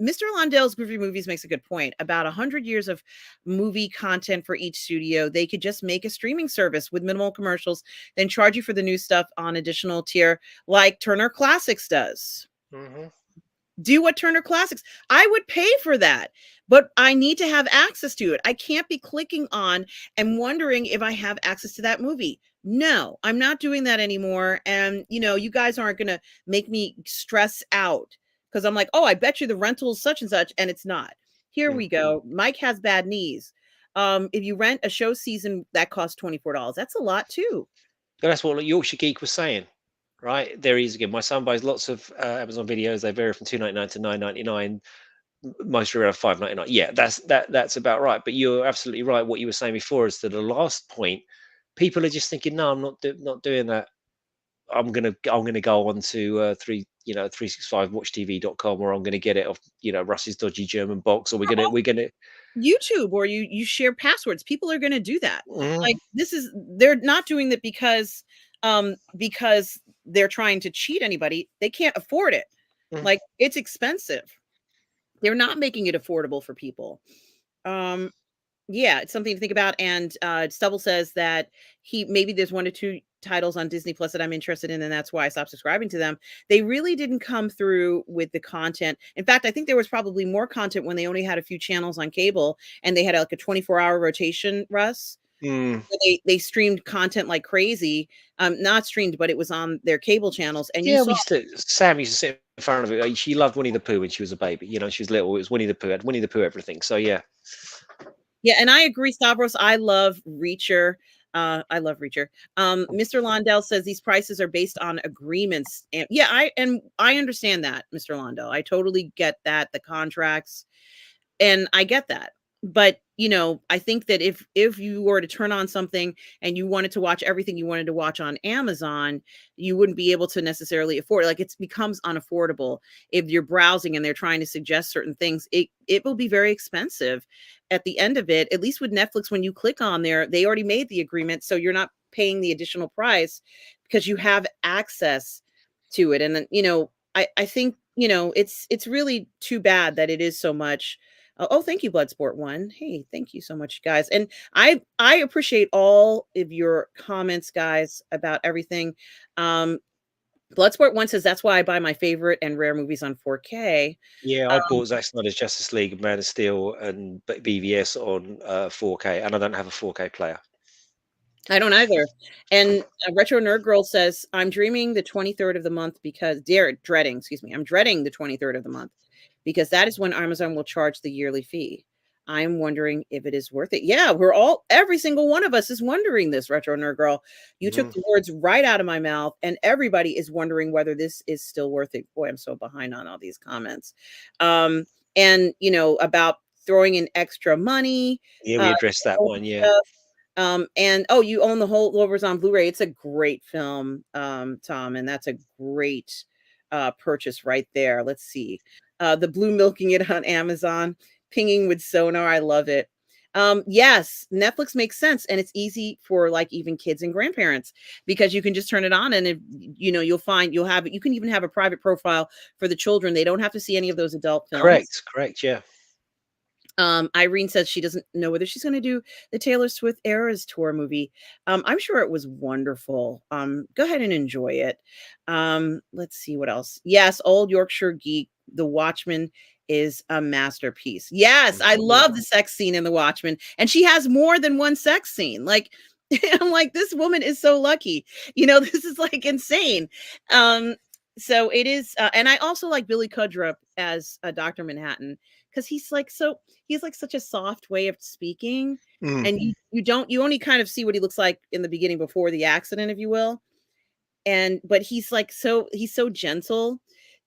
Mr. Londell's Groovy Movies makes a good point. About 100 years of movie content for each studio. They could just make a streaming service with minimal commercials, then charge you for the new stuff on additional tier, like Turner Classics does. Mhm. Do what Turner Classics. I would pay for that, but I need to have access to it. I can't be clicking on and wondering if I have access to that movie. No, I'm not doing that anymore. And you guys aren't going to make me stress out because I'm like, oh, I bet you the rental is such and such, and it's not. Here Mm. we go. Mike has bad knees. If you rent a show season, that costs $24. That's a lot too. But that's what Yorkshire Geek was saying, right? There he is again. My son buys lots of Amazon videos. They vary from 2.99 to 9.99. Most are around 5.99. Yeah, that's about right. But you're absolutely right. What you were saying before is to the last point. People are just thinking, no, I'm not doing that. I'm gonna go on to 365watchtv.com, or I'm going to get it off Russ's dodgy German box, or we're gonna. YouTube, or you share passwords. People are gonna do that. Mm, Like, they're not doing that because they're trying to cheat anybody. They can't afford it. mm. Like, it's expensive. They're not making it affordable for people. Um, yeah, it's something to think about, and, Stubble says that maybe there's 1 or 2 titles on Disney Plus that I'm interested in, and that's why I stopped subscribing to them. They really didn't come through with the content. In fact, I think there was probably more content when they only had a few channels on cable, and they had, like, a 24-hour rotation, Russ, Mm. where they streamed content like crazy. Not streamed, but it was on their cable channels, and you Yeah, saw. we used to. Sam used to sit in front of it. She loved Winnie the Pooh when she was a baby. She was little. It was Winnie the Pooh. Had Winnie the Pooh everything. So yeah. Yeah, and I agree, Stavros. I love Reacher. I love Reacher. Mr. Londell says these prices are based on agreements. And yeah, I understand that, Mr. Londell. I totally get that. The contracts. And I get that. But, I think that if you were to turn on something and you wanted to watch everything you wanted to watch on Amazon, you wouldn't be able to necessarily afford it. Like, it becomes unaffordable. If you're browsing and they're trying to suggest certain things, it will be very expensive at the end of it. At least with Netflix, when you click on there, they already made the agreement, so you're not paying the additional price because you have access to it. And then, I think, it's really too bad that it is so much. Oh, thank you, Bloodsport One. Hey, thank you so much, guys. And I appreciate all of your comments, guys, about everything. Um, Bloodsport One says that's why I buy my favorite and rare movies on 4K. Yeah, I bought Zack Snyder's Justice League, Man of Steel, and BVS on 4K, and I don't have a 4K player. I don't either. And Retro Nerd Girl says, I'm dreaming the 23rd of the month because dreading, excuse me. I'm dreading the 23rd of the month because that is when Amazon will charge the yearly fee. I'm wondering if it is worth it. Yeah, every single one of us is wondering this, Retro Nerd Girl. You took Mhm. the words right out of my mouth, and everybody is wondering whether this is still worth it. Boy, I'm so behind on all these comments. And, about throwing in extra money, Yeah, uh, we addressed that one. Yeah. and you own the whole Lovers on Blu-ray. It's a great film, Tom, and that's a great purchase right there. Let's see. The blue milking it on Amazon, pinging with sonar. I love it. Yes, Netflix makes sense, and it's easy for like even kids and grandparents because you can just turn it on, and you can even have a private profile for the children. They don't have to see any of those adult films. Correct. Yeah. Irene says she doesn't know whether she's going to do the Taylor Swift Eras Tour movie. I'm sure it was wonderful. Go ahead and enjoy it. Let's see what else. Yes, Old Yorkshire Geek, The Watchmen is a masterpiece. Yes, I Yeah. love the sex scene in The Watchmen, and she has more than one sex scene. Like, I'm like, this woman is so lucky. This is like insane. So it is, and I also like Billy Cudrup as Dr. Manhattan because he's like such a soft way of speaking, Mm. and you only kind of see what he looks like in the beginning before the accident, if you will. But he's so gentle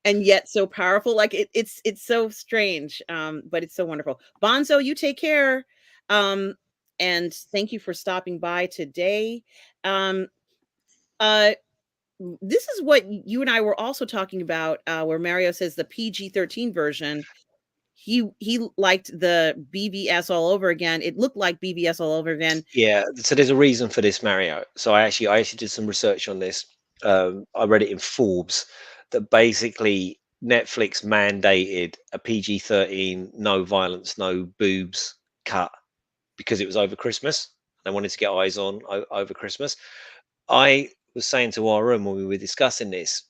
and yet so powerful. Like it's so strange. But it's so wonderful. Bonzo, you take care. Um, and thank you for stopping by today. Um, uh this is what you and I were also talking about, where Mario says the PG-13 version. He liked the BVS all over again. It looked like BVS all over again. Yeah. So there's a reason for this, Mario. So I actually did some research on this. I read it in Forbes that basically Netflix mandated a PG-13, no violence, no boobs cut because it was over Christmas. They wanted to get eyes on over Christmas. I was saying to our room when we were discussing this,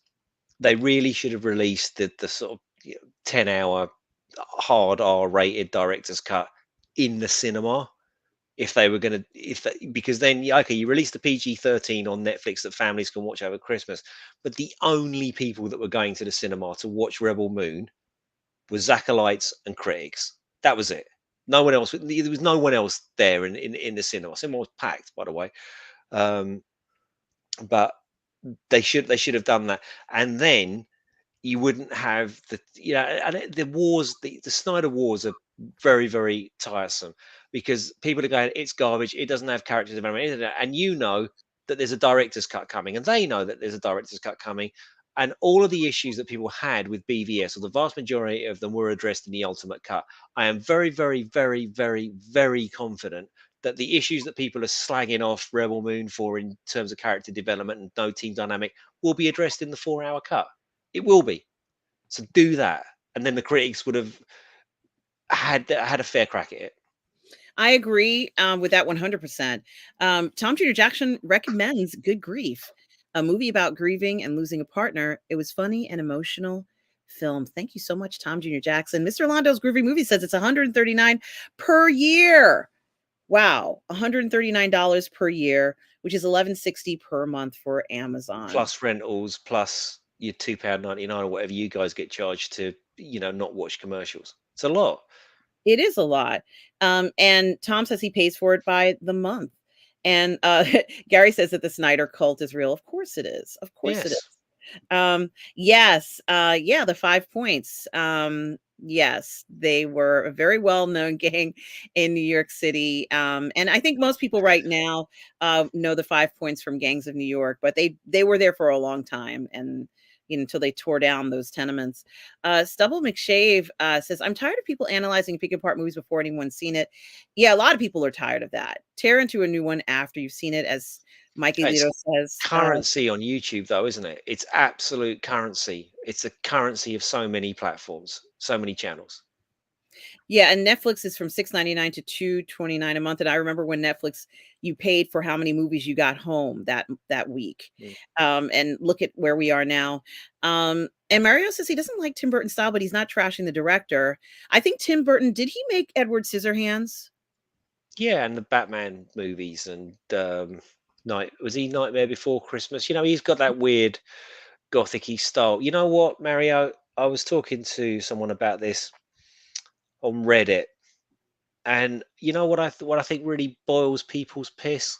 they really should have released the sort of 10-hour hard R rated director's cut in the cinema if they were going to because then yeah, okay, you release the PG-13 on Netflix that families can watch over Christmas, but the only people that were going to the cinema to watch Rebel Moon was acolytes and critics. That was it. No one else. There was no one else there in the cinema. Cinema was packed, by the way. Um, but they should have done that, and then you wouldn't have the wars. The Snyder wars are very tiresome because people are going, it's garbage. It doesn't have character development, and you know that there's a director's cut coming, and they know that there's a director's cut coming, And all of the issues that people had with BVS, or the vast majority of them, were addressed in the ultimate cut. I am very, very, very, very, very confident that the issues that people are slagging off Rebel Moon for in terms of character development and no team dynamic will be addressed in the 4 hour cut. It will be. So do that, and then the critics would have had a fair crack at it. I agree with that 100%. Tom Jr. Jackson recommends Good Grief, a movie about grieving and losing a partner. It was funny and emotional film. Thank you so much, Tom Jr. Jackson. Mr. Londo's Groovy Movie says it's $139 per year. Wow, $139 per year, which is $11.60 per month for Amazon. Plus rentals, plus your £2.99 or whatever you guys get charged to, not watch commercials. It's a lot. It is a lot. And Tom says he pays for it by the month. And Gary says that the Snyder cult is real. Of course it is. Of course it is. Yes. Yes. Yeah, the 5 points. Yes, they were a very well-known gang in New York City. And I think most people right now know the 5 points from Gangs of New York, but they were there for a long time, and until they tore down those tenements. Stubble McShave says, I'm tired of people analyzing and picking apart movies before anyone's seen it. Yeah, a lot of people are tired of that. Tear into a new one after you've seen it, as Mikey It's Lito says. currency on YouTube, though, isn't it? It's absolute currency. It's a currency of so many platforms, so many channels. Yeah, and Netflix is from $6.99 to $2.29 a month. And I remember when Netflix, you paid for how many movies you got home that week. Mm. And look at where we are now. And Mario says he doesn't like Tim Burton's style, but he's not trashing the director. I think Tim Burton, did he make Edward Scissorhands? Yeah, and the Batman movies, and Nightmare Before Christmas? He's got that weird gothic-y style. You know what, Mario? I was talking to someone about this on Reddit, and you know what I think really boils people's piss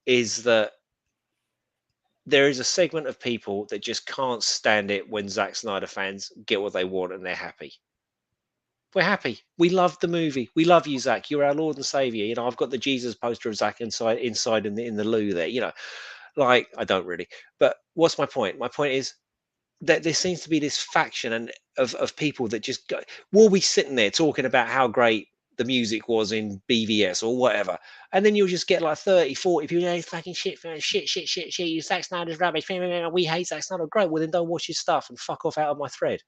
is that there is a segment of people that just can't stand it when Zack Snyder fans get what they want and they're happy. We're happy. We love the movie. We love you, Zach. You're our Lord and Savior. I've got the Jesus poster of Zach inside in the loo there. Like, I don't really. But what's my point? My point is that there seems to be this faction and of people that just go. We'll be sitting there talking about how great the music was in BVS or whatever, and then you'll just get like 30, 40 people. It's fucking shit, man, shit, shit, shit, shit. You Zack Snyder's rubbish. We hate Zack Snyder. Great. Well, then don't watch his stuff and fuck off out of my thread.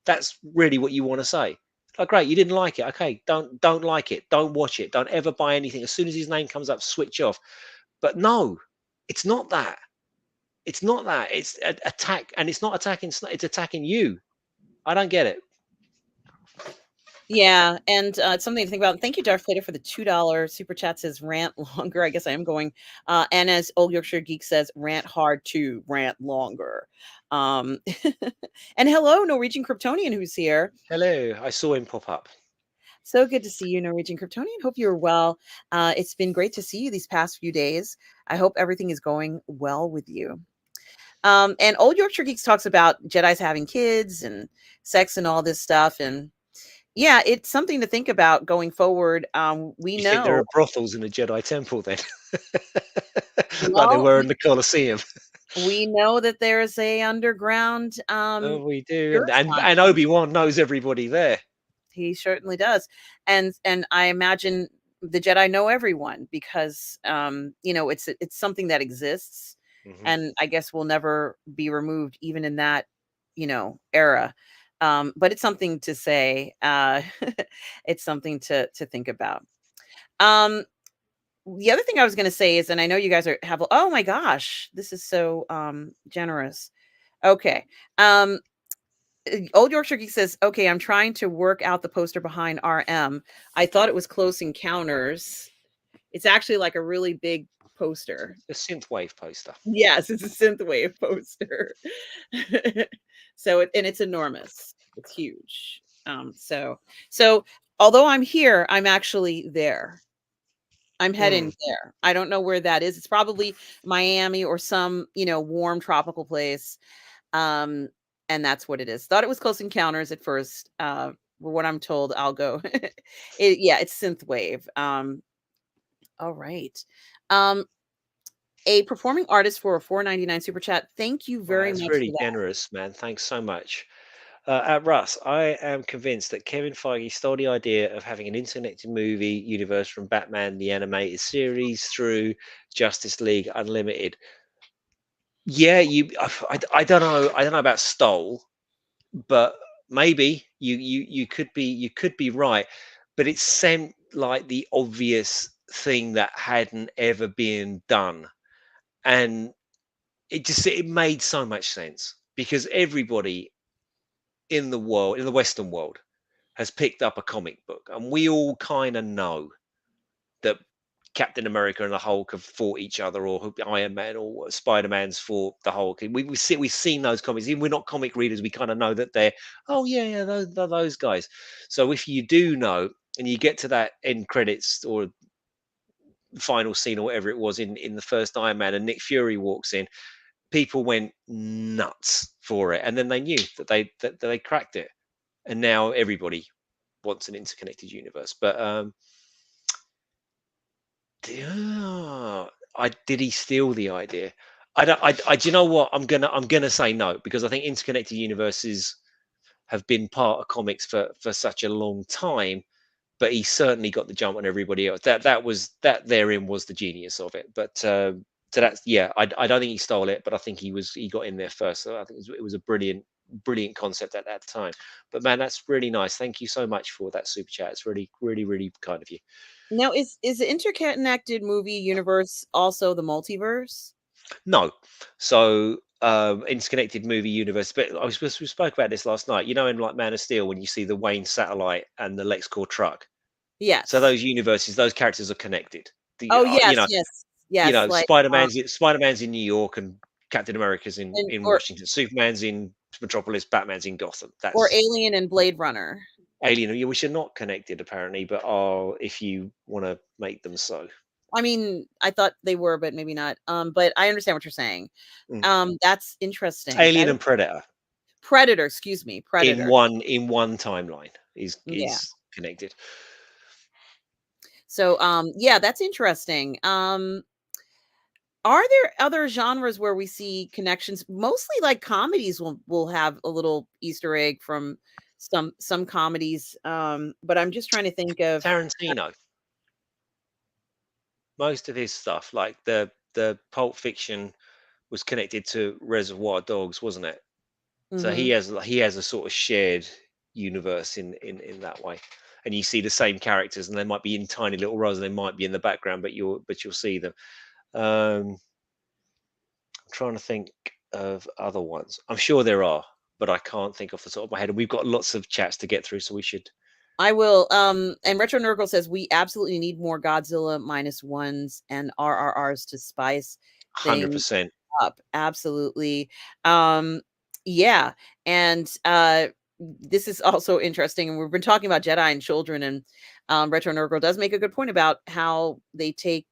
That's really what you want to say. Like, great, you didn't like it. Okay, don't like it. Don't watch it. Don't ever buy anything. As soon as his name comes up, switch off. But no, it's not that. It's not that. It's attack, and it's not attacking. It's attacking you. I don't get it. Yeah, and it's something to think about. Thank you, Darth Vader, for the $2 super chat. Says rant longer. I guess I am going. And as Old Yorkshire Geek says, rant hard to rant longer. And hello, Norwegian Kryptonian, who's here. Hello, I saw him pop up. So good to see you, Norwegian Kryptonian. Hope you're well. It's been great to see you these past few days. I hope everything is going well with you. And Old Yorkshire Geeks talks about Jedis having kids and sex and all this stuff. And yeah, it's something to think about going forward. We You think there know, are brothels in the Jedi Temple then, like there well, were in the Colosseum? we know that there's a underground Oh, we do, pure and Obi-Wan knows everybody there. He certainly does. And I imagine the Jedi know everyone because it's something that exists, Hmm. and I guess will never be removed even in that, era. But it's something to say. It's something to think about. Um the other thing I was going to say is, and I know you guys have, oh my gosh, this is so generous. Okay. Old Yorkshire Geek says, okay, I'm trying to work out the poster behind RM. I thought it was Close Encounters. It's actually like a really big poster. The synthwave poster. Yes, it's a synthwave poster. And it's enormous. It's huge. So although I'm here, I'm actually there. I'm heading there. I don't know where that is. It's probably Miami or some, warm tropical place. Um, and that's what it is. Thought it was Close Encounters at first. What I'm told, I'll go. Yeah, it's synthwave. All right. Um, a performing artist for a 4.99 super chat. Thank you Wow, very that's much for really that. generous, man. Thanks so much. At Russ, I am convinced that Kevin Feige stole the idea of having an interconnected movie universe from Batman the animated series through Justice League Unlimited. Yeah, I don't know. I don't know about stole, but maybe you could be right. But it seemed like the obvious thing that hadn't ever been done, and it made so much sense because everybody in the world, in the Western world, has picked up a comic book, and we all kind of know that Captain America and the Hulk have fought each other, or Iron Man or Spider Man's fought the Hulk. We've seen those comics. Even we're not comic readers, we kind of know that they're yeah, those guys. So if you do know, and you get to that end credits or final scene or whatever it was in the first Iron Man, and Nick Fury walks in, people went nuts for it, and then they knew that they cracked it, and now everybody wants an interconnected universe. But did he steal the idea? I don't. Do you know what? I'm gonna say no because I think interconnected universes have been part of comics for such a long time. But he certainly got the jump on everybody else. That therein was the genius of it. But so that's yeah. I don't think he stole it, but I think he got in there first. So I think it was a brilliant concept at that time. But man, that's really nice. Thank you so much for that super chat. It's really kind of you. Now, is the interconnected movie universe also the multiverse? No. So, interconnected movie universe. But we spoke about this last night. You know, in like Man of Steel, when you see the Wayne satellite and the LexCorp truck. So Yes. those universes, those characters are connected. Oh, You yes, know, yes, yes, like, Spider Man's in New York and Captain America's and in Washington. Superman's in Metropolis. Batman's in Gotham. or That's Alien and Blade Runner. Alien, which are not connected apparently, but are if you want to make them so. I mean, I thought they were, but maybe not. But I understand what you're saying. Mm. That's interesting. Alien That is and Predator Predator, excuse me, Predator. in one timeline Yeah. is connected. So, yeah, that's interesting. Are there other genres where we see connections? Mostly like comedies will have a little Easter egg from some comedies. But I'm just trying to think of Tarantino, most of his stuff, like the Pulp Fiction, was connected to Reservoir Dogs, wasn't it? So mhm. he has a sort of shared universe in that way, and you see the same characters, and they might be in tiny little roles, and they might be in the background, but you'll see them. I'm trying to think of other ones. I'm sure there are, but I can't think off the top of my head. And we've got lots of chats to get through, so we should I will. And Retro Nurgle says we absolutely need more Godzilla minus ones and RRRs to spice hundred things percent. up. Absolutely. Um, yeah. And this is also interesting. And we've been talking about Jedi and children, and Retro Nurgle does make a good point about how they take,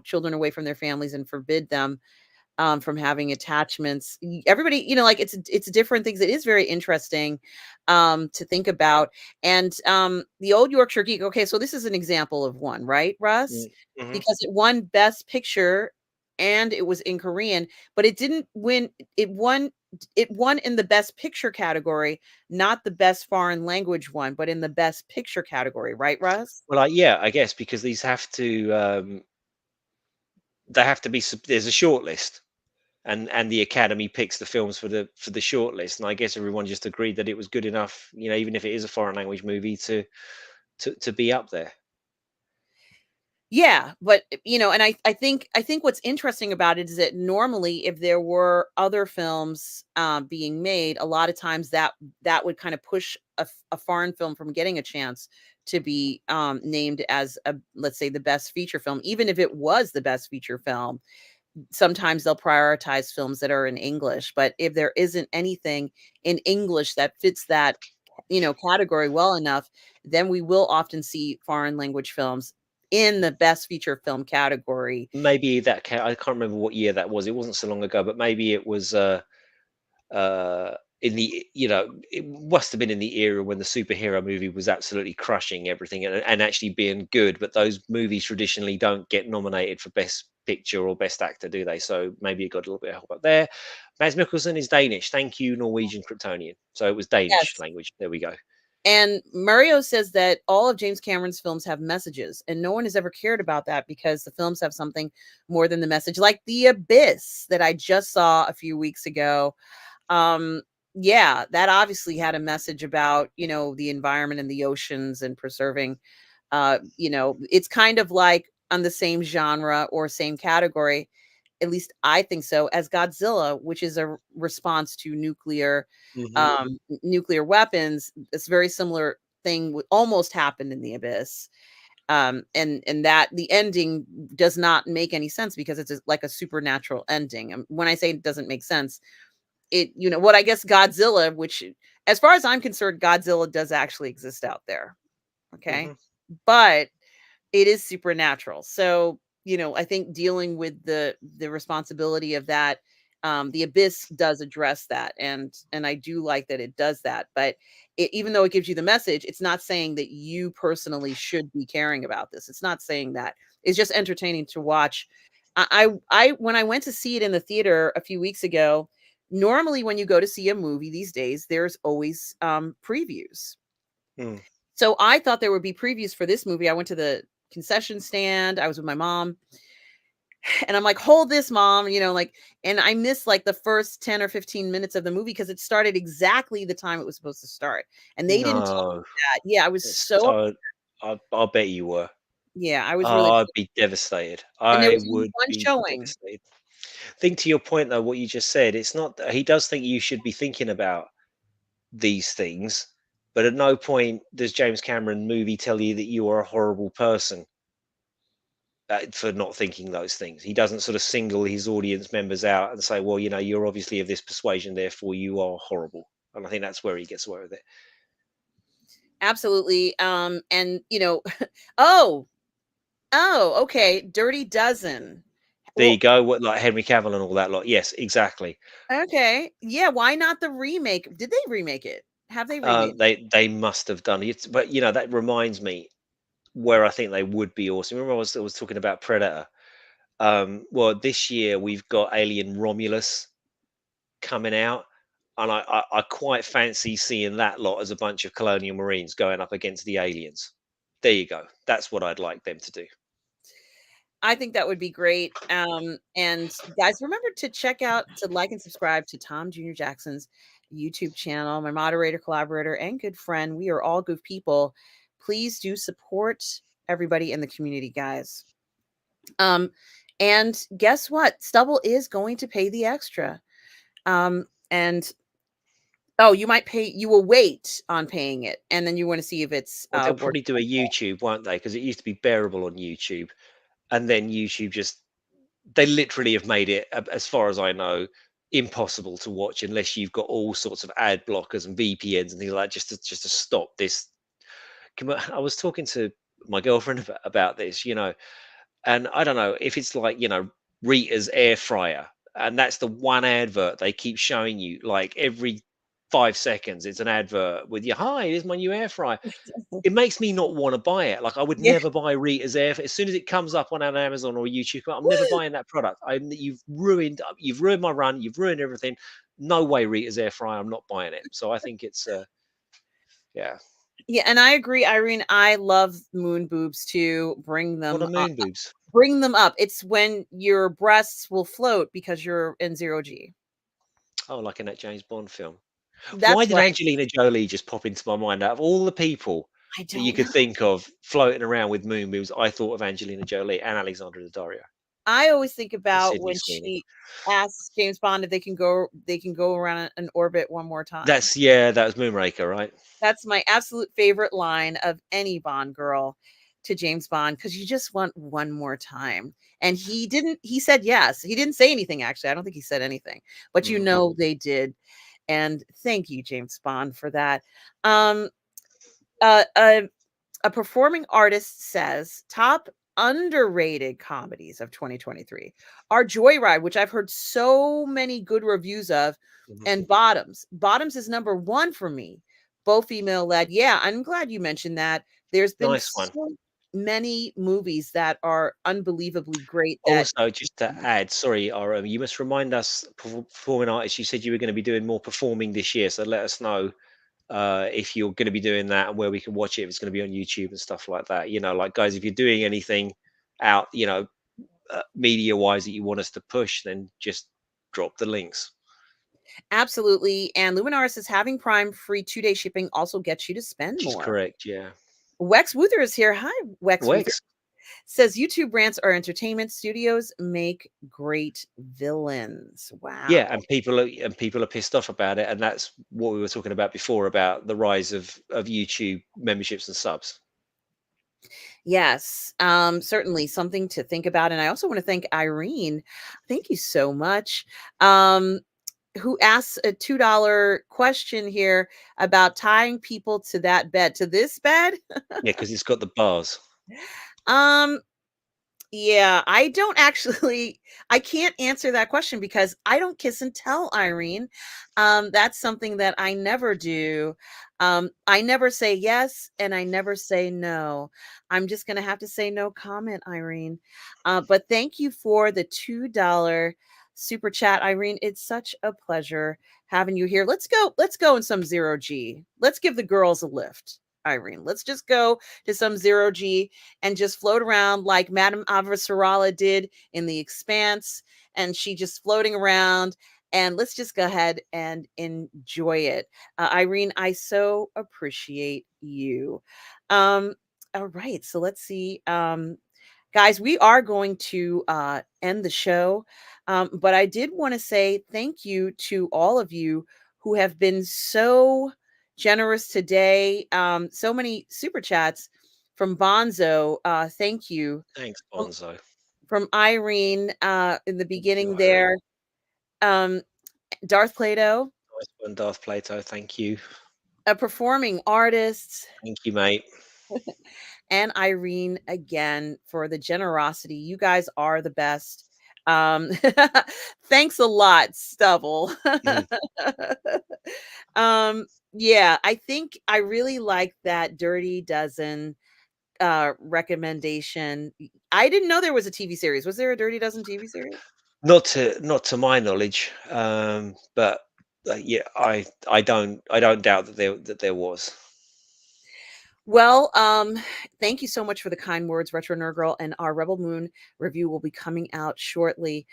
children away from their families and forbid them from having attachments. Everybody, like it's different things. It is very interesting to think about. And the old Yorkshire Geek. Okay, so this is an example of one, right, Russ? Mm-hmm. Because it won Best Picture, and it was in Korean, but it didn't win. It won in the Best Picture category, not the Best Foreign Language one, but in the Best Picture category, right, Russ? Well, yeah, I guess because these have to they have to be. There's a short list, and the Academy picks the films for the short list, and I guess everyone just agreed that it was good enough, even if it is a foreign language movie, to be up there. Yeah, but and I think what's interesting about it is that normally if there were other films being made, a lot of times that would kind of push a foreign film from getting a chance to be named as a, let's say, the best feature film, even if it was the best feature film. Sometimes they'll prioritize films that are in English, but if there isn't anything in English that fits that category well enough, then we will often see foreign language films in the best feature film category. Maybe I can't remember what year that was. It wasn't so long ago, but maybe it was in the it must have been in the era when the superhero movie was absolutely crushing everything and actually being good. But those movies traditionally don't get nominated for best Picture or Best Actor, do they? So maybe it got a little bit of help up there. Mads Mikkelsen is Danish. Thank you, Norwegian Kryptonian. So it was Danish Yes. language. There we go. And Mario says that all of James Cameron's films have messages, and no one has ever cared about that because the films have something more than the message, like The Abyss that I just saw a few weeks ago. Um, yeah, that obviously had a message about, the environment and the oceans and preserving, it's kind of like on the same genre or same category, at least I think so, as Godzilla, which is a response to Hmm. nuclear weapons. It's very similar thing almost happened in The Abyss. And that the ending does not make any sense because it's like a supernatural ending. When I say it doesn't make sense, what I guess Godzilla, which as far as I'm concerned, Godzilla does actually exist out there. Okay. Hmm. But it is supernatural. So, I think dealing with the responsibility of that, The Abyss does address that, and I do like that it does that. But even though it gives you the message, it's not saying that you personally should be caring about this. It's not saying that. It's just entertaining to watch. I when I went to see it in the theater a few weeks ago, normally when you go to see a movie these days, there's always previews. Mm. So I thought there would be previews for this movie. I went to the concession stand. I was with my mom, and I'm like, "Hold this, mom," and I missed like the first 10 or 15 minutes of the movie because it started exactly the time it was supposed to start. And they didn't tell me No, that. Yeah, I was it's so so. I bet you were. yeah, I was really Oh, I'd upset. be devastated. And there I was only would one be showing. devastated. Think to your point though, what you just said. It's not that he does think you should be thinking about these things, but at no point does James Cameron movie tell you that you are a horrible person for not thinking those things. He doesn't sort of single his audience members out and say, "Well, you're obviously of this persuasion, therefore you are horrible." And I think that's where he gets away with it. Absolutely. And oh, okay, Dirty Dozen. There you Well, go. What like Henry Cavill and all that lot. Yes, exactly. okay. Yeah, why not the remake? Did they remake it? Have they remade it? They must have done it, but that reminds me where I think they would be awesome. Remember, I was talking about Predator. Well, this year we've got Alien Romulus coming out, and I quite fancy seeing that lot as a bunch of colonial marines going up against the aliens. There you go. That's what I'd like them to do. I think that would be great. And guys, remember to like and subscribe to Tom Jr. Jackson's YouTube channel, my moderator, collaborator, and good friend. We are all good people. Please do support everybody in the community, guys. Um, and guess what? Stubble is going to pay the extra. And oh, you will wait on paying it, and then you want to see if it's Well, they'll worth probably do a YouTube, won't they? Because it used to be bearable on YouTube, and then YouTube just they literally have made it, as far as I know, impossible to watch unless you've got all sorts of ad blockers and VPNs and things like that just to stop this. I was talking to my girlfriend about this, and I don't know if it's like Rita's air fryer, and that's the one advert they keep showing you like every 5 seconds. It's an advert with you. Hi, here's my new air fryer. It makes me not want to buy it. Like I would Yeah. never buy Rita's air. As soon as it comes up on an Amazon or YouTube, I'm never buying that product. You've ruined my run. You've ruined everything. No way, Rita's air fryer. I'm not buying it. So I think it's yeah. Yeah, and I agree, Irene. I love moon boobs too. What are moon boobs? Bring them up. It's when your breasts will float because you're in zero G. Oh, like in that James Bond film. Why That's did right. Angelina Jolie just pop into my mind? Out of all the people I that you don't could know. think of floating around with moon boobs, I thought of Angelina Jolie and Alexandra Daddario I always think and about Sydney when Sweeney. she asks James Bond if they can go around an orbit one more time. That was Moonraker, right? That's my absolute favorite line of any Bond girl to James Bond because you just want one more time. And he said yes. He didn't say anything, actually. I don't think he said anything, but Mhm. they did. And thank you, James Bond, for that. Um, uh, a, a performing artist says top underrated comedies of 2023 are Joyride, which I've heard so many good reviews of, Mhm. and Bottoms. Bottoms is number one for me, both female led. Yeah, I'm glad you mentioned that. There's been Nice one. many movies that are unbelievably great that Also, just to add, sorry, RM, you must remind us, performing artists, you said you were going to be doing more performing this year. So let us know if you're going to be doing that and where we can watch it, if it's going to be on YouTube and stuff like that. You know, like guys, if you're doing anything out, media wise that you want us to push, then just drop the links. absolutely. And Luminaris is having Prime free 2-day shipping also gets you to spend Which is more. correct. Yeah. Wex Wuther is here. Hi, Wex Wuther. Wex. Says YouTube brands are entertainment studios make great villains. Yeah, Wow. and people are pissed off about it, and that's what we were talking about before about the rise of YouTube memberships and subs. Yes, certainly something to think about. And I also want to thank Irene. Thank you so much. Who asks a $2 question here about tying people to that bed, to this bed? Yeah, because it's got the bars. Um, Yeah, I don't actually I can't answer that question because I don't kiss and tell, Irene. That's something that I never do. I never say yes and I never say no. I'm just gonna have to say no comment, Irene. But thank you for the $2 super chat, Irene. It's such a pleasure having you here. Let's go in some zero G. Let's give the girls a lift, Irene. Let's just go to some zero G and just float around like Madame Avasarala did in The Expanse. And she just floating around. And let's just go ahead and enjoy it. Irene, I so appreciate you. Um, all right, so let's see. Guys, we are going to end the show. But I did want to say thank you to all of you who have been so generous today. So many super chats from Bonzo. Thank you. Thanks, From, Bonzo. from Irene in the Thank you, beginning Irene. there. Um, Darth Plato, Nice one, Darth Plato. Thank you. a performing artist, Thank you, mate. and Irene again for the generosity. You guys are the best. Um, thanks a lot, Stubble. Mhm. Yeah, I think I really like that Dirty Dozen recommendation. I didn't know there was a TV series. Was there a Dirty Dozen TV series? Not to my knowledge, but yeah, I don't doubt that there was. Well, thank you so much for the kind words, Retro Nerd Girl, and our Rebel Moon review will be coming out shortly.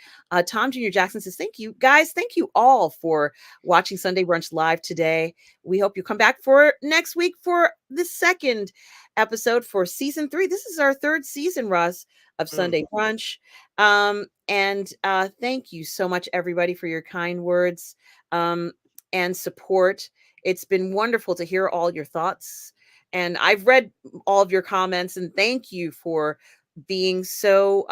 Tom Jr. Jackson says, "Thank you, guys. Thank you all for watching Sunday Brunch live today. We hope you come back for next week for the second episode for season 3. This is our third season, Russ, of Mm, Sunday Brunch. And thank you so much, everybody, for your kind words and support. It's been wonderful to hear all your thoughts." And I've read all of your comments and thank you for being so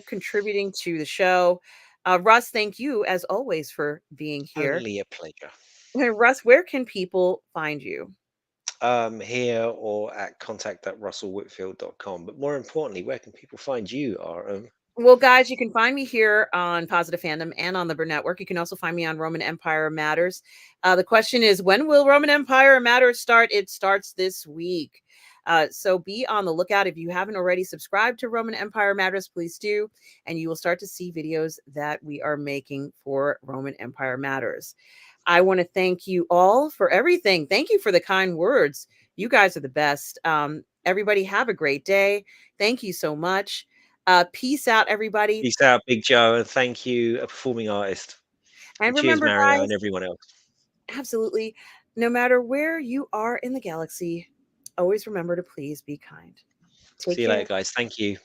contributing to the show. Russ, thank you as always for being here. only a pleasure. Russ, where can people find you? Here or at contact@russellwhitfield.com. But more importantly, where can people find you, RM? Well, guys, you can find me here on Positive Fandom and on the Burnettwork. You can also find me on Roman Empire Matters. The question is, when will Roman Empire Matters start? It starts this week. So be on the lookout. If you haven't already subscribed to Roman Empire Matters, please do. And you will start to see videos that we are making for Roman Empire Matters. I want to thank you all for everything. Thank you for the kind words. You guys are the best. Everybody, have a great day. Thank you so much. Peace out, everybody. Peace out, Big Joe, and thank you, a performing artist. And And cheers, remember, Mario, guys, and everyone else. absolutely, no matter where you are in the galaxy, always remember to please be kind. Take See you later, care. guys. Thank you.